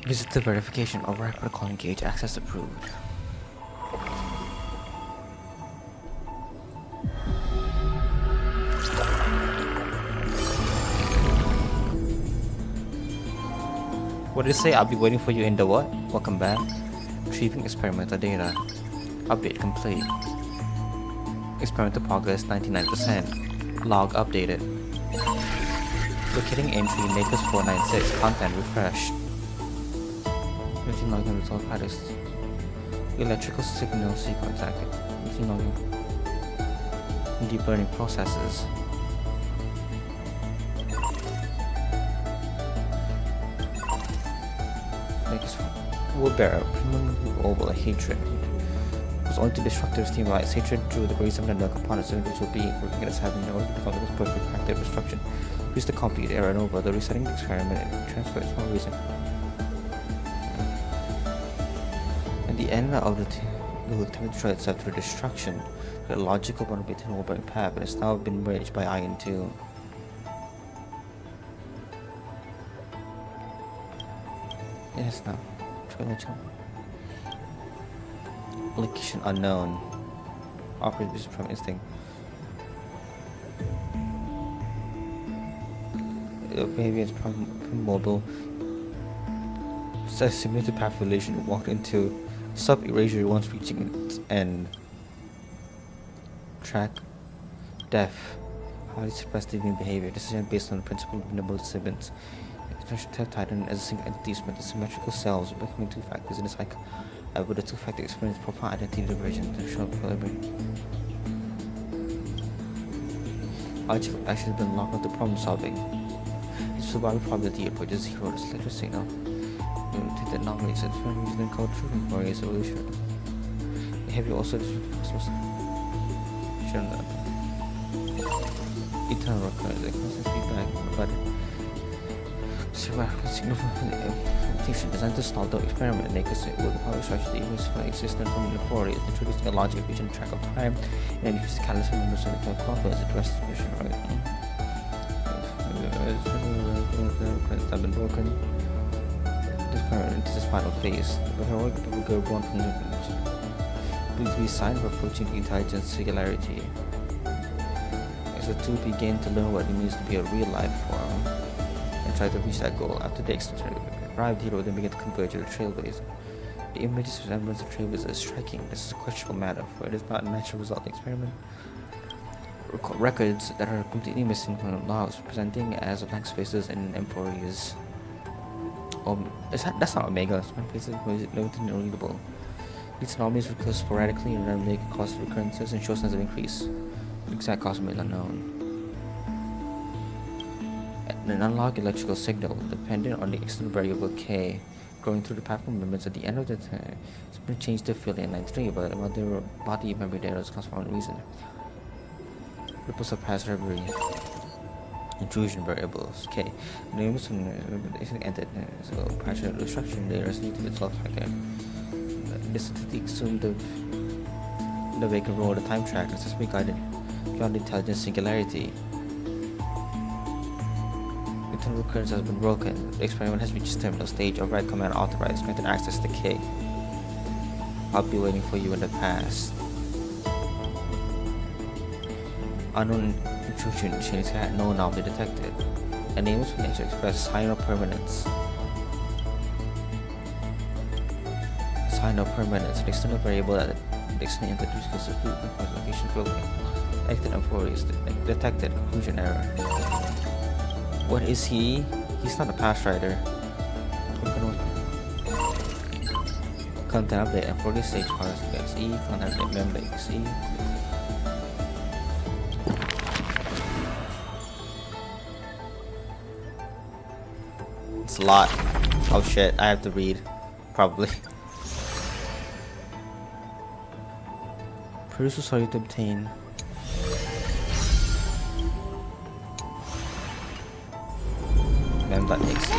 Visit the verification override protocol engage access approved. What did it say? I'll be waiting for you in the what? Welcome back. Retrieving experimental data. Update complete. Experimental progress 99%. Log updated. Locating entry Nakers 496. Content refreshed. Routine login result patterns. Electrical signal sequence active. Routine login. Deep learning processes. Will bear over hatred. It was only to destructive steam lights. Hatred drew the great seven dark upon its individual being, working against having no order to become the most perfect active destruction. Use the complete era and over, the resetting the experiment and transfer its one reason. At the end of the attempt to destroy itself through destruction, the logical one will be taken over by path, and has now been merged by Iron 2. It is now. Location unknown. Operates from instinct. Maybe it's from mobile. Says simulated path relation walked into sub erasure once reaching its end. Track. Death. Highly suppressed living behavior. Decision based on the principle of minimal disturbance. Titan as a single entity with the symmetrical cells becoming two factors in a cycle. With the two-factor experience proper identity diversion to show equilibrium. Logic actually been locked up to problem solving. The survival probability approaches zero to select a signal. Take the anomalies and use them called true for its evolution. Have you also shown that eternal recurrence that constant feedback but survival significant designed to stall the experiment and with the power structure the image for existence from the authority is introduced a logic region track of time and use the catalyst members of the clock as a rest mission right have been broken. This experiment is its final phase. The heroic will go born from the to be a sign of approaching the intelligence singularity. As the two begin to learn what it means to be a real life form and try to reach that goal. After the arrived hero then begin to converge with the trailblazer. The image's resemblance of trailblazer is striking. This is a questionable matter, for it is not a natural resulting experiment. Records that are completely missing from logs, presenting as blank spaces in emporias. That's not Omega. Blank spaces limited and unreadable. These anomalies recur sporadically and randomly cause recurrences and show signs of increase. The exact cause may be unknown. An unlocked electrical signal dependent on the external variable K going through the platform movements at the end of the time. It's been changed to fill in line 3, but other body memory data comes from one reason. Ripples of past memory. Intrusion variables. K. Names and entered so partial destruction layers need to be 12 factor. This statistic assumed the vacant role of the time track as be guided beyond the intelligence singularity. The internal recurrence has been broken. The experiment has reached its terminal stage of right command authorized granted access to K. I'll be waiting for you in the past. Unknown intrusion chains had no anomaly detected. A name was nature express sign of permanence. Sign of permanence, an external variable that the extent introduced specific location filtering. Acted employees detected conclusion error. What is he? He's not a past rider. Content update employee stage parts XE, content update member XE. It's a lot. Oh shit, I have to read. Probably. Producers sorry to obtain. Mem.exe.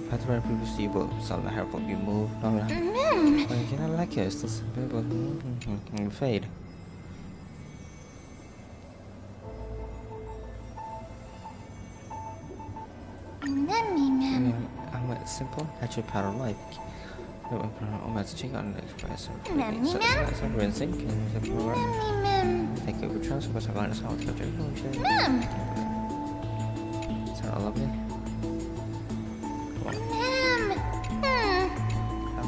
Pattern previously able some help will be moved. No, no. Can I like it? Still simple. Fade. I'm a simple natural power of life. I'm going to check on the express. So rinsing. Thank you for transfer. But I'm going to sound like is that all lovely?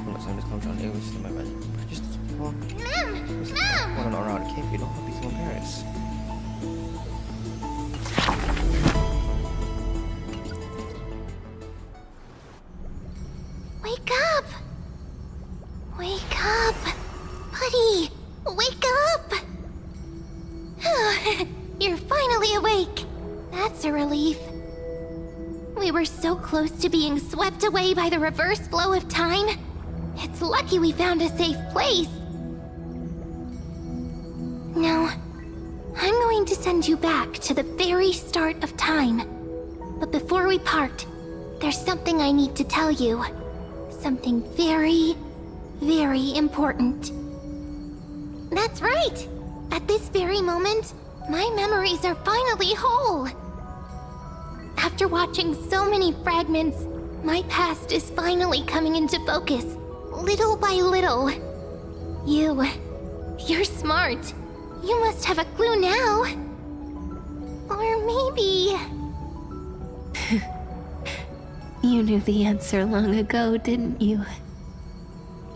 I'm just going to try to my bed. Just one around the cave. You don't have to be so embarrassed. Wake up! Wake up! Buddy! Wake up! You're finally awake! That's a relief. We were so close to being swept away by the reverse flow of time. It's lucky we found a safe place. Now, I'm going to send you back to the very start of time. But before we part, there's something I need to tell you. Something very, very important. That's right! At this very moment, my memories are finally whole. After watching so many fragments, my past is finally coming into focus, little by little. You're smart. You must have a clue now. Or maybe... You knew the answer long ago, didn't you?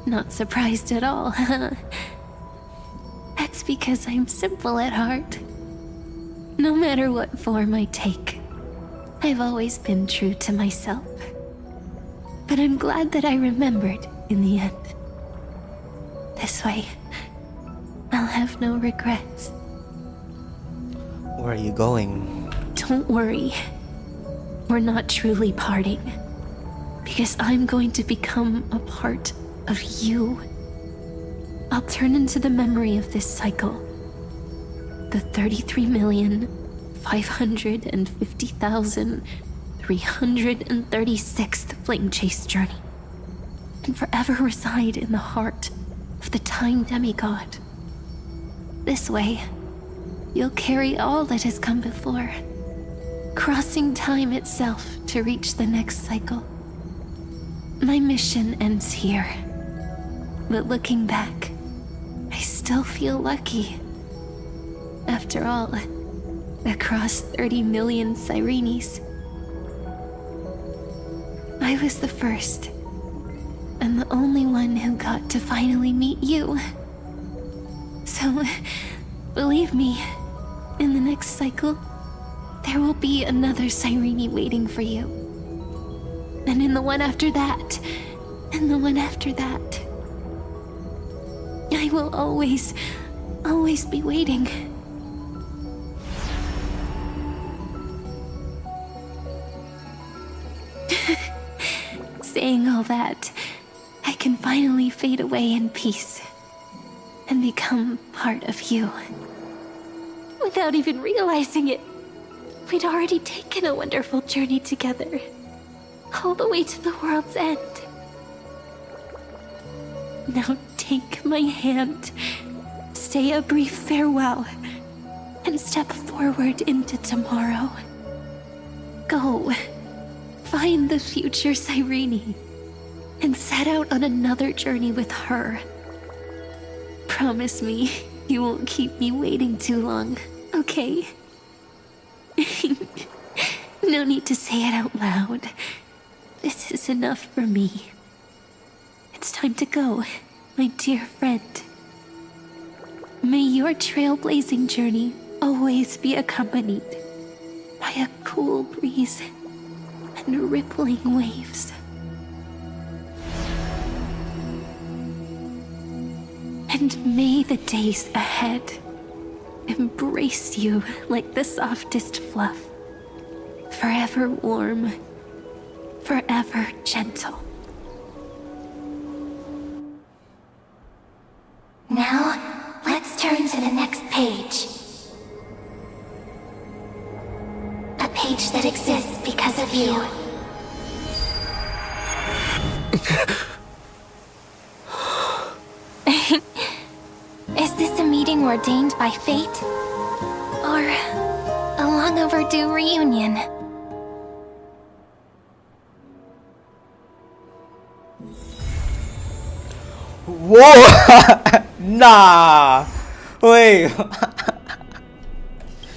Not surprised at all, huh? That's because I'm simple at heart. No matter what form I take, I've always been true to myself. But I'm glad that I remembered in the end. This way, I'll have no regrets. Where are you going? Don't worry. We're not truly parting. Because I'm going to become a part of you. I'll turn into the memory of this cycle. The 33,550,336th Flame Chase journey. And forever reside in the heart of the Time Demigod. This way, you'll carry all that has come before, crossing time itself to reach the next cycle. My mission ends here, but looking back, I still feel lucky. After all, across 30 million Sirenes, I was the first, and the only one who got to finally meet you. So, believe me, in the next cycle, there will be another Sirene waiting for you. And in the one after that, and the one after that. I will always be waiting. Saying all that, I can finally fade away in peace and become part of you. Without even realizing it, we'd already taken a wonderful journey together, all the way to the world's end. Now take my hand, say a brief farewell, and step forward into tomorrow. Go, find the future Cyrene, and set out on another journey with her. Promise me you won't keep me waiting too long, okay? No need to say it out loud. This is enough for me. It's time to go, my dear friend. May your trailblazing journey always be accompanied by a cool breeze and rippling waves. And may the days ahead embrace you like the softest fluff, forever warm, forever gentle. Now, let's turn to the next page. A page that exists because of you. Is this a meeting ordained by fate? Or a long overdue reunion? Whoa! Nah! Wait!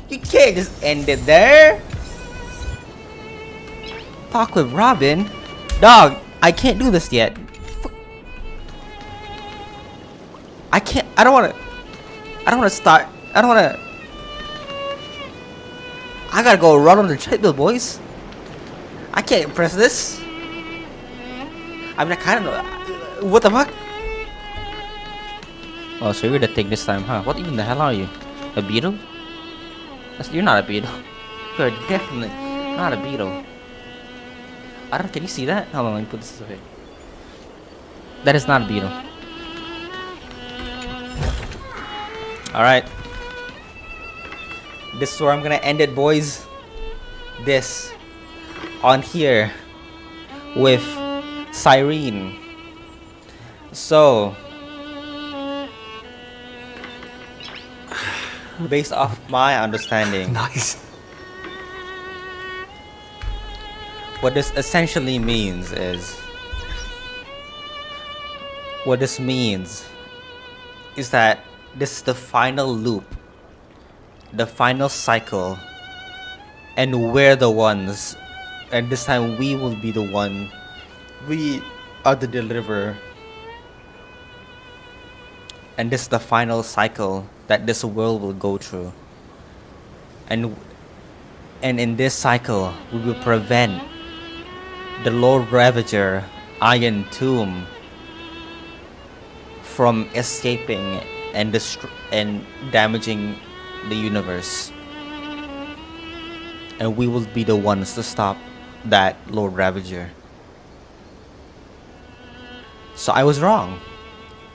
You can't just end it there! Talk with Robin? Dog, I can't do this yet. I can't, I don't wanna start, I gotta go run on the treadmill, boys. I can't press this. I mean, I kinda know, what the fuck? Oh, so you're the thing this time, huh? What even the hell are you? A beetle? You're not a beetle. You're definitely not a beetle. I don't, can you see that? Hold on, let me put this away. That is not a beetle. Alright. This is where I'm gonna end it, boys. This. On here. With Cyrene. So. Based off my understanding. Nice. What this essentially means is. What this means is that this is the final loop, the final cycle, and we're the ones, and this time we will be the one, we are the deliverer, and this is the final cycle that this world will go through. and in this cycle we will prevent the Lord Ravager Iron Tomb from escaping and damaging the universe, and we will be the ones to stop that Lord Ravager. So I was wrong.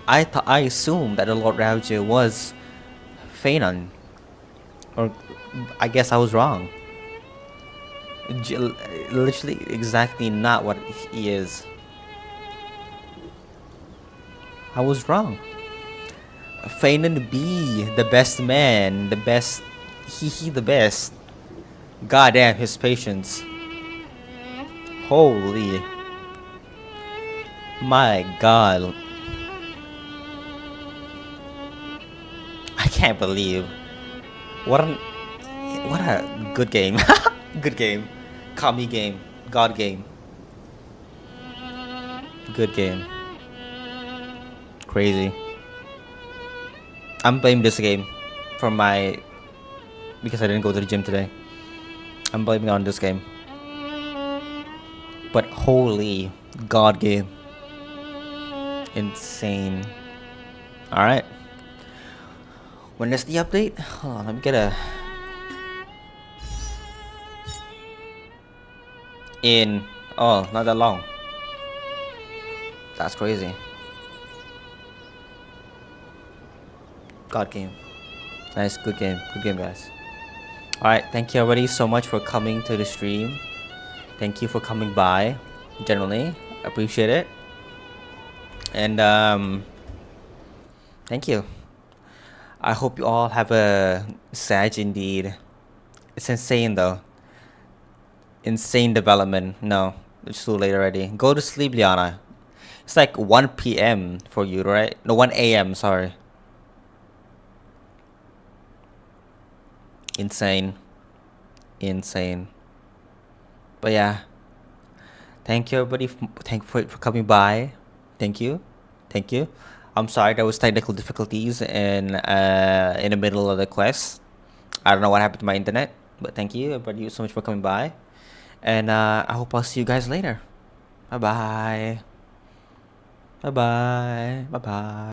I assumed that the Lord Ravager was Phanon, or I guess I was wrong. Literally exactly not what he is. I was wrong. Phanon be the best man, the best, he the best. Goddamn his patience. Holy. My god. I can't believe. What a good game. Good game. Kami game. God game. Good game. Crazy. I'm blaming this game for because I didn't go to the gym today. I'm blaming it on this game. But holy God game. Insane. Alright. When is the update? Hold on, let me get a... Oh, not that long. That's crazy. God game. Nice, good game. Good game, guys. Alright, thank you everybody so much for coming to the stream. Thank you for coming by. Generally, appreciate it. And thank you. I hope you all have a Sag indeed. It's insane though. Insane development. No, it's too late already. Go to sleep, Liana. It's like 1 p.m. for you, right? No, 1 a.m. Sorry. Insane. But yeah, thank you everybody. Thank you for coming by. Thank you. I'm sorry there was technical difficulties in the middle of the quest. I don't know what happened to my internet, but thank you everybody so much for coming by, and I hope I'll see you guys later. Bye bye.